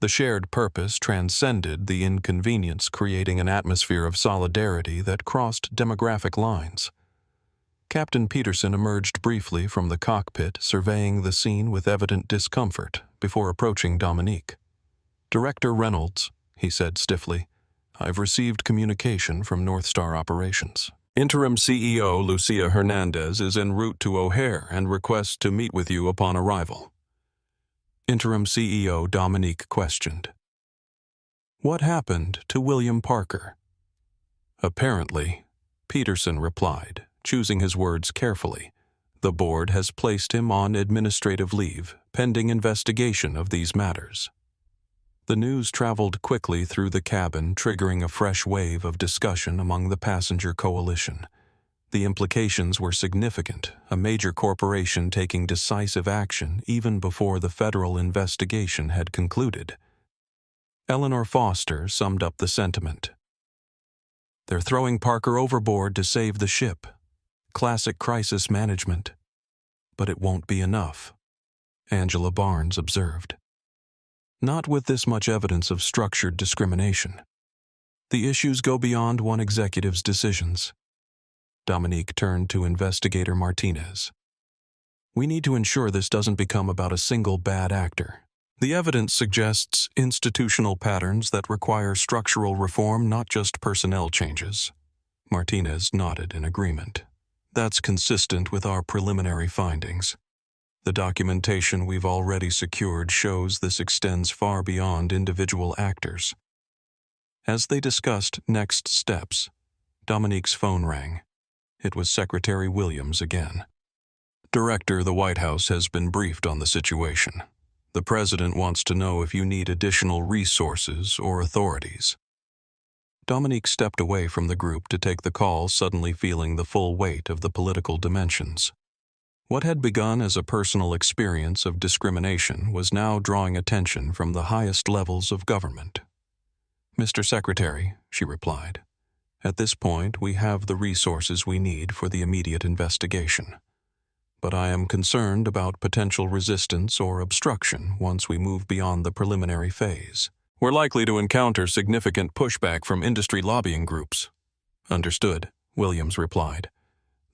The shared purpose transcended the inconvenience, creating an atmosphere of solidarity that crossed demographic lines. Captain Peterson emerged briefly from the cockpit, surveying the scene with evident discomfort before approaching Dominique. "Director Reynolds," he said stiffly, "I've received communication from NorthStar Operations. Interim CEO Lucia Hernandez is en route to O'Hare and requests to meet with you upon arrival." Interim CEO Dominique questioned. "What happened to William Parker?" "Apparently," Peterson replied, choosing his words carefully, "the board has placed him on administrative leave, pending investigation of these matters." The news traveled quickly through the cabin, triggering a fresh wave of discussion among the passenger coalition. The implications were significant, a major corporation taking decisive action even before the federal investigation had concluded. Eleanor Foster summed up the sentiment. "They're throwing Parker overboard to save the ship. Classic crisis management. But it won't be enough," Angela Barnes observed. "Not with this much evidence of structured discrimination. The issues go beyond one executive's decisions." Dominique turned to Investigator Martinez. "We need to ensure this doesn't become about a single bad actor. The evidence suggests institutional patterns that require structural reform, not just personnel changes." Martinez nodded in agreement. "That's consistent with our preliminary findings. The documentation we've already secured shows this extends far beyond individual actors." As they discussed next steps, Dominique's phone rang. It was Secretary Williams again. "Director, the White House has been briefed on the situation. The President wants to know if you need additional resources or authorities." Dominique stepped away from the group to take the call, suddenly feeling the full weight of the political dimensions. What had begun as a personal experience of discrimination was now drawing attention from the highest levels of government. "Mr. Secretary," she replied, "at this point we have the resources we need for the immediate investigation. But I am concerned about potential resistance or obstruction once we move beyond the preliminary phase. We're likely to encounter significant pushback from industry lobbying groups." "Understood," Williams replied.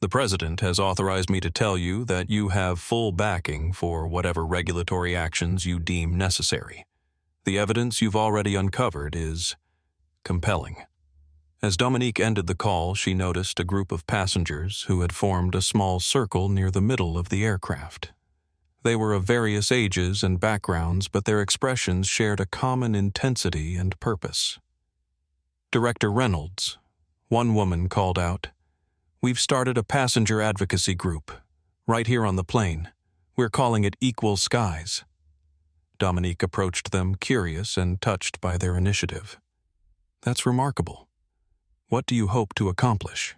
"The President has authorized me to tell you that you have full backing for whatever regulatory actions you deem necessary. The evidence you've already uncovered is compelling." As Dominique ended the call, she noticed a group of passengers who had formed a small circle near the middle of the aircraft. They were of various ages and backgrounds, but their expressions shared a common intensity and purpose. "Director Reynolds," one woman called out, "we've started a passenger advocacy group, right here on the plane. We're calling it Equal Skies." Dominique approached them, curious and touched by their initiative. "That's remarkable. What do you hope to accomplish?"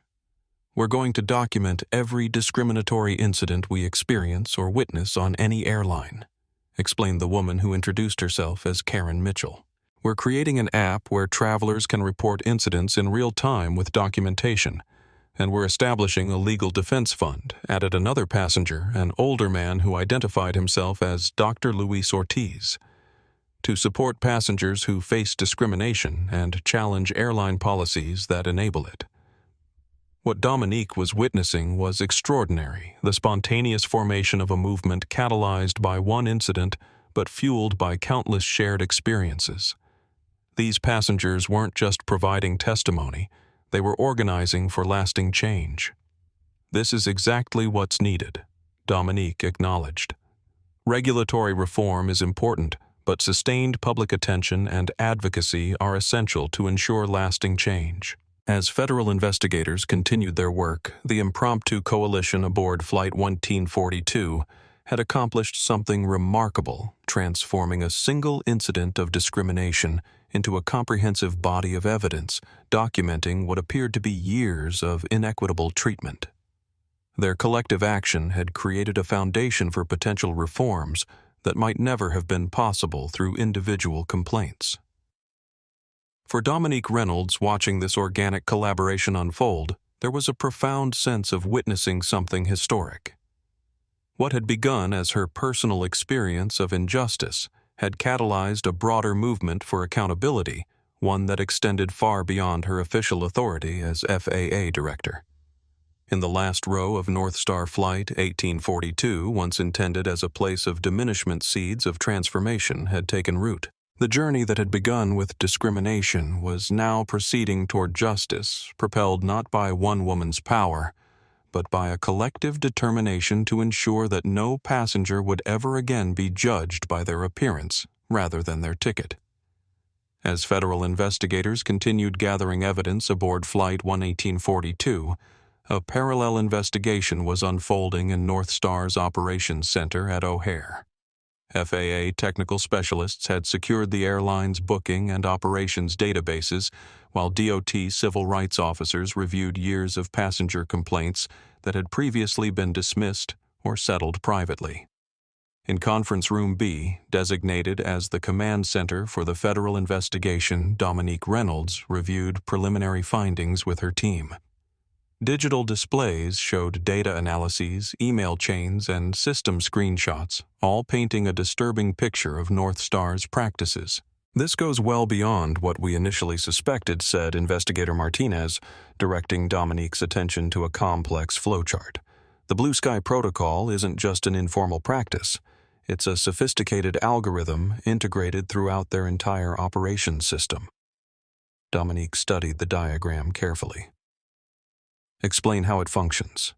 "We're going to document every discriminatory incident we experience or witness on any airline," explained the woman who introduced herself as Karen Mitchell. "We're creating an app where travelers can report incidents in real time with documentation, and we're establishing a legal defense fund," added another passenger, an older man who identified himself as Dr. Luis Ortiz, "to support passengers who face discrimination and challenge airline policies that enable it." What Dominique was witnessing was extraordinary, the spontaneous formation of a movement catalyzed by one incident but fueled by countless shared experiences. These passengers weren't just providing testimony, they were organizing for lasting change. "This is exactly what's needed," Dominique acknowledged. "Regulatory reform is important, but sustained public attention and advocacy are essential to ensure lasting change." As federal investigators continued their work, the impromptu coalition aboard Flight 1942 had accomplished something remarkable, transforming a single incident of discrimination into a comprehensive body of evidence, documenting what appeared to be years of inequitable treatment. Their collective action had created a foundation for potential reforms that might never have been possible through individual complaints. For Dominique Reynolds, watching this organic collaboration unfold, there was a profound sense of witnessing something historic. What had begun as her personal experience of injustice had catalyzed a broader movement for accountability, one that extended far beyond her official authority as FAA Director. In the last row of NorthStar Flight 1842, once intended as a place of diminishment, seeds of transformation had taken root. The journey that had begun with discrimination was now proceeding toward justice, propelled not by one woman's power, but by a collective determination to ensure that no passenger would ever again be judged by their appearance rather than their ticket. As federal investigators continued gathering evidence aboard Flight 1842, a parallel investigation was unfolding in NorthStar's Operations Center at O'Hare. FAA technical specialists had secured the airline's booking and operations databases, while DOT civil rights officers reviewed years of passenger complaints that had previously been dismissed or settled privately. In Conference Room B, designated as the command center for the federal investigation, Dominique Reynolds reviewed preliminary findings with her team. Digital displays showed data analyses, email chains, and system screenshots, all painting a disturbing picture of NorthStar's practices. "This goes well beyond what we initially suspected," said Investigator Martinez, directing Dominique's attention to a complex flowchart. "The Blue Sky Protocol isn't just an informal practice. It's a sophisticated algorithm integrated throughout their entire operations system." Dominique studied the diagram carefully. "Explain how it functions."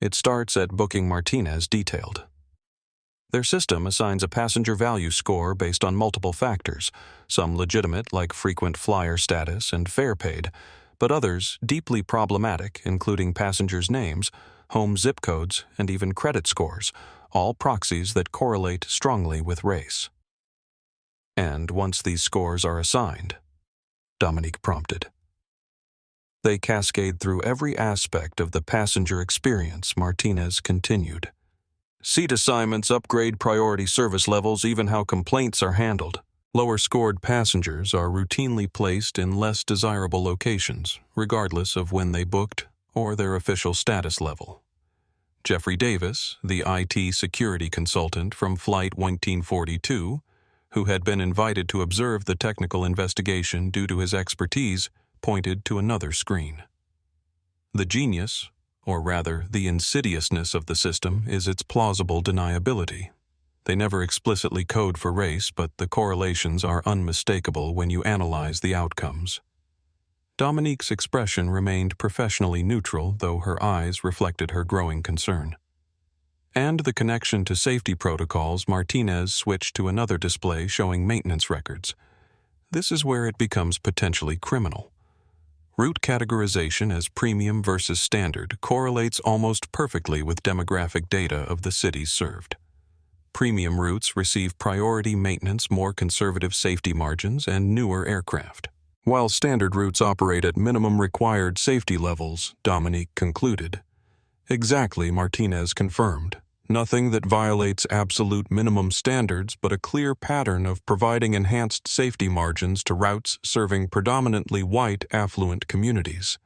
"It starts at booking," Martinez detailed. "Their system assigns a passenger value score based on multiple factors, some legitimate like frequent flyer status and fare paid, but others deeply problematic, including passengers' names, home zip codes, and even credit scores, all proxies that correlate strongly with race." "And once these scores are assigned," Dominique prompted, "they cascade through every aspect of the passenger experience," Martinez continued. "Seat assignments, upgrade priority service levels, even how complaints are handled. Lower-scored passengers are routinely placed in less desirable locations, regardless of when they booked or their official status level." Jeffrey Davis, the IT security consultant from Flight 1842, who had been invited to observe the technical investigation due to his expertise, pointed to another screen. "The genius, or rather the insidiousness of the system, is its plausible deniability. They never explicitly code for race, but the correlations are unmistakable when you analyze the outcomes." Dominique's expression remained professionally neutral, though her eyes reflected her growing concern. "And the connection to safety protocols," Martinez switched to another display showing maintenance records. "This is where it becomes potentially criminal. Route categorization as premium versus standard correlates almost perfectly with demographic data of the cities served. Premium routes receive priority maintenance, more conservative safety margins, and newer aircraft, while standard routes operate at minimum required safety levels," Dominique concluded. "Exactly," Martinez confirmed. "Nothing that violates absolute minimum standards, but a clear pattern of providing enhanced safety margins to routes serving predominantly white, affluent communities."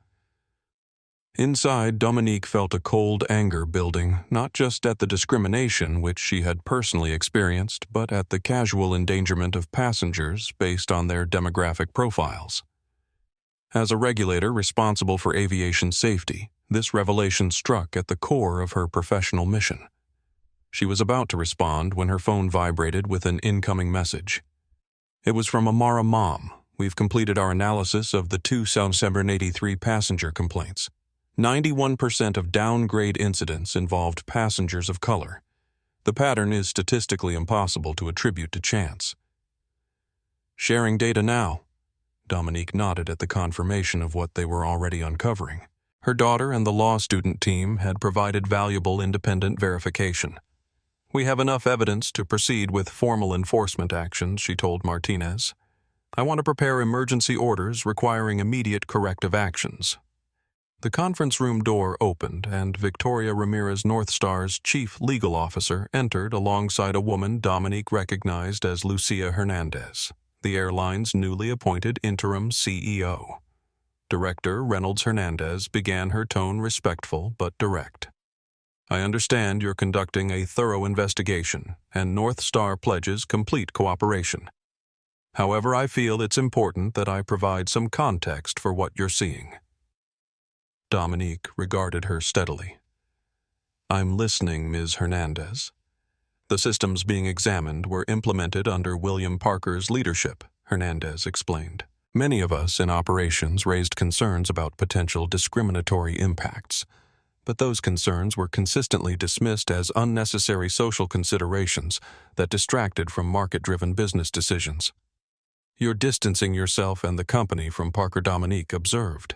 Inside, Dominique felt a cold anger building, not just at the discrimination which she had personally experienced, but at the casual endangerment of passengers based on their demographic profiles. As a regulator responsible for aviation safety, this revelation struck at the core of her professional mission. She was about to respond when her phone vibrated with an incoming message. It was from Amara Mom. "We've completed our analysis of the 2,783 passenger complaints. 91% of downgrade incidents involved passengers of color. The pattern is statistically impossible to attribute to chance." "Sharing data now." Dominique nodded at the confirmation of what they were already uncovering. Her daughter and the law student team had provided valuable independent verification. We have enough evidence to proceed with formal enforcement actions, she told Martinez. I want to prepare emergency orders requiring immediate corrective actions. The conference room door opened, and Victoria Ramirez NorthStar's chief legal officer entered alongside a woman Dominique recognized as Lucia Hernandez, the airline's newly appointed interim CEO. Director Reynolds Hernandez began her tone respectful but direct. I understand you're conducting a thorough investigation, and NorthStar pledges complete cooperation. However, I feel it's important that I provide some context for what you're seeing. Dominique regarded her steadily. I'm listening, Ms. Hernandez. The systems being examined were implemented under William Parker's leadership, Hernandez explained. Many of us in operations raised concerns about potential discriminatory impacts, but those concerns were consistently dismissed as unnecessary social considerations that distracted from market-driven business decisions. You're distancing yourself and the company from Parker, Dominique observed.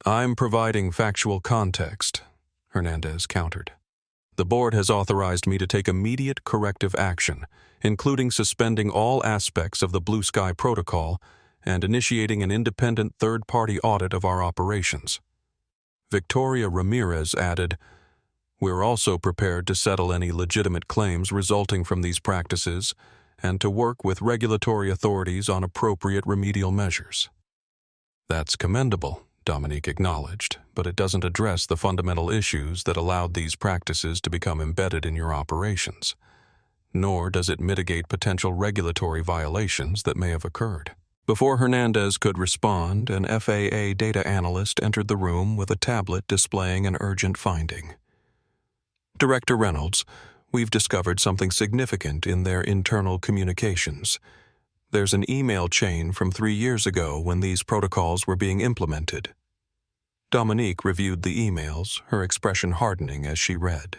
I'm providing factual context, Hernandez countered. The board has authorized me to take immediate corrective action, including suspending all aspects of the Blue Sky Protocol and initiating an independent third-party audit of our operations. Victoria Ramirez added, We're also prepared to settle any legitimate claims resulting from these practices and to work with regulatory authorities on appropriate remedial measures. That's commendable, Dominique acknowledged, but it doesn't address the fundamental issues that allowed these practices to become embedded in your operations, nor does it mitigate potential regulatory violations that may have occurred. Before Hernandez could respond, an FAA data analyst entered the room with a tablet displaying an urgent finding. Director Reynolds, we've discovered something significant in their internal communications. There's an email chain from 3 years ago when these protocols were being implemented. Dominique reviewed the emails, her expression hardening as she read.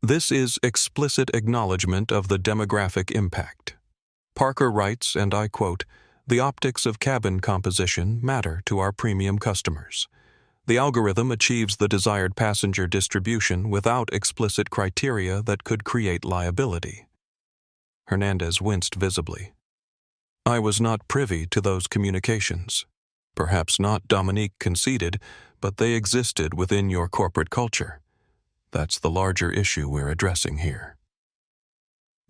This is explicit acknowledgement of the demographic impact. Parker writes, and I quote, The optics of cabin composition matter to our premium customers. The algorithm achieves the desired passenger distribution without explicit criteria that could create liability. Hernandez winced visibly. I was not privy to those communications. Perhaps not, Dominique conceded, but they existed within your corporate culture. That's the larger issue we're addressing here.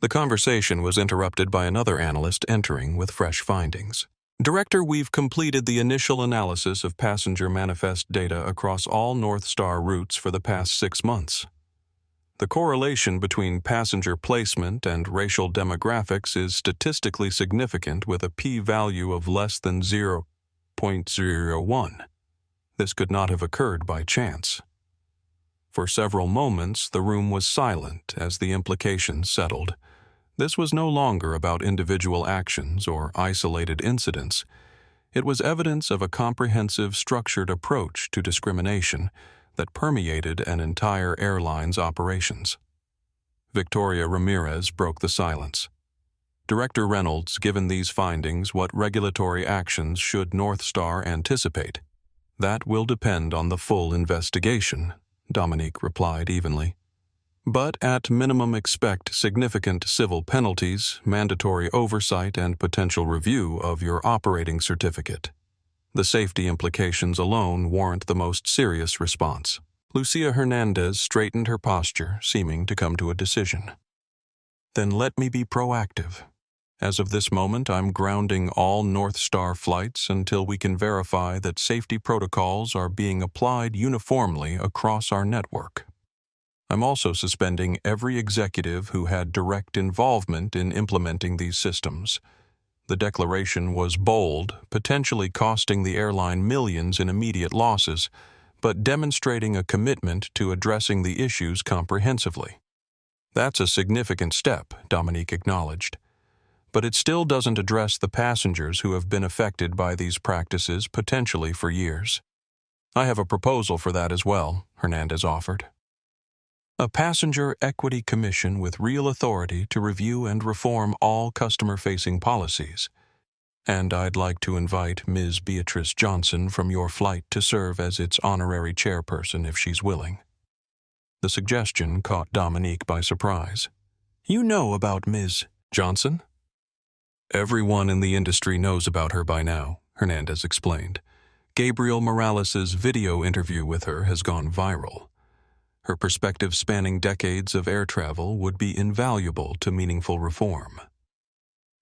The conversation was interrupted by another analyst entering with fresh findings. Director, we've completed the initial analysis of passenger manifest data across all NorthStar routes for the past 6 months. The correlation between passenger placement and racial demographics is statistically significant with a p-value of less than 0.01. This could not have occurred by chance. For several moments, the room was silent as the implications settled. This was no longer about individual actions or isolated incidents. It was evidence of a comprehensive, structured approach to discrimination that permeated an entire airline's operations. Victoria Ramirez broke the silence. Director Reynolds, given these findings, what regulatory actions should NorthStar anticipate? That will depend on the full investigation, Dominique replied evenly. But at minimum expect significant civil penalties, mandatory oversight, and potential review of your operating certificate. The safety implications alone warrant the most serious response. Lucia Hernandez straightened her posture, seeming to come to a decision. Then let me be proactive. As of this moment, I'm grounding all NorthStar flights until we can verify that safety protocols are being applied uniformly across our network. I'm also suspending every executive who had direct involvement in implementing these systems. The declaration was bold, potentially costing the airline millions in immediate losses, but demonstrating a commitment to addressing the issues comprehensively. That's a significant step, Dominique acknowledged. But it still doesn't address the passengers who have been affected by these practices potentially for years. I have a proposal for that as well, Hernandez offered. A passenger equity commission with real authority to review and reform all customer-facing policies. And I'd like to invite Ms. Beatrice Johnson from your flight to serve as its honorary chairperson if she's willing. The suggestion caught Dominique by surprise. "You know about Ms. Johnson?" "Everyone in the industry knows about her by now," Hernandez explained. "Gabriel Morales' video interview with her has gone viral. Her perspective spanning decades of air travel would be invaluable to meaningful reform."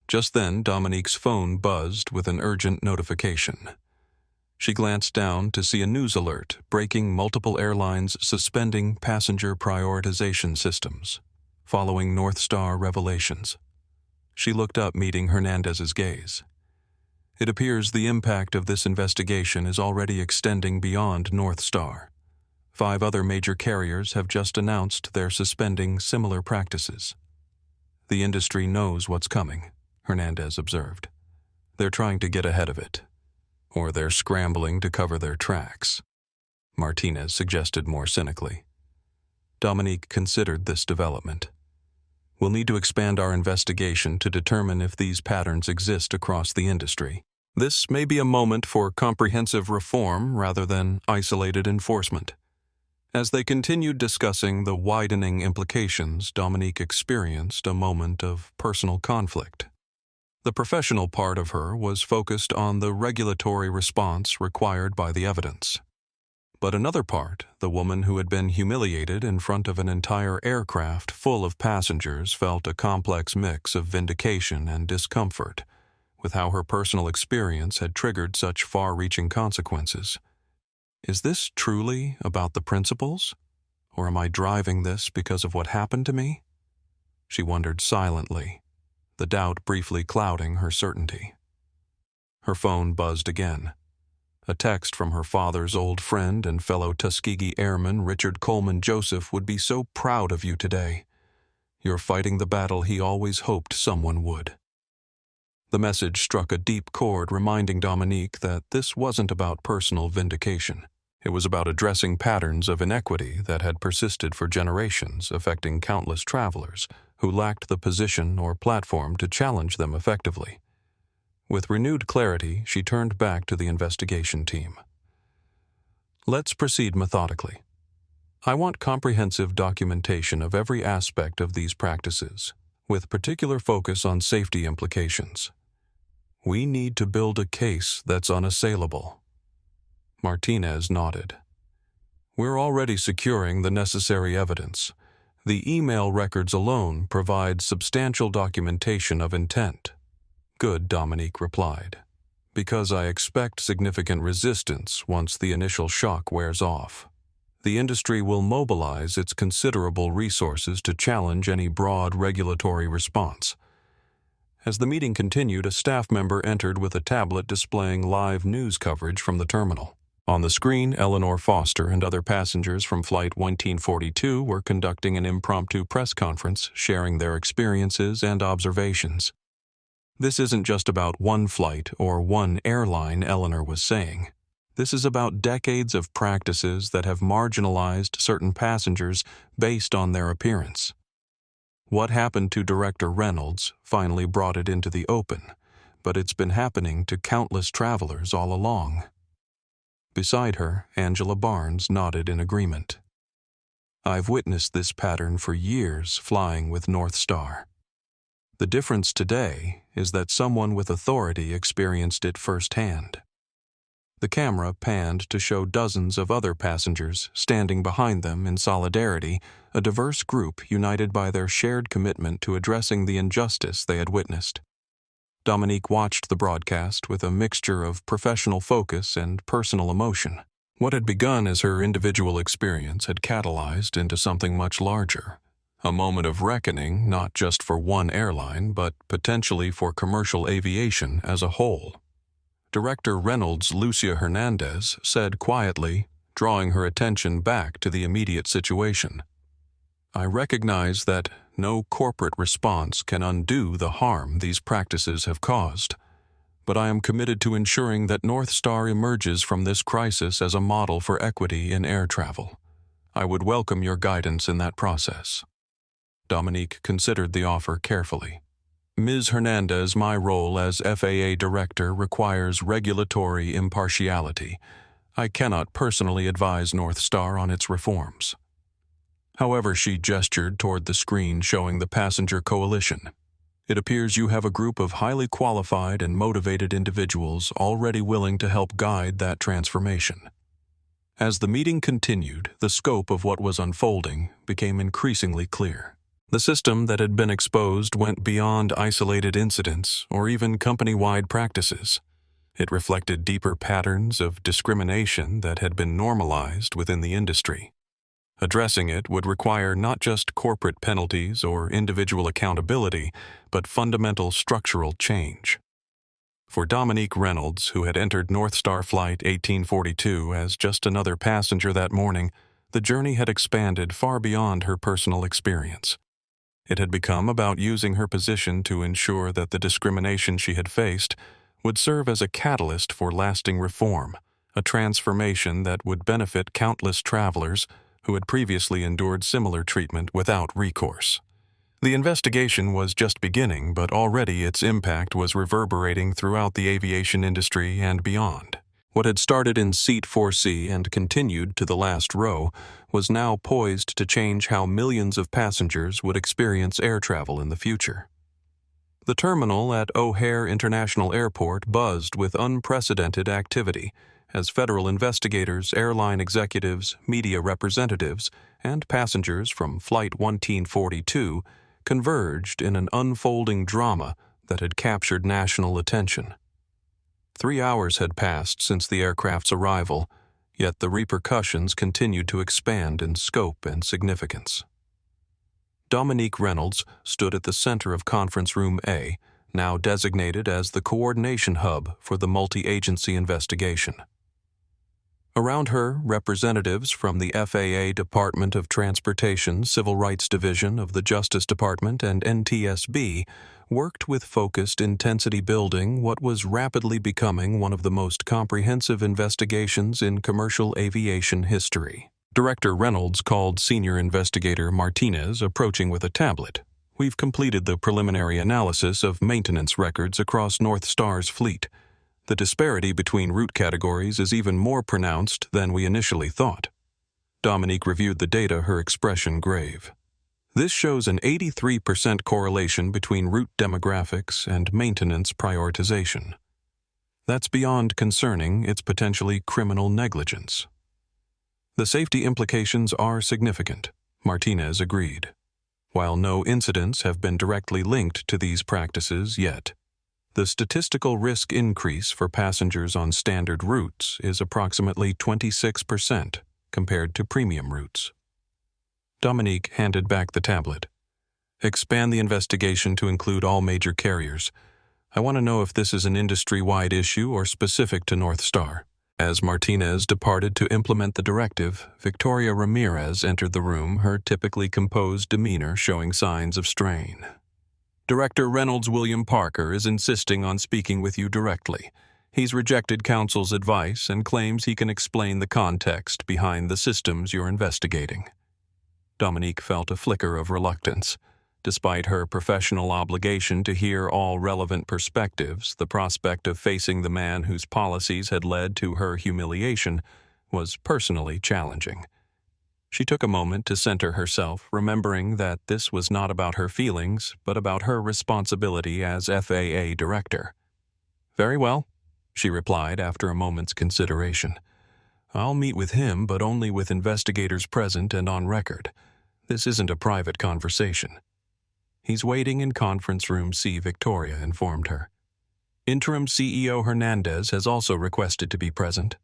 Just then, Dominique's phone buzzed with an urgent notification. She glanced down to see a news alert breaking multiple airlines suspending passenger prioritization systems, following NorthStar revelations. She looked up, meeting Hernandez's gaze. It appears the impact of this investigation is already extending beyond NorthStar. 5 other major carriers have just announced they're suspending similar practices. "The industry knows what's coming," Hernandez observed. "They're trying to get ahead of it. Or they're scrambling to cover their tracks," Martinez suggested more cynically. Dominique considered this development. "We'll need to expand our investigation to determine if these patterns exist across the industry. This may be a moment for comprehensive reform rather than isolated enforcement." As they continued discussing the widening implications, Dominique experienced a moment of personal conflict. The professional part of her was focused on the regulatory response required by the evidence. But another part, the woman who had been humiliated in front of an entire aircraft full of passengers, felt a complex mix of vindication and discomfort with how her personal experience had triggered such far-reaching consequences. Is this truly about the principles? Or am I driving this because of what happened to me? She wondered silently, the doubt briefly clouding her certainty. Her phone buzzed again. A text from her father's old friend and fellow Tuskegee Airman Richard Coleman Joseph would be so proud of you today. You're fighting the battle he always hoped someone would. The message struck a deep chord, reminding Dominique that this wasn't about personal vindication. It was about addressing patterns of inequity that had persisted for generations, affecting countless travelers who lacked the position or platform to challenge them effectively. With renewed clarity, she turned back to the investigation team. "Let's proceed methodically. I want comprehensive documentation of every aspect of these practices, with particular focus on safety implications. We need to build a case that's unassailable." Martinez nodded. "We're already securing the necessary evidence. The email records alone provide substantial documentation of intent." "Good," Dominique replied, "because I expect significant resistance once the initial shock wears off. The industry will mobilize its considerable resources to challenge any broad regulatory response." As the meeting continued, a staff member entered with a tablet displaying live news coverage from the terminal. On the screen, Eleanor Foster and other passengers from Flight 1942 were conducting an impromptu press conference, sharing their experiences and observations. "This isn't just about one flight or one airline," Eleanor was saying. "This is about decades of practices that have marginalized certain passengers based on their appearance. What happened to Director Reynolds finally brought it into the open, but it's been happening to countless travelers all along." Beside her, Angela Barnes nodded in agreement. "I've witnessed this pattern for years flying with NorthStar. The difference today is that someone with authority experienced it firsthand." The camera panned to show dozens of other passengers standing behind them in solidarity, a diverse group united by their shared commitment to addressing the injustice they had witnessed. Dominique watched the broadcast with a mixture of professional focus and personal emotion. What had begun as her individual experience had catalyzed into something much larger, a moment of reckoning not just for one airline but potentially for commercial aviation as a whole. Director Reynolds Lucia Hernandez said quietly, drawing her attention back to the immediate situation, "I recognize that no corporate response can undo the harm these practices have caused, but I am committed to ensuring that NorthStar emerges from this crisis as a model for equity in air travel. I would welcome your guidance in that process." Dominique considered the offer carefully. "Ms. Hernandez, my role as FAA Director requires regulatory impartiality. I cannot personally advise NorthStar on its reforms." However, she gestured toward the screen showing the passenger coalition. It appears you have a group of highly qualified and motivated individuals already willing to help guide that transformation. As the meeting continued, the scope of what was unfolding became increasingly clear. The system that had been exposed went beyond isolated incidents or even company-wide practices. It reflected deeper patterns of discrimination that had been normalized within the industry. Addressing it would require not just corporate penalties or individual accountability, but fundamental structural change. For Dominique Reynolds, who had entered NorthStar Flight 1842 as just another passenger that morning, the journey had expanded far beyond her personal experience. It had become about using her position to ensure that the discrimination she had faced would serve as a catalyst for lasting reform, a transformation that would benefit countless travelers who had previously endured similar treatment without recourse. The investigation was just beginning, but already its impact was reverberating throughout the aviation industry and beyond. What had started in Seat 4C and continued to the last row was now poised to change how millions of passengers would experience air travel in the future. The terminal at O'Hare International Airport buzzed with unprecedented activity as federal investigators, airline executives, media representatives, and passengers from Flight 1842 converged in an unfolding drama that had captured national attention. 3 hours had passed since the aircraft's arrival, yet the repercussions continued to expand in scope and significance. Dominique Reynolds stood at the center of Conference Room A, now designated as the coordination hub for the multi-agency investigation. Around her, representatives from the FAA Department of Transportation Civil Rights Division of the Justice Department and NTSB worked with focused intensity building what was rapidly becoming one of the most comprehensive investigations in commercial aviation history. Director Reynolds called Senior Investigator Martinez, approaching with a tablet. "We've completed the preliminary analysis of maintenance records across NorthStar's fleet. The disparity between route categories is even more pronounced than we initially thought." Dominique reviewed the data, her expression grave. "This shows an 83% correlation between route demographics and maintenance prioritization. That's beyond concerning, it's potentially criminal negligence." "The safety implications are significant," Martinez agreed. "While no incidents have been directly linked to these practices yet, the statistical risk increase for passengers on standard routes is approximately 26% compared to premium routes." Dominique handed back the tablet. "Expand the investigation to include all major carriers. I want to know if this is an industry-wide issue or specific to NorthStar." As Martinez departed to implement the directive, Victoria Ramirez entered the room, her typically composed demeanor showing signs of strain. "Director Reynolds William Parker is insisting on speaking with you directly. He's rejected counsel's advice and claims he can explain the context behind the systems you're investigating." Dominique felt a flicker of reluctance. Despite her professional obligation to hear all relevant perspectives, the prospect of facing the man whose policies had led to her humiliation was personally challenging. She took a moment to center herself, remembering that this was not about her feelings, but about her responsibility as FAA Director. "Very well," she replied after a moment's consideration. "I'll meet with him, but only with investigators present and on record. This isn't a private conversation." "He's waiting in Conference Room C," Victoria informed her. "Interim CEO Hernandez has also requested to be present."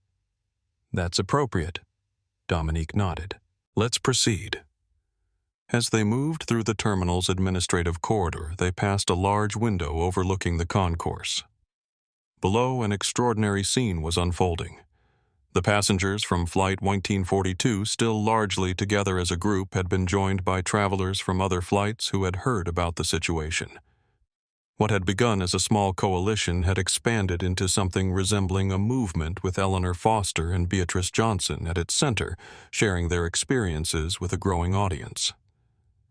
"That's appropriate." Dominique nodded. "Let's proceed." As they moved through the terminal's administrative corridor, they passed a large window overlooking the concourse. Below, an extraordinary scene was unfolding. The passengers from Flight 1842, still largely together as a group, had been joined by travelers from other flights who had heard about the situation. What had begun as a small coalition had expanded into something resembling a movement, with Eleanor Foster and Beatrice Johnson at its center, sharing their experiences with a growing audience.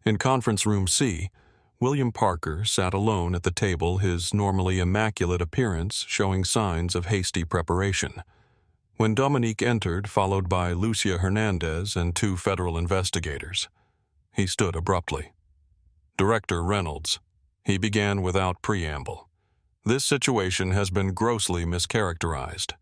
In Conference Room C, William Parker sat alone at the table, his normally immaculate appearance showing signs of hasty preparation. When Dominique entered, followed by Lucia Hernandez and 2 federal investigators, He stood abruptly. Director Reynolds. He began without preamble. This situation has been grossly mischaracterized.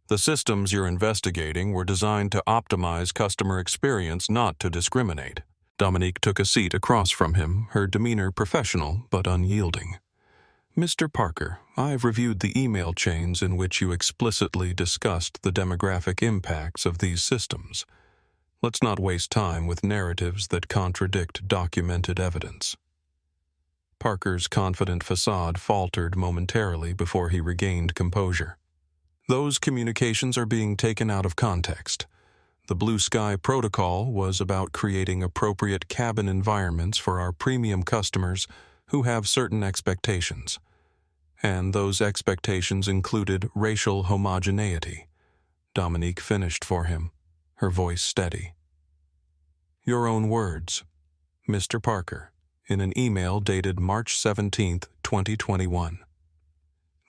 The systems you're investigating were designed to optimize customer experience, not to discriminate. Dominique took a seat across from him, her demeanor professional but unyielding. Mr. Parker, I've reviewed the email chains in which you explicitly discussed the demographic impacts of these systems. Let's not waste time with narratives that contradict documented evidence. Parker's confident facade faltered momentarily before he regained composure. Those communications are being taken out of context. The Blue Sky Protocol was about creating appropriate cabin environments for our premium customers who have certain expectations. And those expectations included racial homogeneity. Dominique finished for him, her voice steady. Your own words, Mr. Parker, in an email dated March 17, 2021.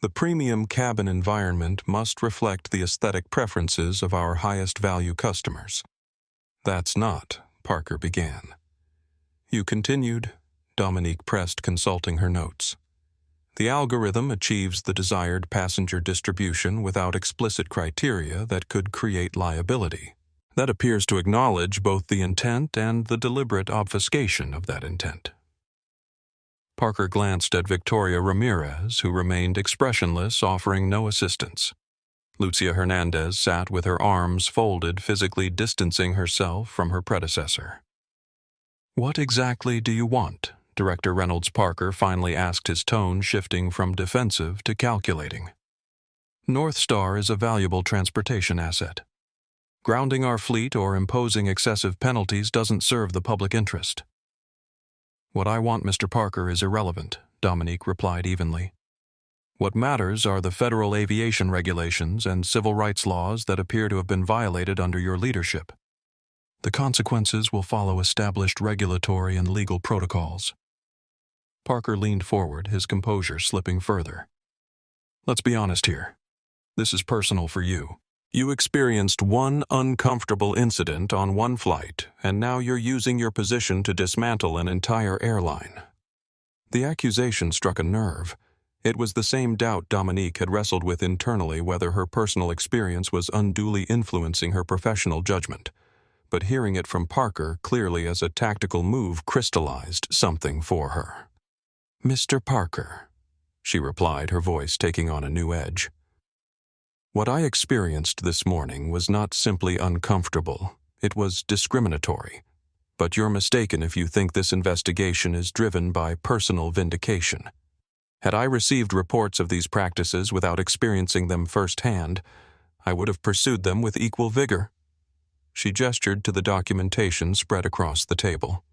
The premium cabin environment must reflect the aesthetic preferences of our highest value customers. That's not, Parker began. You continued, Dominique pressed, consulting her notes. The algorithm achieves the desired passenger distribution without explicit criteria that could create liability. That appears to acknowledge both the intent and the deliberate obfuscation of that intent. Parker glanced at Victoria Ramirez, who remained expressionless, offering no assistance. Lucia Hernandez sat with her arms folded, physically distancing herself from her predecessor. What exactly do you want? Director Reynolds Parker finally asked, his tone shifting from defensive to calculating. NorthStar is a valuable transportation asset. Grounding our fleet or imposing excessive penalties doesn't serve the public interest. What I want, Mr. Parker, is irrelevant, Dominique replied evenly. What matters are the Federal Aviation Regulations and civil rights laws that appear to have been violated under your leadership. The consequences will follow established regulatory and legal protocols. Parker leaned forward, his composure slipping further. Let's be honest here. This is personal for you. You experienced one uncomfortable incident on one flight, and now you're using your position to dismantle an entire airline. The accusation struck a nerve. It was the same doubt Dominique had wrestled with internally, whether her personal experience was unduly influencing her professional judgment. But hearing it from Parker, clearly as a tactical move, crystallized something for her. Mr. Parker, she replied, her voice taking on a new edge. What I experienced this morning was not simply uncomfortable, it was discriminatory. But you're mistaken if you think this investigation is driven by personal vindication. Had I received reports of these practices without experiencing them firsthand, I would have pursued them with equal vigor. She gestured to the documentation spread across the table.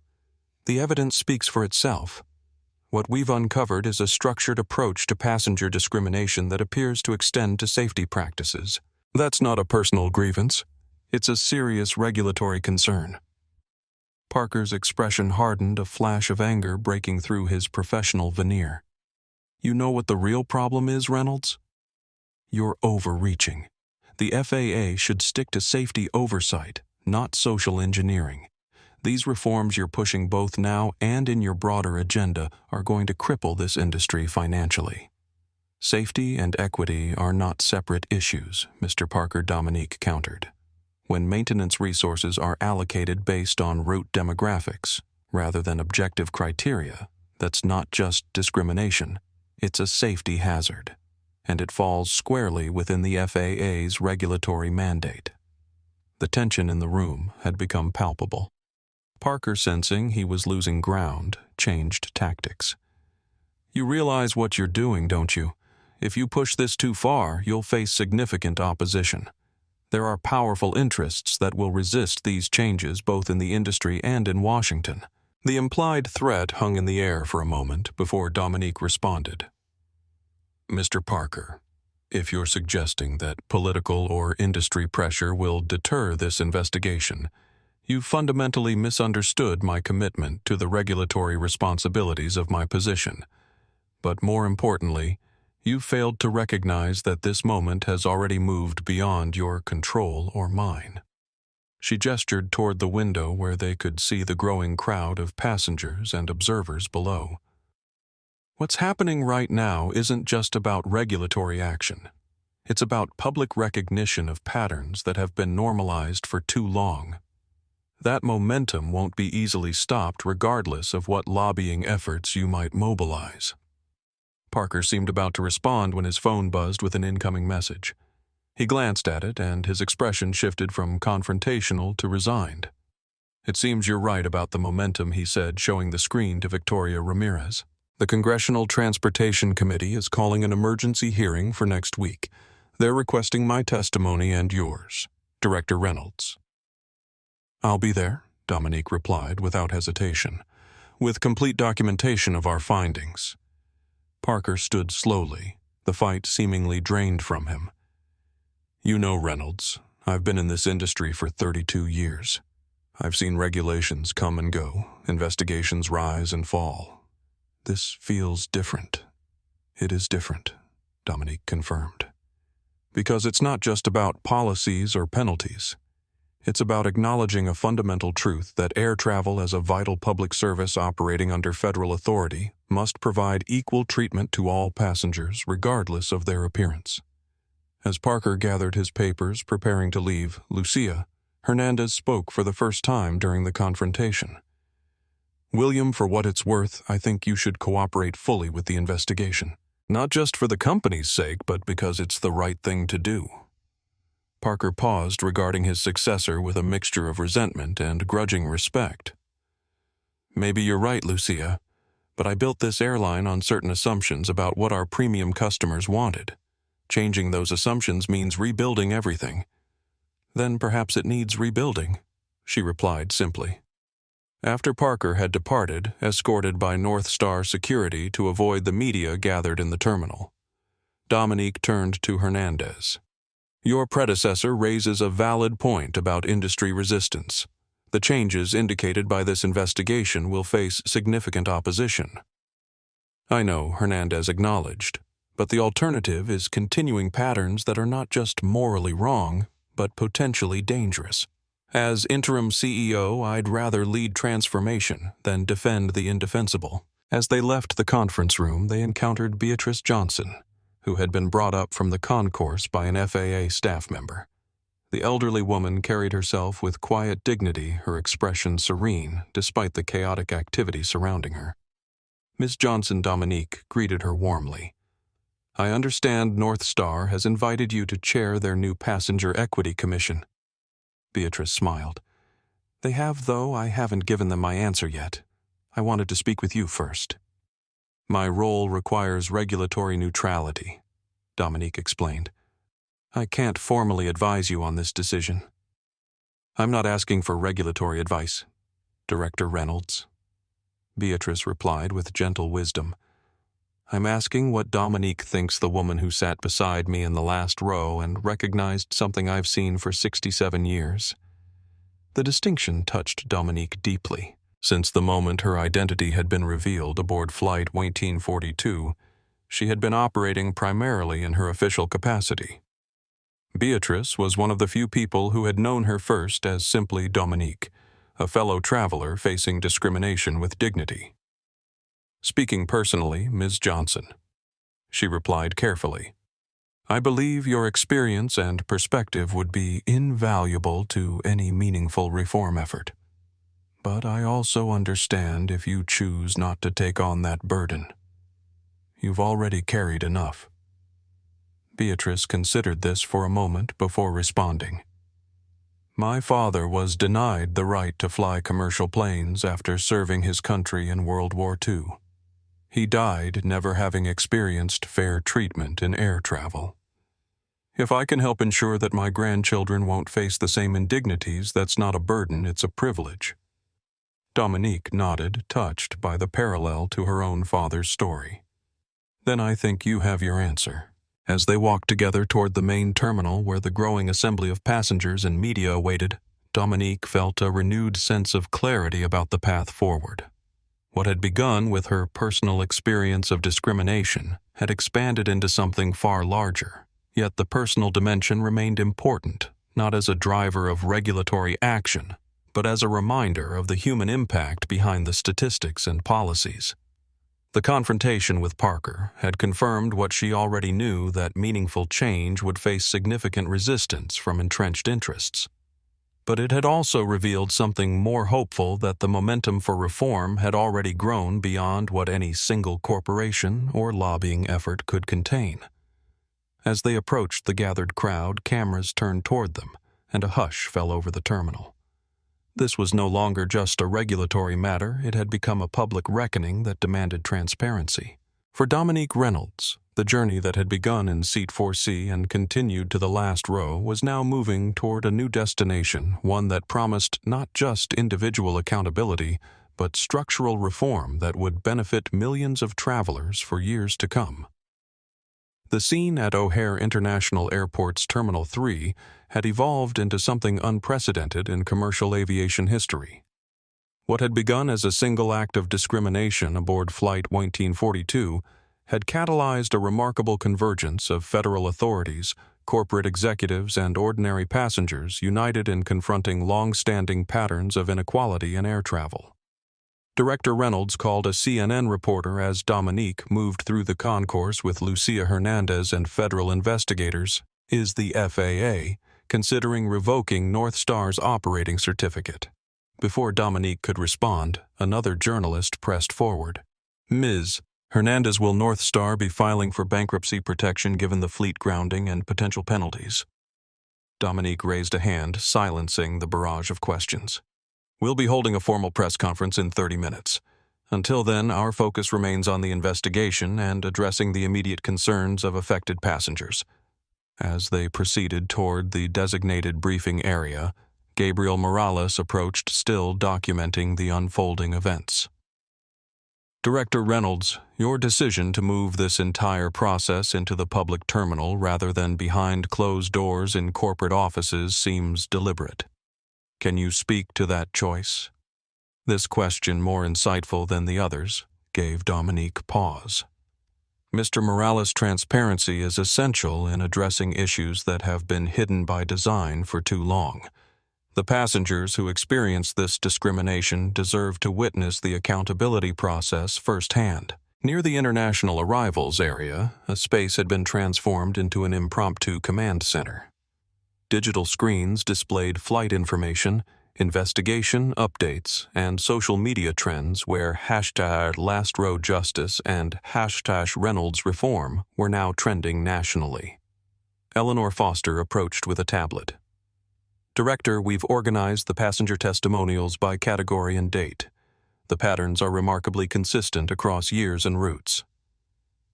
The evidence speaks for itself. What we've uncovered is a structured approach to passenger discrimination that appears to extend to safety practices. That's not a personal grievance. It's a serious regulatory concern. Parker's expression hardened, a flash of anger breaking through his professional veneer. You know what the real problem is, Reynolds? You're overreaching. The FAA should stick to safety oversight, not social engineering. These reforms you're pushing both now and in your broader agenda are going to cripple this industry financially. Safety and equity are not separate issues, Mr. Parker, Dominique countered. When maintenance resources are allocated based on route demographics rather than objective criteria, that's not just discrimination, it's a safety hazard, and it falls squarely within the FAA's regulatory mandate. The tension in the room had become palpable. Parker, sensing he was losing ground, changed tactics. You realize what you're doing, don't you? If you push this too far, you'll face significant opposition. There are powerful interests that will resist these changes both in the industry and in Washington. The implied threat hung in the air for a moment before Dominique responded. Mr. Parker, if you're suggesting that political or industry pressure will deter this investigation, you fundamentally misunderstood my commitment to the regulatory responsibilities of my position. But more importantly, you failed to recognize that this moment has already moved beyond your control or mine. She gestured toward the window where they could see the growing crowd of passengers and observers below. What's happening right now isn't just about regulatory action. It's about public recognition of patterns that have been normalized for too long. That momentum won't be easily stopped regardless of what lobbying efforts you might mobilize. Parker seemed about to respond when his phone buzzed with an incoming message. He glanced at it, and his expression shifted from confrontational to resigned. "It seems you're right about the momentum," he said, showing the screen to Victoria Ramirez. "The Congressional Transportation Committee is calling an emergency hearing for next week. They're requesting my testimony and yours. Director Reynolds." "I'll be there," Dominique replied without hesitation, "with complete documentation of our findings." Parker stood slowly, the fight seemingly drained from him. "You know, Reynolds, I've been in this industry for 32 years. I've seen regulations come and go, investigations rise and fall. This feels different." "It is different," Dominique confirmed. "Because it's not just about policies or penalties. It's about acknowledging a fundamental truth that air travel as a vital public service operating under federal authority must provide equal treatment to all passengers regardless of their appearance." As Parker gathered his papers preparing to leave, Lucia, Hernandez spoke for the first time during the confrontation. "William, for what it's worth, I think you should cooperate fully with the investigation. Not just for the company's sake, but because it's the right thing to do." Parker paused, regarding his successor with a mixture of resentment and grudging respect. "Maybe you're right, Lucia, but I built this airline on certain assumptions about what our premium customers wanted. Changing those assumptions means rebuilding everything." "Then perhaps it needs rebuilding," she replied simply. After Parker had departed, escorted by NorthStar security to avoid the media gathered in the terminal, Dominique turned to Hernandez. "Your predecessor raises a valid point about industry resistance. The changes indicated by this investigation will face significant opposition." "I know," Hernandez acknowledged, "but the alternative is continuing patterns that are not just morally wrong, but potentially dangerous. As interim CEO, I'd rather lead transformation than defend the indefensible." As they left the conference room, they encountered Beatrice Johnson, who had been brought up from the concourse by an FAA staff member. The elderly woman carried herself with quiet dignity, her expression serene despite the chaotic activity surrounding her. Miss Johnson Dominique greeted her warmly. "I understand NorthStar has invited you to chair their new Passenger Equity Commission." Beatrice smiled. "They have, though I haven't given them my answer yet. I wanted to speak with you first." "My role requires regulatory neutrality," Dominique explained. "I can't formally advise you on this decision." "I'm not asking for regulatory advice, Director Reynolds," Beatrice replied with gentle wisdom. "I'm asking what Dominique thinks the woman who sat beside me in the last row and recognized something I've seen for 67 years. The distinction touched Dominique deeply. Since the moment her identity had been revealed aboard Flight 1842, she had been operating primarily in her official capacity. Beatrice was one of the few people who had known her first as simply Dominique, a fellow traveler facing discrimination with dignity. "Speaking personally, Ms. Johnson," she replied carefully, "I believe your experience and perspective would be invaluable to any meaningful reform effort. But I also understand if you choose not to take on that burden. You've already carried enough." Beatrice considered this for a moment before responding. "My father was denied the right to fly commercial planes after serving his country in World War II. He died never having experienced fair treatment in air travel. If I can help ensure that my grandchildren won't face the same indignities, that's not a burden, it's a privilege." Dominique nodded, touched by the parallel to her own father's story. "Then I think you have your answer." As they walked together toward the main terminal where the growing assembly of passengers and media awaited, Dominique felt a renewed sense of clarity about the path forward. What had begun with her personal experience of discrimination had expanded into something far larger, yet the personal dimension remained important, not as a driver of regulatory action, but as a reminder of the human impact behind the statistics and policies. The confrontation with Parker had confirmed what she already knew, that meaningful change would face significant resistance from entrenched interests. But it had also revealed something more hopeful, that the momentum for reform had already grown beyond what any single corporation or lobbying effort could contain. As they approached the gathered crowd, cameras turned toward them, and a hush fell over the terminal. This was no longer just a regulatory matter, it had become a public reckoning that demanded transparency. For Dominique Reynolds, the journey that had begun in Seat 4C and continued to the last row was now moving toward a new destination, one that promised not just individual accountability, but structural reform that would benefit millions of travelers for years to come. The scene at O'Hare International Airport's Terminal 3 had evolved into something unprecedented in commercial aviation history. What had begun as a single act of discrimination aboard Flight 1942 had catalyzed a remarkable convergence of federal authorities, corporate executives, and ordinary passengers united in confronting long-standing patterns of inequality in air travel. Director Reynolds called a CNN reporter as Dominique moved through the concourse with Lucia Hernandez and federal investigators. Is the FAA considering revoking NorthStar's operating certificate? Before Dominique could respond, another journalist pressed forward. Ms. Hernandez, will NorthStar be filing for bankruptcy protection given the fleet grounding and potential penalties? Dominique raised a hand, silencing the barrage of questions. We'll be holding a formal press conference in 30 minutes. Until then, our focus remains on the investigation and addressing the immediate concerns of affected passengers. As they proceeded toward the designated briefing area, Gabriel Morales approached, still documenting the unfolding events. Director Reynolds, your decision to move this entire process into the public terminal rather than behind closed doors in corporate offices seems deliberate. Can you speak to that choice? This question, more insightful than the others, gave Dominique pause. Mr. Morales' transparency is essential in addressing issues that have been hidden by design for too long. The passengers who experience this discrimination deserve to witness the accountability process firsthand. Near the international arrivals area, a space had been transformed into an impromptu command center. Digital screens displayed flight information, investigation updates, and social media trends where #LastRowJustice and #ReynoldsReform were now trending nationally. Eleanor Foster approached with a tablet. Director, we've organized the passenger testimonials by category and date. The patterns are remarkably consistent across years and routes.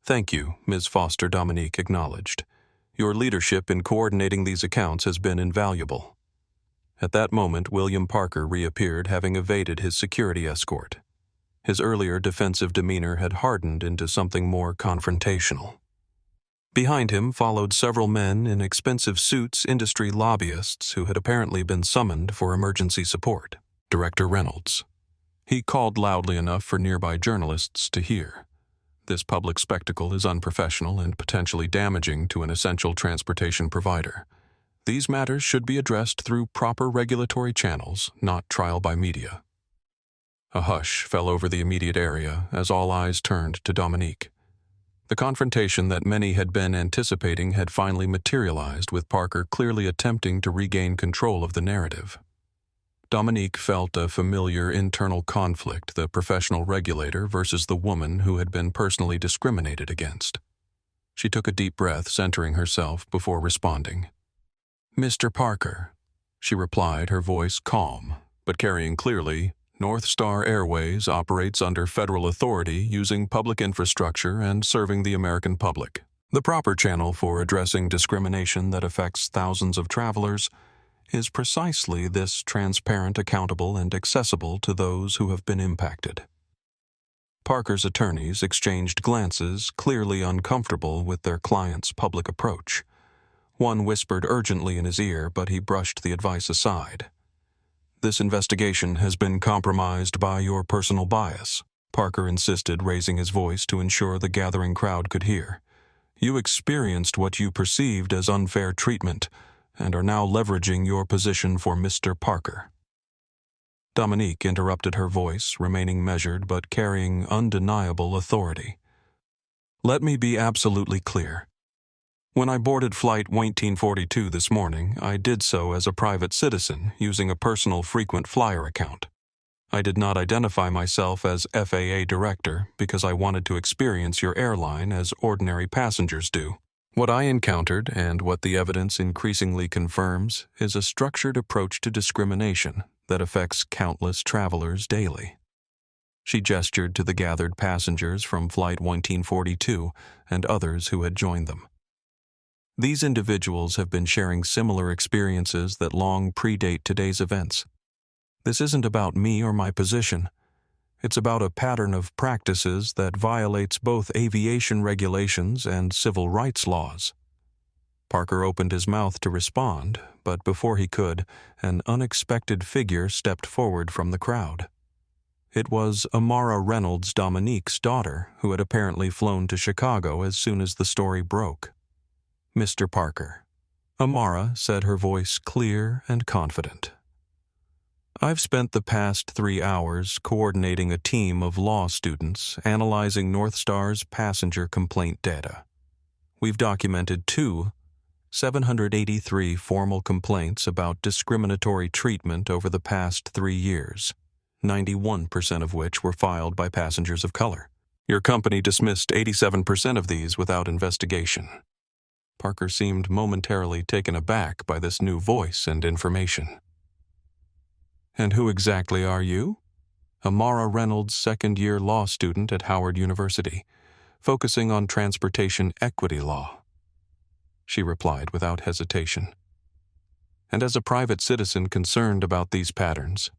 Thank you, Ms. Foster, Dominique acknowledged. Your leadership in coordinating these accounts has been invaluable. At that moment, William Parker reappeared, having evaded his security escort. His earlier defensive demeanor had hardened into something more confrontational. Behind him followed several men in expensive suits, industry lobbyists who had apparently been summoned for emergency support. Director Reynolds. He called loudly enough for nearby journalists to hear. This public spectacle is unprofessional and potentially damaging to an essential transportation provider. These matters should be addressed through proper regulatory channels, not trial by media. A hush fell over the immediate area as all eyes turned to Dominique. The confrontation that many had been anticipating had finally materialized, with Parker clearly attempting to regain control of the narrative. Dominique felt a familiar internal conflict, the professional regulator versus the woman who had been personally discriminated against. She took a deep breath, centering herself before responding. Mr. Parker, she replied, her voice calm, but carrying clearly, NorthStar Airways operates under federal authority, using public infrastructure and serving the American public. The proper channel for addressing discrimination that affects thousands of travelers is precisely this: transparent, accountable, and accessible to those who have been impacted. Parker's attorneys exchanged glances, clearly uncomfortable with their client's public approach. One whispered urgently in his ear, but he brushed the advice aside. This investigation has been compromised by your personal bias, Parker insisted, raising his voice to ensure the gathering crowd could hear. You experienced what you perceived as unfair treatment, and are now leveraging your position for Mr. Parker." Dominique interrupted her voice, remaining measured but carrying undeniable authority. "Let me be absolutely clear. When I boarded Flight 1942 this morning, I did so as a private citizen using a personal frequent flyer account. I did not identify myself as FAA Director because I wanted to experience your airline as ordinary passengers do. What I encountered, and what the evidence increasingly confirms, is a structured approach to discrimination that affects countless travelers daily." She gestured to the gathered passengers from Flight 1942 and others who had joined them. These individuals have been sharing similar experiences that long predate today's events. This isn't about me or my position. It's about a pattern of practices that violates both aviation regulations and civil rights laws. Parker opened his mouth to respond, but before he could, an unexpected figure stepped forward from the crowd. It was Amara Reynolds, Dominique's daughter, who had apparently flown to Chicago as soon as the story broke. "Mr. Parker," Amara said, her voice clear and confident. "I've spent the past 3 hours coordinating a team of law students analyzing NorthStar's passenger complaint data. We've documented 783 formal complaints about discriminatory treatment over the past 3 years, 91% of which were filed by passengers of color. Your company dismissed 87% of these without investigation." Parker seemed momentarily taken aback by this new voice and information. "And who exactly are you?" "Amara Reynolds, second-year law student at Howard University, focusing on transportation equity law," she replied without hesitation. "And as a private citizen concerned about these patterns,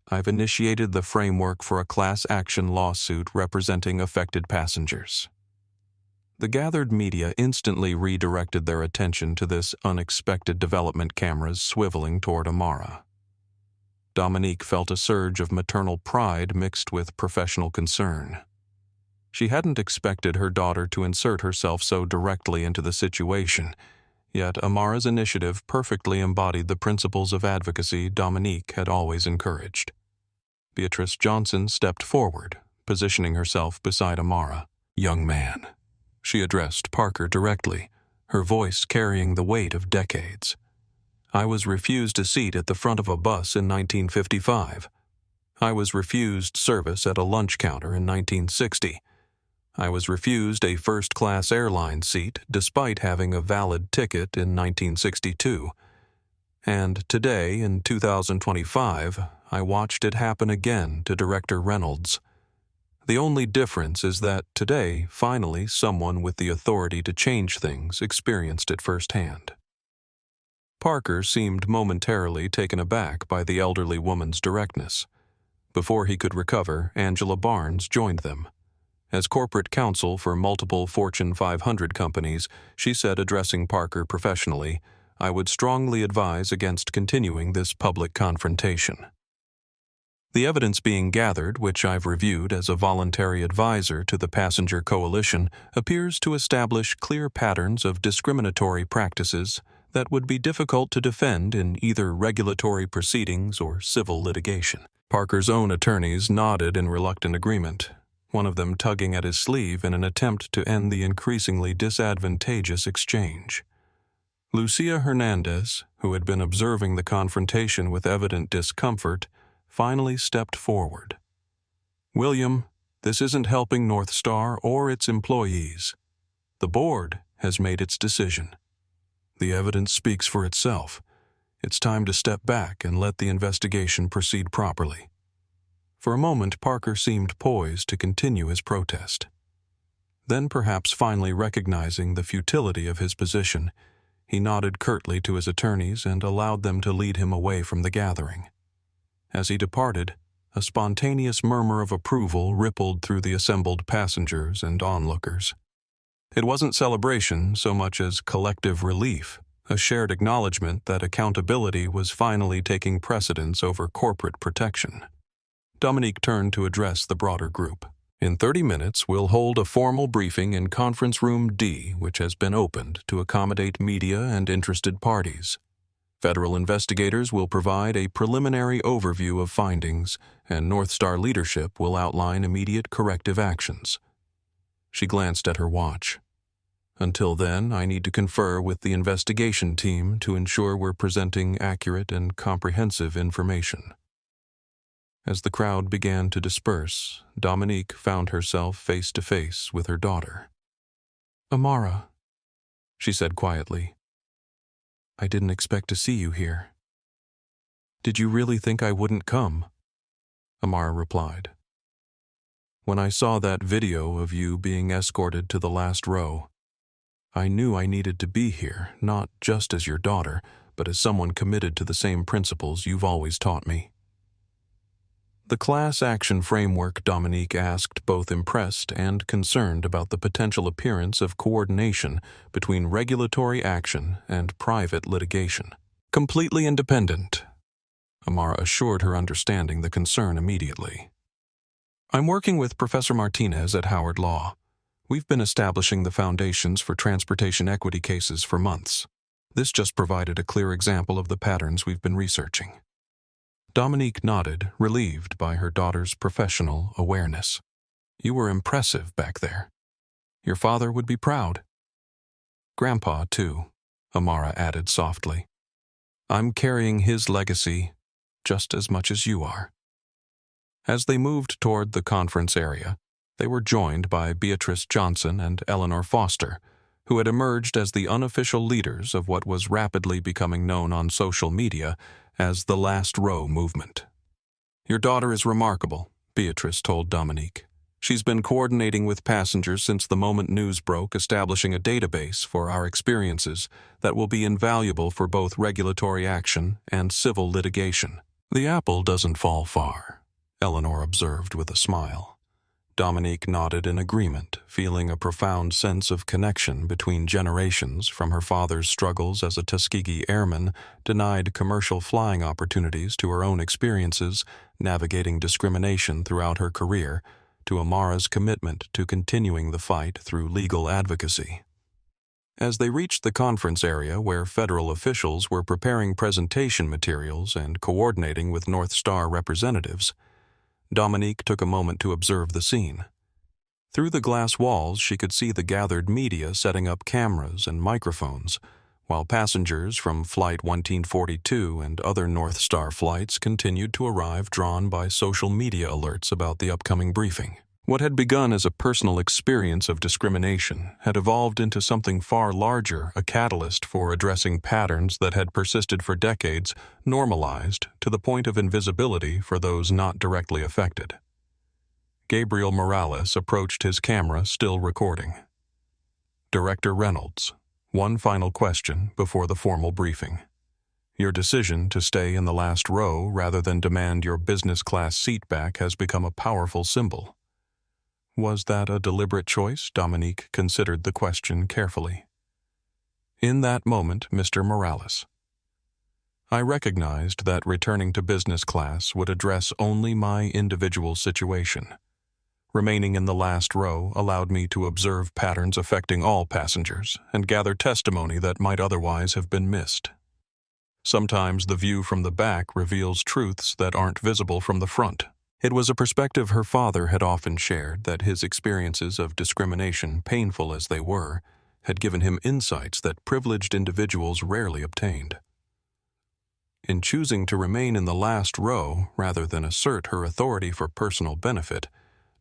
I've initiated the framework for a class action lawsuit representing affected passengers." The gathered media instantly redirected their attention to this unexpected development, cameras swiveling toward Amara. Dominique felt a surge of maternal pride mixed with professional concern. She hadn't expected her daughter to insert herself so directly into the situation, yet Amara's initiative perfectly embodied the principles of advocacy Dominique had always encouraged. Beatrice Johnson stepped forward, positioning herself beside Amara. "Young man," she addressed Parker directly, her voice carrying the weight of decades. "I was refused a seat at the front of a bus in 1955. I was refused service at a lunch counter in 1960. I was refused a first-class airline seat despite having a valid ticket in 1962. And today, in 2025, I watched it happen again to Director Reynolds. The only difference is that today, finally, someone with the authority to change things experienced it firsthand." Parker seemed momentarily taken aback by the elderly woman's directness. Before he could recover, Angela Barnes joined them. As corporate counsel for multiple Fortune 500 companies, she said, addressing Parker professionally, "I would strongly advise against continuing this public confrontation. The evidence being gathered, which I've reviewed as a voluntary advisor to the Passenger Coalition, appears to establish clear patterns of discriminatory practices that would be difficult to defend in either regulatory proceedings or civil litigation." Parker's own attorneys nodded in reluctant agreement, one of them tugging at his sleeve in an attempt to end the increasingly disadvantageous exchange. Lucia Hernandez, who had been observing the confrontation with evident discomfort, finally stepped forward. "William, this isn't helping NorthStar or its employees. The board has made its decision. The evidence speaks for itself. It's time to step back and let the investigation proceed properly." For a moment, Parker seemed poised to continue his protest. Then, perhaps finally recognizing the futility of his position, he nodded curtly to his attorneys and allowed them to lead him away from the gathering. As he departed, a spontaneous murmur of approval rippled through the assembled passengers and onlookers. It wasn't celebration so much as collective relief, a shared acknowledgement that accountability was finally taking precedence over corporate protection. Dominique turned to address the broader group. "In 30 minutes, we'll hold a formal briefing in Conference Room D, which has been opened to accommodate media and interested parties. Federal investigators will provide a preliminary overview of findings, and NorthStar leadership will outline immediate corrective actions. She glanced at her watch. Until then, I need to confer with the investigation team to ensure we're presenting accurate and comprehensive information. As the crowd began to disperse, Dominique found herself face to face with her daughter. "Amara," she said quietly, "I didn't expect to see you here." "Did you really think I wouldn't come?" Amara replied. "When I saw that video of you being escorted to the last row, I knew I needed to be here, not just as your daughter, but as someone committed to the same principles you've always taught me." The class action framework Dominique asked both impressed and concerned about the potential appearance of coordination between regulatory action and private litigation. "Completely independent," Amara assured her, understanding the concern immediately. "I'm working with Professor Martinez at Howard Law. We've been establishing the foundations for transportation equity cases for months. This just provided a clear example of the patterns we've been researching." Dominique nodded, relieved by her daughter's professional awareness. "You were impressive back there. Your father would be proud." "Grandpa, too," Amara added softly. "I'm carrying his legacy just as much as you are." As they moved toward the conference area, they were joined by Beatrice Johnson and Eleanor Foster, who had emerged as the unofficial leaders of what was rapidly becoming known on social media as the Last Row movement. "Your daughter is remarkable," Beatrice told Dominique. "She's been coordinating with passengers since the moment news broke, establishing a database for our experiences that will be invaluable for both regulatory action and civil litigation." "The apple doesn't fall far," Eleanor observed with a smile. Dominique nodded in agreement, feeling a profound sense of connection between generations from her father's struggles as a Tuskegee Airman, denied commercial flying opportunities, to her own experiences navigating discrimination throughout her career, to Amara's commitment to continuing the fight through legal advocacy. As they reached the conference area where federal officials were preparing presentation materials and coordinating with NorthStar representatives, Dominique took a moment to observe the scene. Through the glass walls, she could see the gathered media setting up cameras and microphones, while passengers from Flight 1942 and other NorthStar flights continued to arrive, drawn by social media alerts about the upcoming briefing. What had begun as a personal experience of discrimination had evolved into something far larger, a catalyst for addressing patterns that had persisted for decades, normalized to the point of invisibility for those not directly affected. Gabriel Morales approached his camera, still recording. "Director Reynolds, one final question before the formal briefing. Your decision to stay in the last row rather than demand your business class seat back has become a powerful symbol." Was that a deliberate choice? Dominique considered the question carefully. "In that moment, Mr. Morales, I recognized that returning to business class would address only my individual situation. Remaining in the last row allowed me to observe patterns affecting all passengers and gather testimony that might otherwise have been missed. Sometimes the view from the back reveals truths that aren't visible from the front." It was a perspective her father had often shared, that his experiences of discrimination, painful as they were, had given him insights that privileged individuals rarely obtained. In choosing to remain in the last row rather than assert her authority for personal benefit,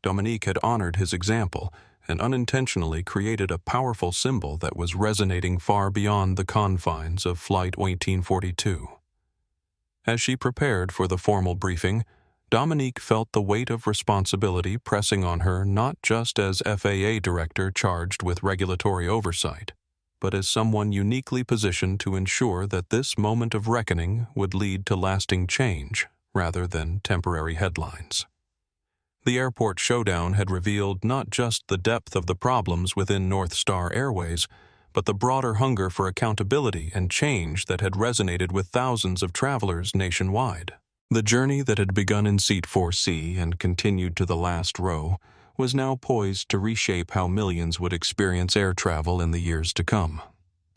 Dominique had honored his example and unintentionally created a powerful symbol that was resonating far beyond the confines of Flight 1842. As she prepared for the formal briefing, Dominique felt the weight of responsibility pressing on her, not just as FAA Director charged with regulatory oversight, but as someone uniquely positioned to ensure that this moment of reckoning would lead to lasting change rather than temporary headlines. The airport showdown had revealed not just the depth of the problems within NorthStar Airways, but the broader hunger for accountability and change that had resonated with thousands of travelers nationwide. The journey that had begun in Seat 4C and continued to the last row was now poised to reshape how millions would experience air travel in the years to come.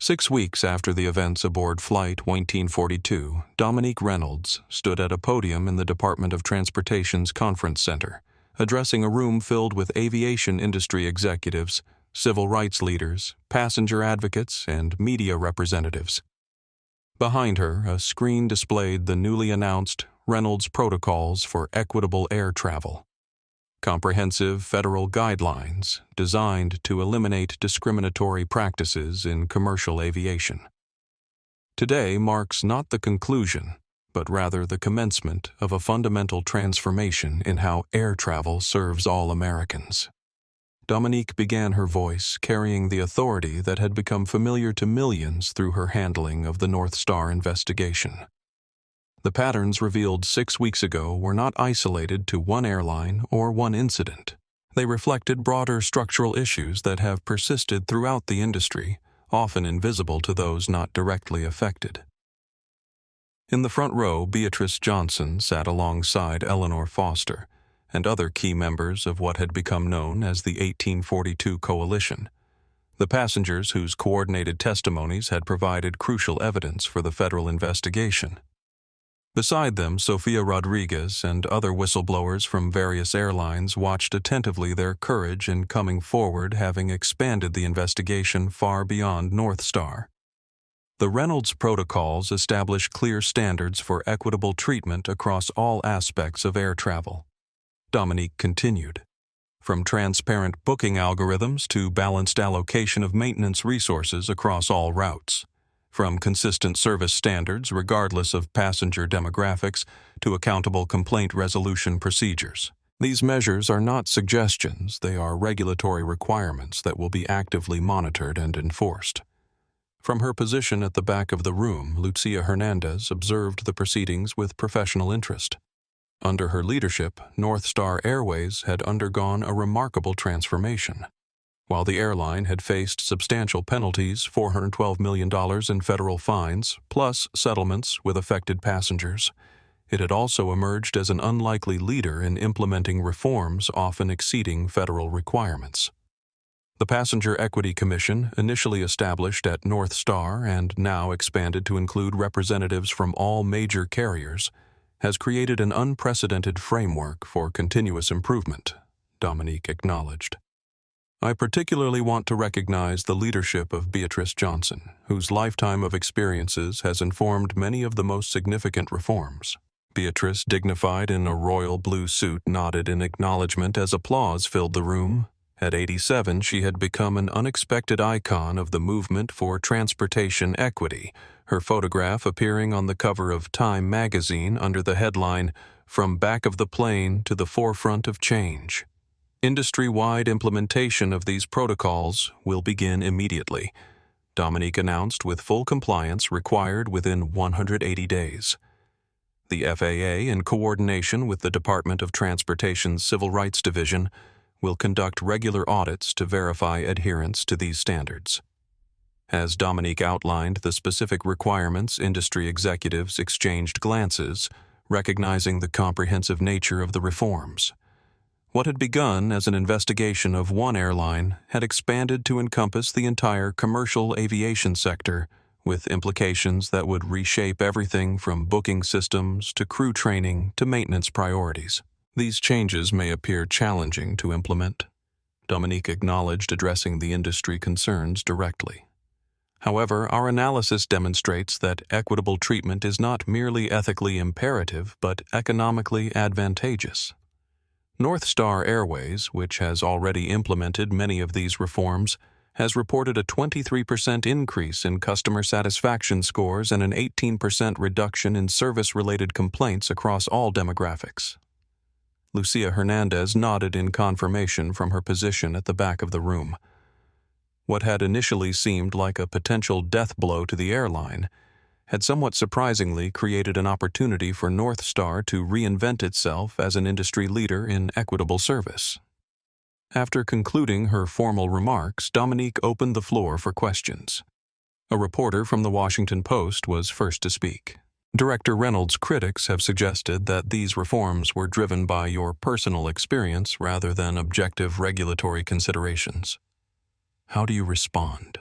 6 weeks after the events aboard Flight 1942, Dominique Reynolds stood at a podium in the Department of Transportation's Conference Center, addressing a room filled with aviation industry executives, civil rights leaders, passenger advocates, and media representatives. Behind her, a screen displayed the newly announced Reynolds Protocols for Equitable Air Travel, comprehensive federal guidelines designed to eliminate discriminatory practices in commercial aviation. Today marks not the conclusion, but rather the commencement of a fundamental transformation in how air travel serves all Americans. Dominique began her voice carrying the authority that had become familiar to millions through her handling of the NorthStar investigation. The patterns revealed 6 weeks ago were not isolated to one airline or one incident. They reflected broader structural issues that have persisted throughout the industry, often invisible to those not directly affected. In the front row, Beatrice Johnson sat alongside Eleanor Foster and other key members of what had become known as the 1842 Coalition, the passengers whose coordinated testimonies had provided crucial evidence for the federal investigation. Beside them, Sofia Rodriguez and other whistleblowers from various airlines watched attentively, their courage in coming forward having expanded the investigation far beyond NorthStar. The Reynolds Protocols establish clear standards for equitable treatment across all aspects of air travel. Dominique continued. From transparent booking algorithms to balanced allocation of maintenance resources across all routes. From consistent service standards regardless of passenger demographics to accountable complaint resolution procedures. These measures are not suggestions, they are regulatory requirements that will be actively monitored and enforced. From her position at the back of the room, Lucia Hernandez observed the proceedings with professional interest. Under her leadership, NorthStar Airways had undergone a remarkable transformation. While the airline had faced substantial penalties, $412 million in federal fines, plus settlements with affected passengers, it had also emerged as an unlikely leader in implementing reforms often exceeding federal requirements. The Passenger Equity Commission, initially established at NorthStar and now expanded to include representatives from all major carriers, has created an unprecedented framework for continuous improvement, Dominique acknowledged. I particularly want to recognize the leadership of Beatrice Johnson, whose lifetime of experiences has informed many of the most significant reforms. Beatrice, dignified in a royal blue suit, nodded in acknowledgement as applause filled the room. At 87, she had become an unexpected icon of the movement for transportation equity, her photograph appearing on the cover of Time magazine under the headline, "From Back of the Plane to the Forefront of Change." Industry-wide implementation of these protocols will begin immediately, Dominique announced, with full compliance required within 180 days. The FAA, in coordination with the Department of Transportation's Civil Rights Division, will conduct regular audits to verify adherence to these standards. As Dominique outlined the specific requirements, industry executives exchanged glances, recognizing the comprehensive nature of the reforms. What had begun as an investigation of one airline had expanded to encompass the entire commercial aviation sector, with implications that would reshape everything from booking systems to crew training to maintenance priorities. These changes may appear challenging to implement, Dominique acknowledged, addressing the industry concerns directly. However, our analysis demonstrates that equitable treatment is not merely ethically imperative but economically advantageous. NorthStar Airways, which has already implemented many of these reforms, has reported a 23% increase in customer satisfaction scores and an 18% reduction in service-related complaints across all demographics. Lucia Hernandez nodded in confirmation from her position at the back of the room. What had initially seemed like a potential death blow to the airline had somewhat surprisingly created an opportunity for NorthStar to reinvent itself as an industry leader in equitable service. After concluding her formal remarks, Dominique opened the floor for questions. A reporter from the Washington Post was first to speak. Director Reynolds' critics have suggested that these reforms were driven by your personal experience rather than objective regulatory considerations. How do you respond?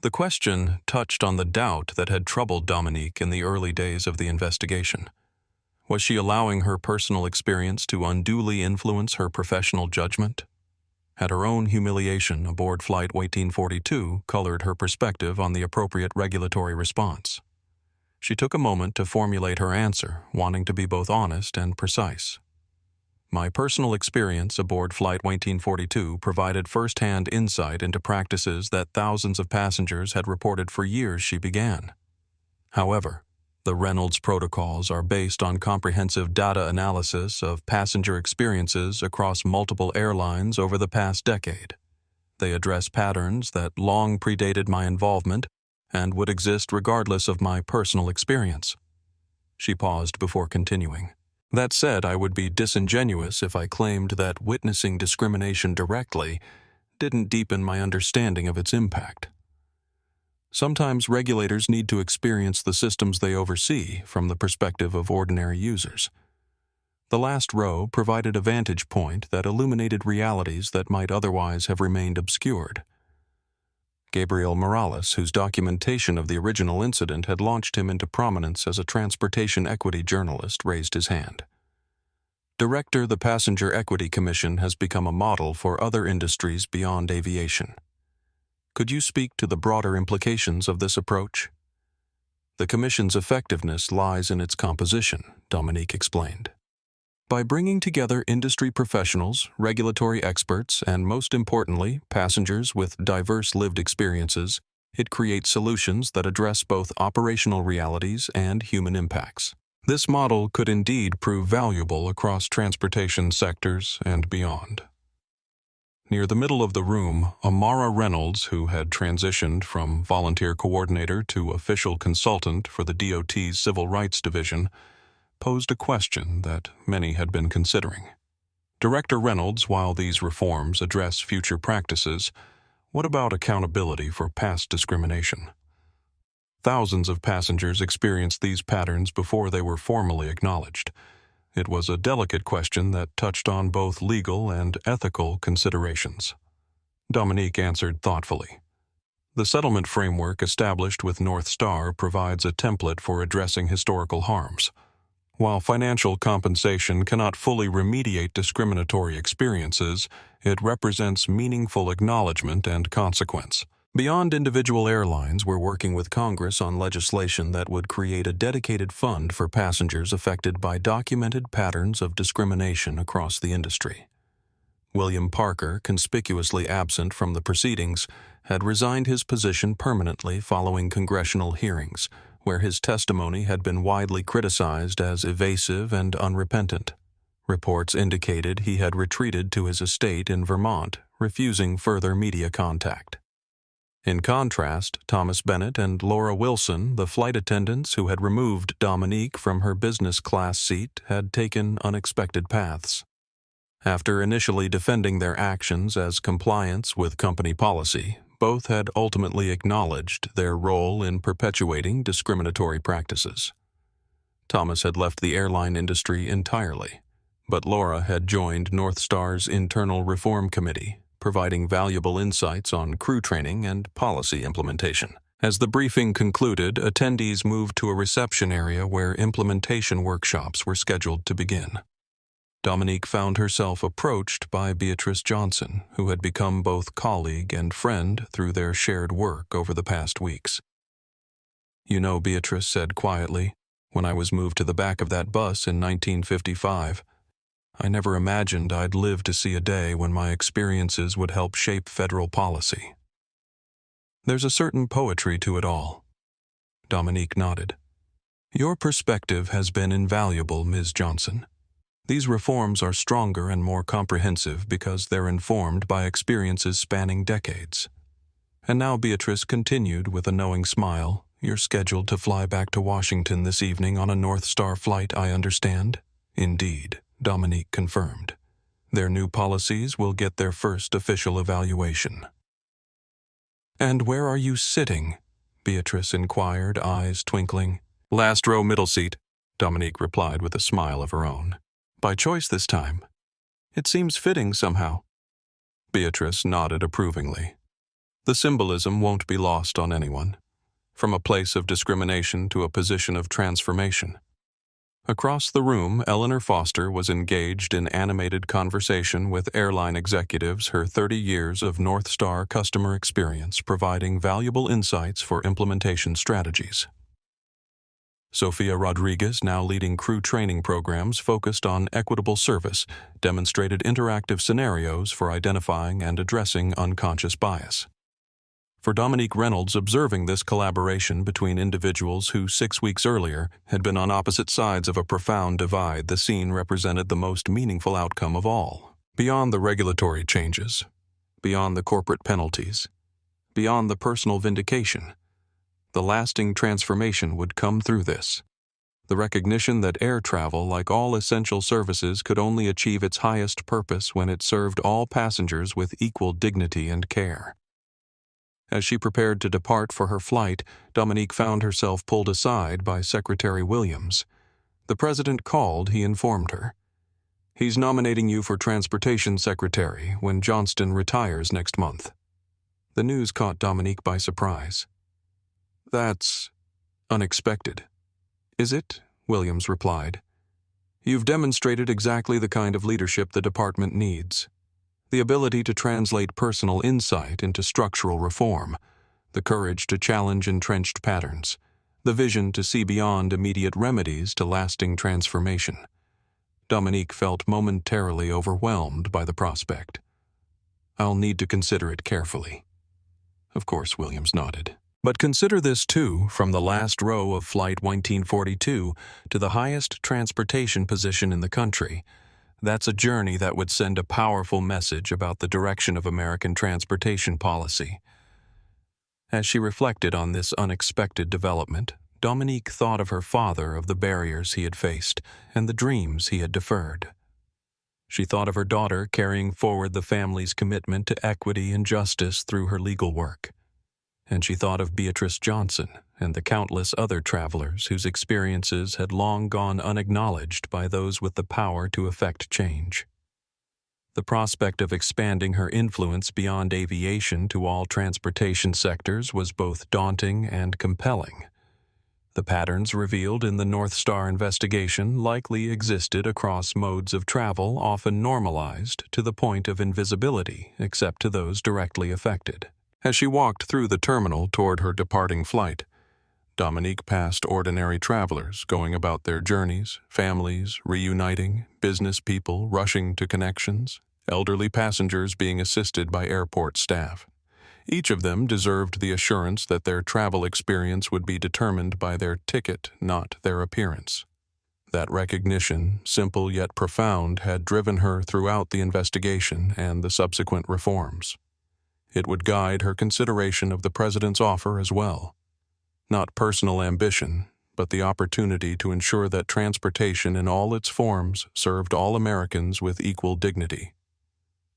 The question touched on the doubt that had troubled Dominique in the early days of the investigation. Was she allowing her personal experience to unduly influence her professional judgment? Had her own humiliation aboard Flight 1842 colored her perspective on the appropriate regulatory response? She took a moment to formulate her answer, wanting to be both honest and precise. My personal experience aboard Flight 1842 provided first-hand insight into practices that thousands of passengers had reported for years, she began. However, the Reynolds Protocols are based on comprehensive data analysis of passenger experiences across multiple airlines over the past decade. They address patterns that long predated my involvement and would exist regardless of my personal experience. She paused before continuing. That said, I would be disingenuous if I claimed that witnessing discrimination directly didn't deepen my understanding of its impact. Sometimes regulators need to experience the systems they oversee from the perspective of ordinary users. The last row provided a vantage point that illuminated realities that might otherwise have remained obscured. Gabriel Morales, whose documentation of the original incident had launched him into prominence as a transportation equity journalist, raised his hand. Director, the Passenger Equity Commission has become a model for other industries beyond aviation. Could you speak to the broader implications of this approach? The Commission's effectiveness lies in its composition, Dominique explained. By bringing together industry professionals, regulatory experts, and most importantly, passengers with diverse lived experiences, it creates solutions that address both operational realities and human impacts. This model could indeed prove valuable across transportation sectors and beyond. Near the middle of the room, Amara Reynolds, who had transitioned from volunteer coordinator to official consultant for the DOT's Civil Rights Division, posed a question that many had been considering. Director Reynolds, while these reforms address future practices, what about accountability for past discrimination? Thousands of passengers experienced these patterns before they were formally acknowledged. It was a delicate question that touched on both legal and ethical considerations. Dominique answered thoughtfully. The settlement framework established with NorthStar provides a template for addressing historical harms. While financial compensation cannot fully remediate discriminatory experiences, it represents meaningful acknowledgement and consequence. Beyond individual airlines, we're working with Congress on legislation that would create a dedicated fund for passengers affected by documented patterns of discrimination across the industry. William Parker, conspicuously absent from the proceedings, had resigned his position permanently following congressional hearings, where his testimony had been widely criticized as evasive and unrepentant. Reports indicated he had retreated to his estate in Vermont, refusing further media contact. In contrast, Thomas Bennett and Laura Wilson, the flight attendants who had removed Dominique from her business class seat, had taken unexpected paths. After initially defending their actions as compliance with company policy, both had ultimately acknowledged their role in perpetuating discriminatory practices. Thomas had left the airline industry entirely, but Laura had joined NorthStar's Internal Reform Committee, providing valuable insights on crew training and policy implementation. As the briefing concluded, attendees moved to a reception area where implementation workshops were scheduled to begin. Dominique found herself approached by Beatrice Johnson, who had become both colleague and friend through their shared work over the past weeks. "You know," Beatrice said quietly, "when I was moved to the back of that bus in 1955, I never imagined I'd live to see a day when my experiences would help shape federal policy." There's a certain poetry to it all. Dominique nodded. "Your perspective has been invaluable, Ms. Johnson. These reforms are stronger and more comprehensive because they're informed by experiences spanning decades." And now Beatrice continued with a knowing smile, "You're scheduled to fly back to Washington this evening on a NorthStar flight, I understand?" "Indeed," Dominique confirmed. "Their new policies will get their first official evaluation." "And where are you sitting?" Beatrice inquired, eyes twinkling. "Last row, middle seat," Dominique replied with a smile of her own. "By choice this time. It seems fitting somehow." Beatrice nodded approvingly. The symbolism won't be lost on anyone. From a place of discrimination to a position of transformation. Across the room, Eleanor Foster was engaged in animated conversation with airline executives, her 30 years of NorthStar customer experience providing valuable insights for implementation strategies. Sophia Rodriguez, now leading crew training programs focused on equitable service, demonstrated interactive scenarios for identifying and addressing unconscious bias. For Dominique Reynolds, observing this collaboration between individuals who 6 weeks earlier had been on opposite sides of a profound divide, the scene represented the most meaningful outcome of all. Beyond the regulatory changes, beyond the corporate penalties, beyond the personal vindication, the lasting transformation would come through this. The recognition that air travel, like all essential services, could only achieve its highest purpose when it served all passengers with equal dignity and care. As she prepared to depart for her flight, Dominique found herself pulled aside by Secretary Williams. The president called, he informed her. He's nominating you for Transportation Secretary when Johnston retires next month. The news caught Dominique by surprise. That's unexpected. Is it? Williams replied. You've demonstrated exactly the kind of leadership the department needs. The ability to translate personal insight into structural reform, the courage to challenge entrenched patterns, the vision to see beyond immediate remedies to lasting transformation. Dominique felt momentarily overwhelmed by the prospect. I'll need to consider it carefully. Of course, Williams nodded. But consider this too, from the last row of Flight 1942 to the highest transportation position in the country. That's a journey that would send a powerful message about the direction of American transportation policy. As she reflected on this unexpected development, Dominique thought of her father, of the barriers he had faced, and the dreams he had deferred. She thought of her daughter carrying forward the family's commitment to equity and justice through her legal work. And she thought of Beatrice Johnson and the countless other travelers whose experiences had long gone unacknowledged by those with the power to effect change. The prospect of expanding her influence beyond aviation to all transportation sectors was both daunting and compelling. The patterns revealed in the NorthStar investigation likely existed across modes of travel often normalized to the point of invisibility except to those directly affected. As she walked through the terminal toward her departing flight, Dominique passed ordinary travelers going about their journeys, families reuniting, business people rushing to connections, elderly passengers being assisted by airport staff. Each of them deserved the assurance that their travel experience would be determined by their ticket, not their appearance. That recognition, simple yet profound, had driven her throughout the investigation and the subsequent reforms. It would guide her consideration of the president's offer as well. Not personal ambition, but the opportunity to ensure that transportation in all its forms served all Americans with equal dignity.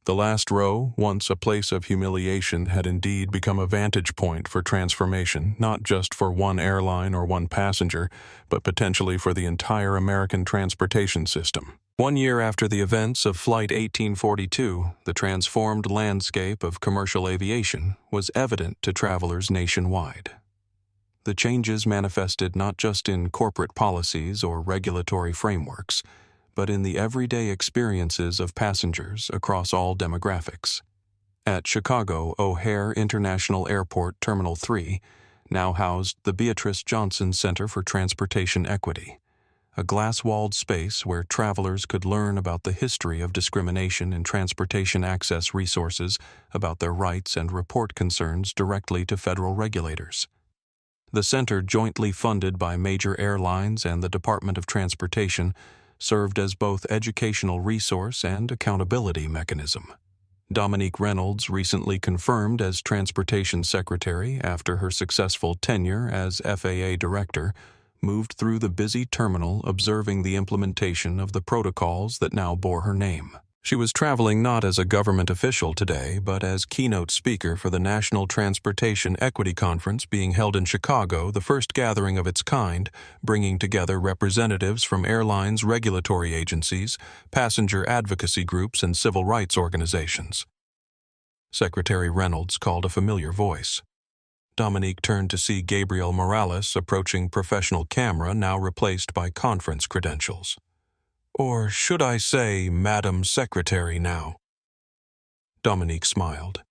The last row, once a place of humiliation, had indeed become a vantage point for transformation, not just for one airline or one passenger, but potentially for the entire American transportation system. 1 year after the events of Flight 1842, the transformed landscape of commercial aviation was evident to travelers nationwide. The changes manifested not just in corporate policies or regulatory frameworks, but in the everyday experiences of passengers across all demographics. At Chicago O'Hare International Airport Terminal 3, now housed the Beatrice Johnson Center for Transportation Equity, a glass-walled space where travelers could learn about the history of discrimination in transportation access resources, about their rights, and report concerns directly to federal regulators. The center, jointly funded by major airlines and the Department of Transportation, served as both educational resource and accountability mechanism. Dominique Reynolds, recently confirmed as Transportation Secretary after her successful tenure as FAA Director, moved through the busy terminal observing the implementation of the protocols that now bore her name. She was traveling not as a government official today, but as keynote speaker for the National Transportation Equity Conference being held in Chicago, the first gathering of its kind, bringing together representatives from airlines, regulatory agencies, passenger advocacy groups, and civil rights organizations. Secretary Reynolds called a familiar voice. Dominique turned to see Gabriel Morales approaching professional camera, now replaced by conference credentials. Or should I say, Madam Secretary now? Dominique smiled.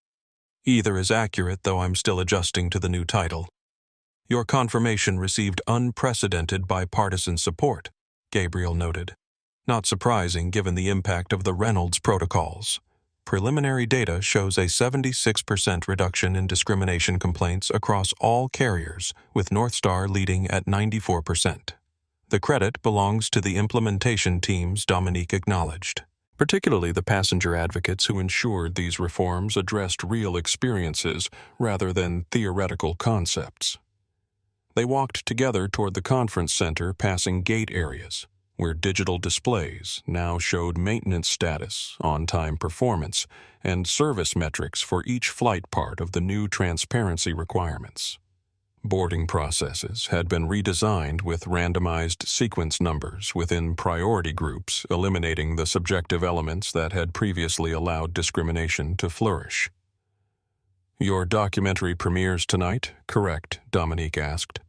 Either is accurate, though I'm still adjusting to the new title. Your confirmation received unprecedented bipartisan support, Gabriel noted. Not surprising given the impact of the Reynolds Protocols. Preliminary data shows a 76% reduction in discrimination complaints across all carriers, with NorthStar leading at 94%. The credit belongs to the implementation teams Dominique acknowledged, particularly the passenger advocates who ensured these reforms addressed real experiences rather than theoretical concepts. They walked together toward the conference center, passing gate areas, where digital displays now showed maintenance status, on-time performance, and service metrics for each flight part of the new transparency requirements. Boarding processes had been redesigned with randomized sequence numbers within priority groups, eliminating the subjective elements that had previously allowed discrimination to flourish. Your documentary premieres tonight, correct? Dominique asked.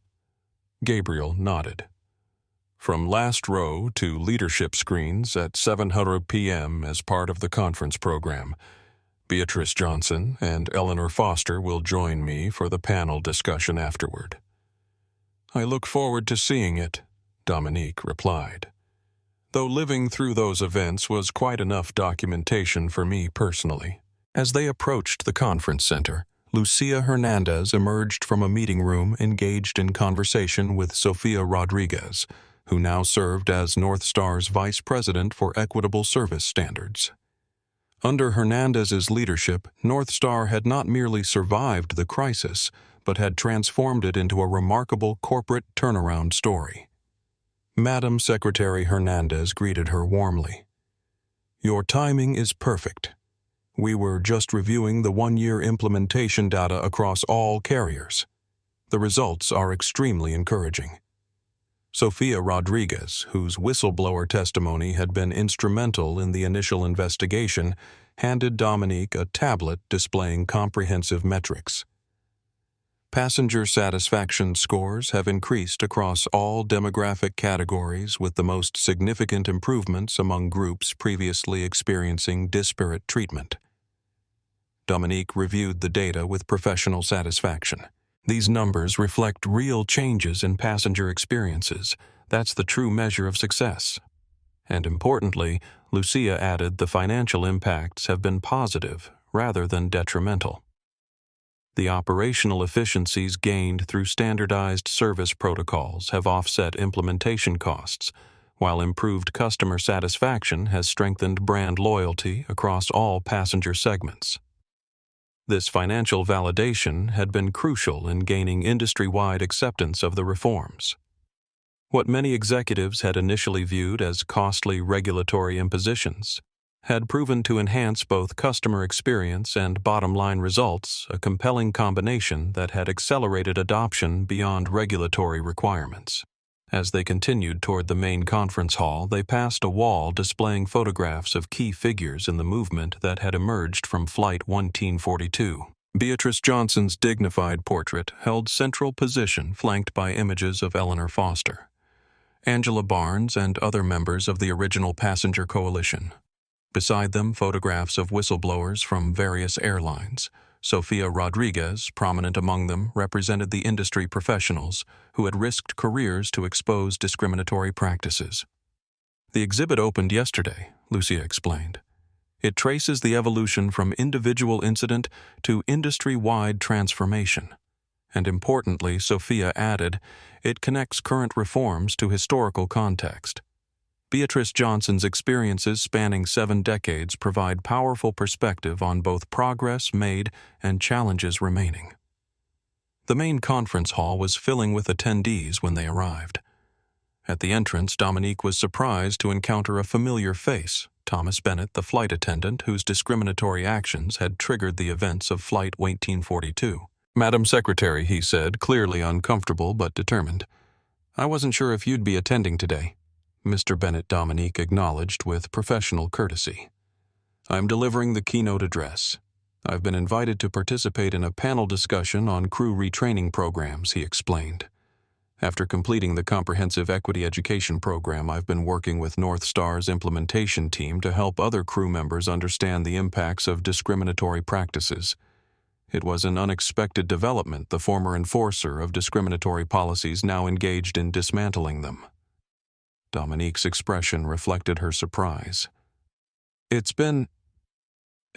Gabriel nodded. From last row to leadership screens at 7:00 p.m. as part of the conference program. Beatrice Johnson and Eleanor Foster will join me for the panel discussion afterward. I look forward to seeing it, Dominique replied. Though living through those events was quite enough documentation for me personally. As they approached the conference center, Lucia Hernandez emerged from a meeting room engaged in conversation with Sofia Rodriguez, who now served as NorthStar's Vice President for Equitable Service Standards. Under Hernandez's leadership, NorthStar had not merely survived the crisis, but had transformed it into a remarkable corporate turnaround story. Madam Secretary Hernandez greeted her warmly. Your timing is perfect. We were just reviewing the one-year implementation data across all carriers. The results are extremely encouraging. Sofia Rodriguez, whose whistleblower testimony had been instrumental in the initial investigation, handed Dominique a tablet displaying comprehensive metrics. Passenger satisfaction scores have increased across all demographic categories, with the most significant improvements among groups previously experiencing disparate treatment. Dominique reviewed the data with professional satisfaction. These numbers reflect real changes in passenger experiences. That's the true measure of success. And importantly, Lucia added the financial impacts have been positive rather than detrimental. The operational efficiencies gained through standardized service protocols have offset implementation costs, while improved customer satisfaction has strengthened brand loyalty across all passenger segments. This financial validation had been crucial in gaining industry-wide acceptance of the reforms. What many executives had initially viewed as costly regulatory impositions had proven to enhance both customer experience and bottom-line results, a compelling combination that had accelerated adoption beyond regulatory requirements. As they continued toward the main conference hall, they passed a wall displaying photographs of key figures in the movement that had emerged from Flight 1942. Beatrice Johnson's dignified portrait held central position, flanked by images of Eleanor Foster, Angela Barnes, and other members of the original passenger coalition. Beside them, photographs of whistleblowers from various airlines. Sofia Rodriguez, prominent among them, represented the industry professionals who had risked careers to expose discriminatory practices. The exhibit opened yesterday, Lucia explained. It traces the evolution from individual incident to industry-wide transformation. And importantly, Sofia added, it connects current reforms to historical context. Beatrice Johnson's experiences spanning 7 decades provide powerful perspective on both progress made and challenges remaining. The main conference hall was filling with attendees when they arrived. At the entrance, Dominique was surprised to encounter a familiar face, Thomas Bennett, the flight attendant whose discriminatory actions had triggered the events of Flight 1842. Madam Secretary, he said, clearly uncomfortable but determined. I wasn't sure if you'd be attending today. Mr. Bennett, Dominique acknowledged with professional courtesy. I'm delivering the keynote address. I've been invited to participate in a panel discussion on crew retraining programs, he explained. After completing the comprehensive equity education program, I've been working with NorthStar's implementation team to help other crew members understand the impacts of discriminatory practices. It was an unexpected development, the former enforcer of discriminatory policies now engaged in dismantling them. Dominique's expression reflected her surprise. It's been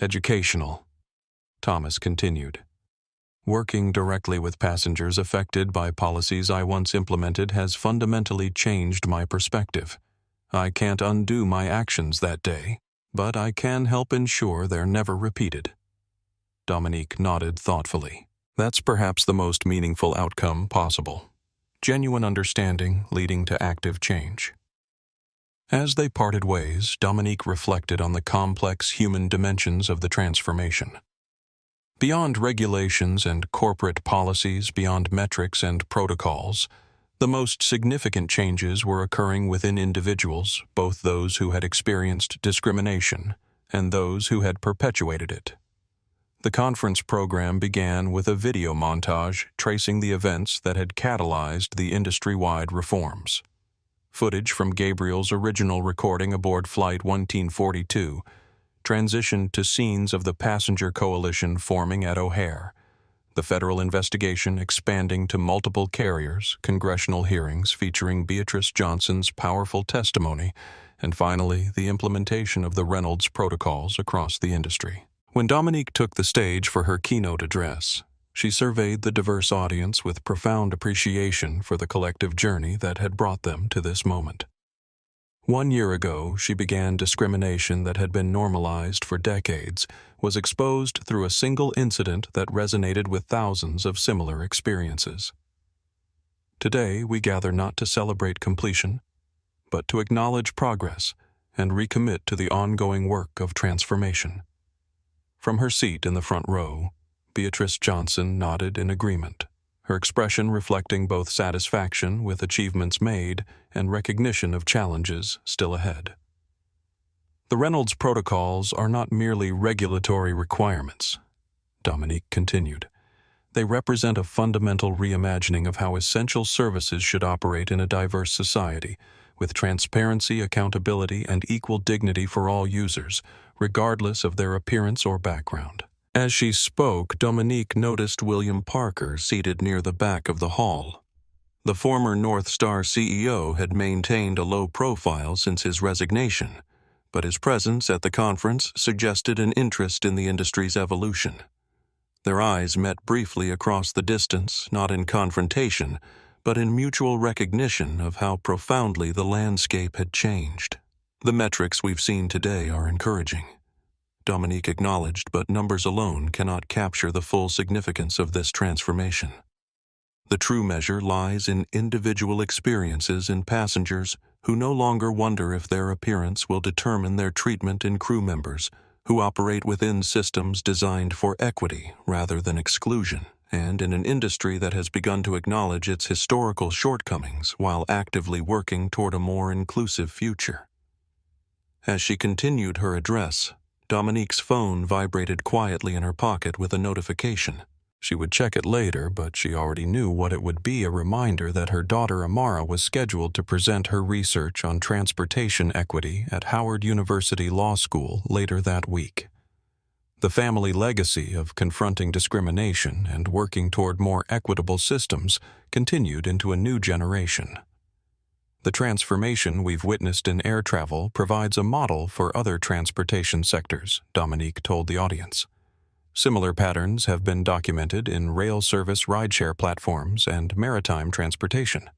educational, Thomas continued. Working directly with passengers affected by policies I once implemented has fundamentally changed my perspective. I can't undo my actions that day, but I can help ensure they're never repeated. Dominique nodded thoughtfully. That's perhaps the most meaningful outcome possible. Genuine understanding leading to active change. As they parted ways, Dominique reflected on the complex human dimensions of the transformation. Beyond regulations and corporate policies, beyond metrics and protocols, the most significant changes were occurring within individuals, both those who had experienced discrimination and those who had perpetuated it. The conference program began with a video montage tracing the events that had catalyzed the industry-wide reforms. Footage from Gabriel's original recording aboard Flight 1942 transitioned to scenes of the passenger coalition forming at O'Hare, the federal investigation expanding to multiple carriers, congressional hearings featuring Beatrice Johnson's powerful testimony, and finally the implementation of the Reynolds Protocols across the industry. When Dominique took the stage for her keynote address, she surveyed the diverse audience with profound appreciation for the collective journey that had brought them to this moment. 1 year ago, she began discrimination that had been normalized for decades, was exposed through a single incident that resonated with thousands of similar experiences. Today, we gather not to celebrate completion, but to acknowledge progress and recommit to the ongoing work of transformation. From her seat in the front row, Beatrice Johnson nodded in agreement, her expression reflecting both satisfaction with achievements made and recognition of challenges still ahead. The Reynolds Protocols are not merely regulatory requirements, Dominique continued. They represent a fundamental reimagining of how essential services should operate in a diverse society, with transparency, accountability, and equal dignity for all users, regardless of their appearance or background. As she spoke, Dominique noticed William Parker seated near the back of the hall. The former NorthStar CEO had maintained a low profile since his resignation, but his presence at the conference suggested an interest in the industry's evolution. Their eyes met briefly across the distance, not in confrontation, but in mutual recognition of how profoundly the landscape had changed. The metrics we've seen today are encouraging, Dominique acknowledged, but numbers alone cannot capture the full significance of this transformation. The true measure lies in individual experiences in passengers who no longer wonder if their appearance will determine their treatment in crew members who operate within systems designed for equity rather than exclusion, and in an industry that has begun to acknowledge its historical shortcomings while actively working toward a more inclusive future. As she continued her address, Dominique's phone vibrated quietly in her pocket with a notification. She would check it later, but she already knew what it would be, a reminder that her daughter Amara was scheduled to present her research on transportation equity at Howard University Law School later that week. The family legacy of confronting discrimination and working toward more equitable systems continued into a new generation. The transformation we've witnessed in air travel provides a model for other transportation sectors, Dominique told the audience. Similar patterns have been documented in rail service rideshare platforms and maritime transportation.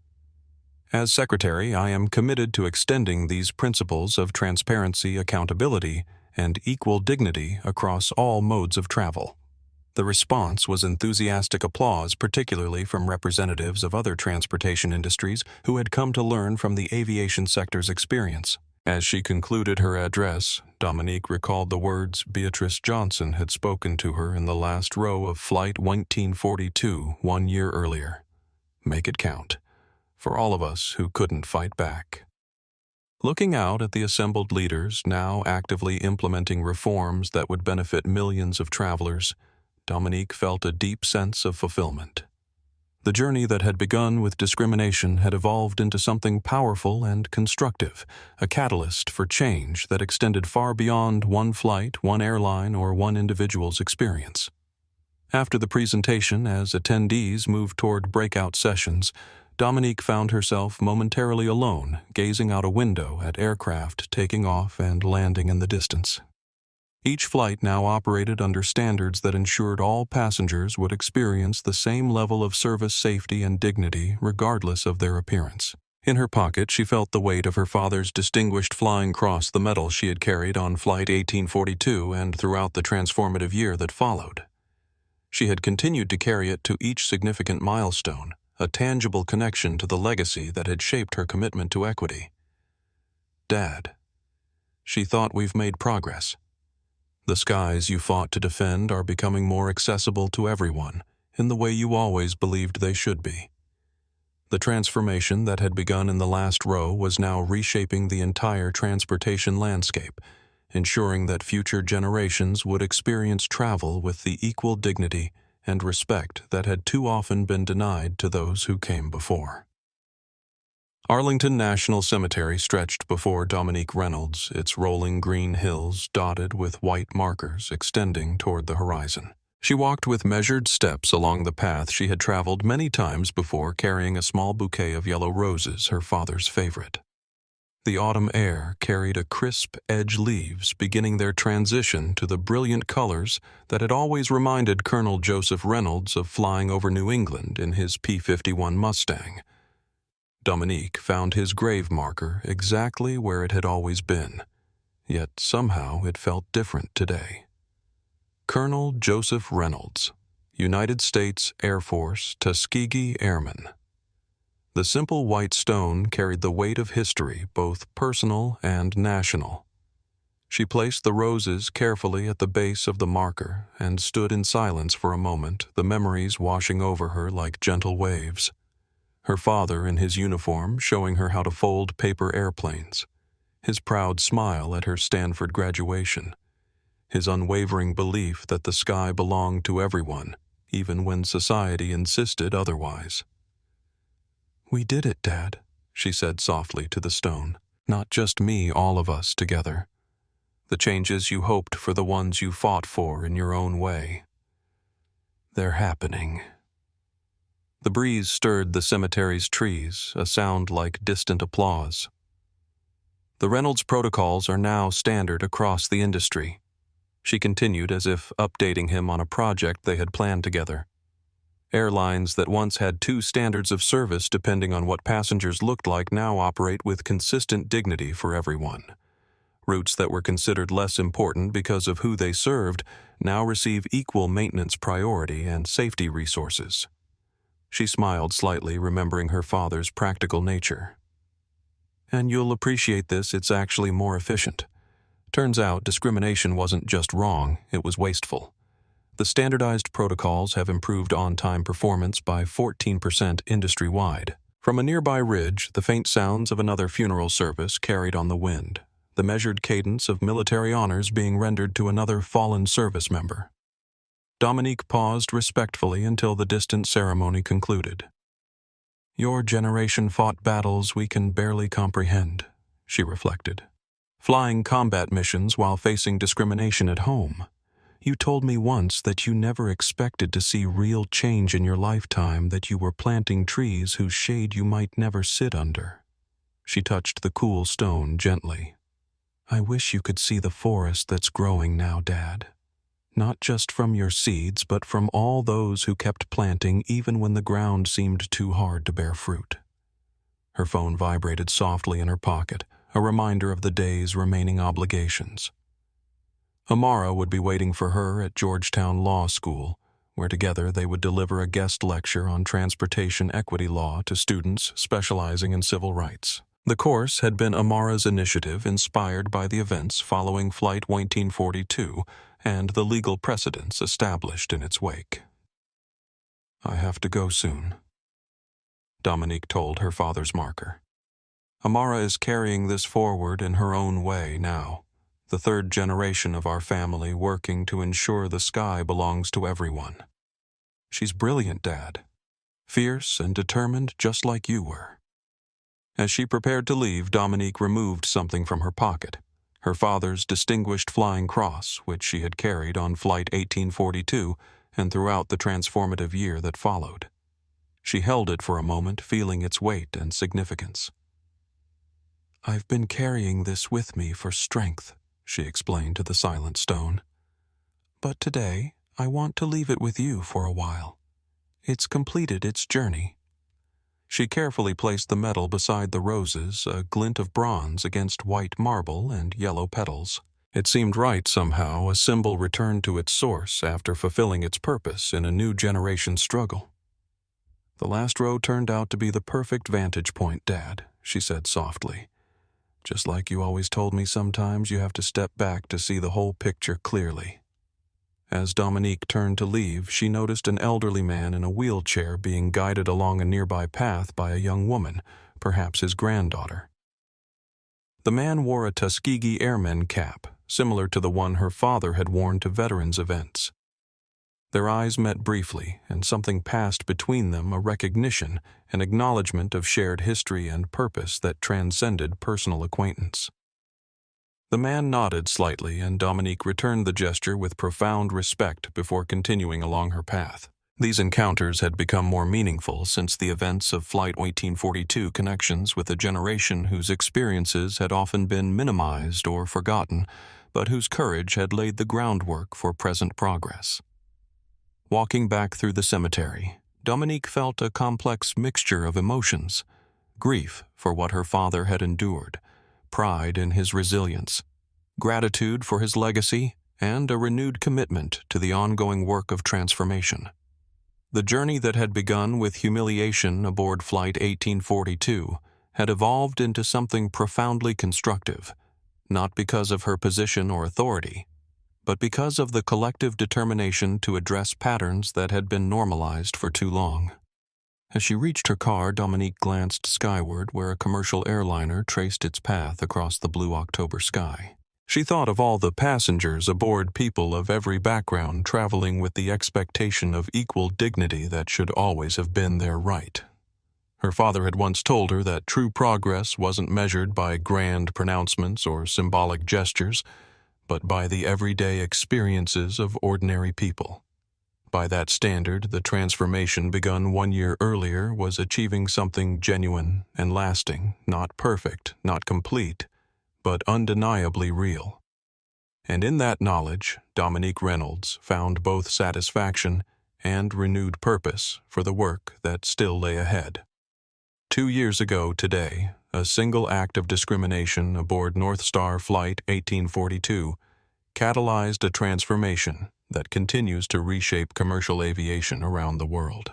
As Secretary, I am committed to extending these principles of transparency, accountability, and equal dignity across all modes of travel. The response was enthusiastic applause, particularly from representatives of other transportation industries who had come to learn from the aviation sector's experience. As she concluded her address, Dominique recalled the words Beatrice Johnson had spoken to her in the last row of Flight 1942 1 year earlier. Make it count, for all of us who couldn't fight back. Looking out at the assembled leaders now actively implementing reforms that would benefit millions of travelers, Dominique felt a deep sense of fulfillment. The journey that had begun with discrimination had evolved into something powerful and constructive, a catalyst for change that extended far beyond one flight, one airline, or one individual's experience. After the presentation, as attendees moved toward breakout sessions, Dominique found herself momentarily alone, gazing out a window at aircraft taking off and landing in the distance. Each flight now operated under standards that ensured all passengers would experience the same level of service safety and dignity regardless of their appearance. In her pocket, she felt the weight of her father's distinguished Flying Cross, the medal she had carried on Flight 1842 and throughout the transformative year that followed. She had continued to carry it to each significant milestone, a tangible connection to the legacy that had shaped her commitment to equity. "Dad," she thought, "we've made progress. The skies you fought to defend are becoming more accessible to everyone in the way you always believed they should be." The transformation that had begun in the last row was now reshaping the entire transportation landscape, ensuring that future generations would experience travel with the equal dignity and respect that had too often been denied to those who came before. Arlington National Cemetery stretched before Dominique Reynolds, its rolling green hills dotted with white markers extending toward the horizon. She walked with measured steps along the path she had traveled many times before, carrying a small bouquet of yellow roses, her father's favorite. The autumn air carried a crisp edge leaves beginning their transition to the brilliant colors that had always reminded Colonel Joseph Reynolds of flying over New England in his P-51 Mustang. Dominique found his grave marker exactly where it had always been, yet somehow it felt different today. Colonel Joseph Reynolds, United States Air Force, Tuskegee Airman. The simple white stone carried the weight of history, both personal and national. She placed the roses carefully at the base of the marker and stood in silence for a moment, the memories washing over her like gentle waves. Her father in his uniform showing her how to fold paper airplanes, his proud smile at her Stanford graduation, his unwavering belief that the sky belonged to everyone, even when society insisted otherwise. "We did it, Dad," she said softly to the stone. "Not just me, all of us together. The changes you hoped for, the ones you fought for in your own way. They're happening." The breeze stirred the cemetery's trees, a sound like distant applause. "The Reynolds Protocols are now standard across the industry," she continued, as if updating him on a project they had planned together. "Airlines that once had two standards of service depending on what passengers looked like now operate with consistent dignity for everyone. Routes that were considered less important because of who they served now receive equal maintenance priority and safety resources." She smiled slightly, remembering her father's practical nature. "And you'll appreciate this, it's actually more efficient. Turns out discrimination wasn't just wrong, it was wasteful. The standardized protocols have improved on-time performance by 14% industry-wide." From a nearby ridge, the faint sounds of another funeral service carried on the wind, the measured cadence of military honors being rendered to another fallen service member. Dominique paused respectfully until the distant ceremony concluded. "Your generation fought battles we can barely comprehend," she reflected. "Flying combat missions while facing discrimination at home. You told me once that you never expected to see real change in your lifetime, that you were planting trees whose shade you might never sit under." She touched the cool stone gently. "I wish you could see the forest that's growing now, Dad. Not just from your seeds, but from all those who kept planting even when the ground seemed too hard to bear fruit." Her phone vibrated softly in her pocket, a reminder of the day's remaining obligations. Amara would be waiting for her at Georgetown Law School, where together they would deliver a guest lecture on transportation equity law to students specializing in civil rights. The course had been Amara's initiative, inspired by the events following Flight 1842 and the legal precedents established in its wake. "I have to go soon," Dominique told her father's marker. Amara is carrying this forward in her own way now, the third generation of our family working to ensure the sky belongs to everyone. She's brilliant, Dad. Fierce and determined just like you were." As she prepared to leave, Dominique removed something from her pocket, her father's Distinguished Flying Cross, which she had carried on Flight 1842 and throughout the transformative year that followed. She held it for a moment, feeling its weight and significance. "I've been carrying this with me for strength," she explained to the silent stone. "But today, I want to leave it with you for a while. It's completed its journey." She carefully placed the medal beside the roses, a glint of bronze against white marble and yellow petals. It seemed right somehow, a symbol returned to its source after fulfilling its purpose in a new generation struggle. "The last row turned out to be the perfect vantage point, Dad," she said softly. "Just like you always told me, sometimes you have to step back to see the whole picture clearly." As Dominique turned to leave, she noticed an elderly man in a wheelchair being guided along a nearby path by a young woman, perhaps his granddaughter. The man wore a Tuskegee Airman cap, similar to the one her father had worn to veterans events. Their eyes met briefly, and something passed between them, a recognition, an acknowledgement of shared history and purpose that transcended personal acquaintance. The man nodded slightly, and Dominique returned the gesture with profound respect before continuing along her path. These encounters had become more meaningful since the events of Flight 1842 connections with a generation whose experiences had often been minimized or forgotten, but whose courage had laid the groundwork for present progress. Walking back through the cemetery, Dominique felt a complex mixture of emotions: grief for what her father had endured, pride in his resilience, gratitude for his legacy, and a renewed commitment to the ongoing work of transformation. The journey that had begun with humiliation aboard Flight 1842 had evolved into something profoundly constructive, not because of her position or authority, but because of the collective determination to address patterns that had been normalized for too long. As she reached her car, Dominique glanced skyward where a commercial airliner traced its path across the blue October sky. She thought of all the passengers aboard, people of every background traveling with the expectation of equal dignity that should always have been their right. Her father had once told her that true progress wasn't measured by grand pronouncements or symbolic gestures, but by the everyday experiences of ordinary people. By that standard, the transformation begun 1 year earlier was achieving something genuine and lasting, not perfect, not complete, but undeniably real. And in that knowledge, Dominique Reynolds found both satisfaction and renewed purpose for the work that still lay ahead. 2 years ago today, a single act of discrimination aboard NorthStar Flight 1842 catalyzed a transformation that continues to reshape commercial aviation around the world.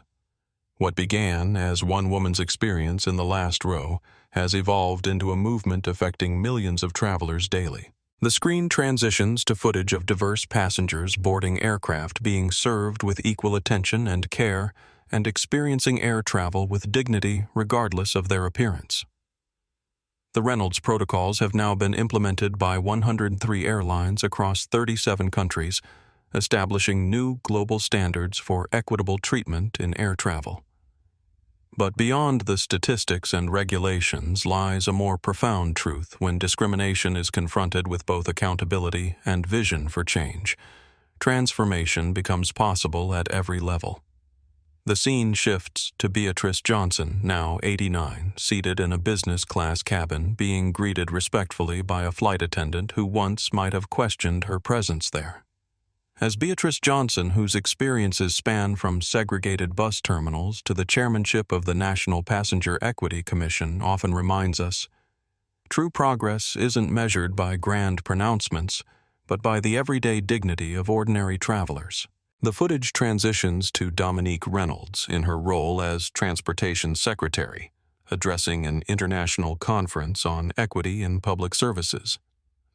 What began as one woman's experience in the last row has evolved into a movement affecting millions of travelers daily. The screen transitions to footage of diverse passengers boarding aircraft being served with equal attention and care and experiencing air travel with dignity regardless of their appearance. The Reynolds Protocols have now been implemented by 103 airlines across 37 countries, establishing new global standards for equitable treatment in air travel. But beyond the statistics and regulations lies a more profound truth when discrimination is confronted with both accountability and vision for change. Transformation becomes possible at every level. The scene shifts to Beatrice Johnson, now 89, seated in a business class cabin, being greeted respectfully by a flight attendant who once might have questioned her presence there. As Beatrice Johnson, whose experiences span from segregated bus terminals to the chairmanship of the National Passenger Equity Commission, often reminds us, true progress isn't measured by grand pronouncements, but by the everyday dignity of ordinary travelers. The footage transitions to Dominique Reynolds in her role as Transportation Secretary, addressing an international conference on equity in public services.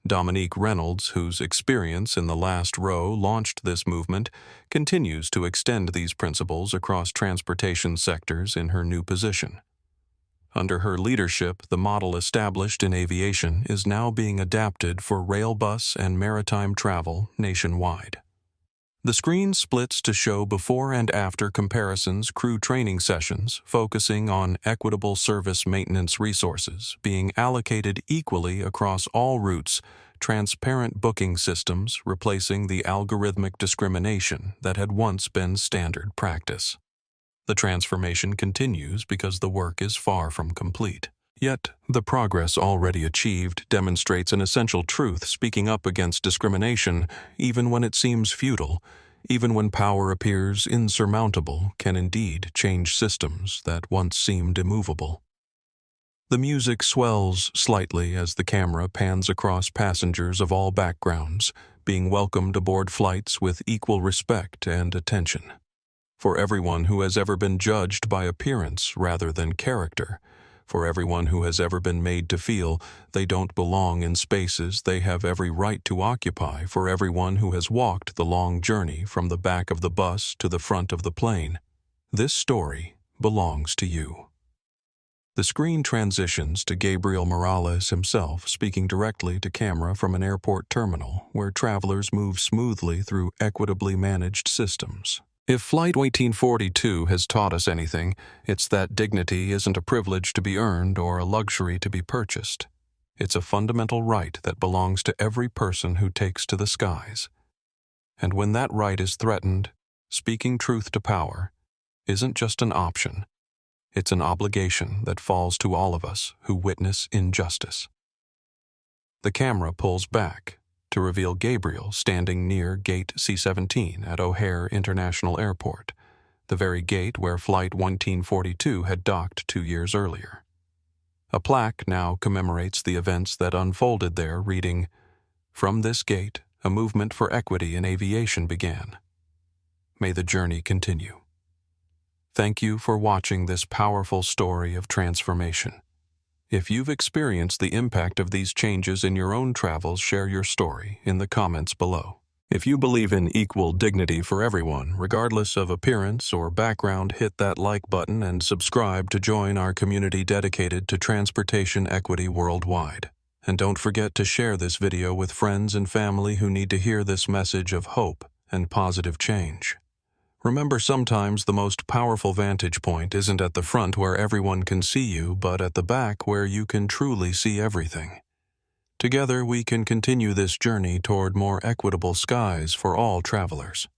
Dominique Reynolds, whose experience in the last row launched this movement, continues to extend these principles across transportation sectors in her new position. Under her leadership, the model established in aviation is now being adapted for rail bus and maritime travel nationwide. The screen splits to show before and after comparisons, crew training sessions focusing on equitable service maintenance resources being allocated equally across all routes, transparent booking systems replacing the algorithmic discrimination that had once been standard practice. The transformation continues because the work is far from complete. Yet, the progress already achieved demonstrates an essential truth speaking up against discrimination, even when it seems futile, even when power appears insurmountable, can indeed change systems that once seemed immovable. The music swells slightly as the camera pans across passengers of all backgrounds, being welcomed aboard flights with equal respect and attention. For everyone who has ever been judged by appearance rather than character, for everyone who has ever been made to feel they don't belong in spaces they have every right to occupy, for everyone who has walked the long journey from the back of the bus to the front of the plane, this story belongs to you. The screen transitions to Gabriel Morales himself speaking directly to camera from an airport terminal where travelers move smoothly through equitably managed systems. If Flight 1842 has taught us anything, it's that dignity isn't a privilege to be earned or a luxury to be purchased. It's a fundamental right that belongs to every person who takes to the skies. And when that right is threatened, speaking truth to power isn't just an option. It's an obligation that falls to all of us who witness injustice. The camera pulls back to reveal Gabriel standing near Gate C-17 at O'Hare International Airport, the very gate where Flight 1842 had docked 2 years earlier. A plaque now commemorates the events that unfolded there, reading, "From this gate, a movement for equity in aviation began. May the journey continue." Thank you for watching this powerful story of transformation. If you've experienced the impact of these changes in your own travels, share your story in the comments below. If you believe in equal dignity for everyone, regardless of appearance or background, hit that like button and subscribe to join our community dedicated to transportation equity worldwide. And don't forget to share this video with friends and family who need to hear this message of hope and positive change. Remember, sometimes the most powerful vantage point isn't at the front where everyone can see you, but at the back where you can truly see everything. Together, we can continue this journey toward more equitable skies for all travelers.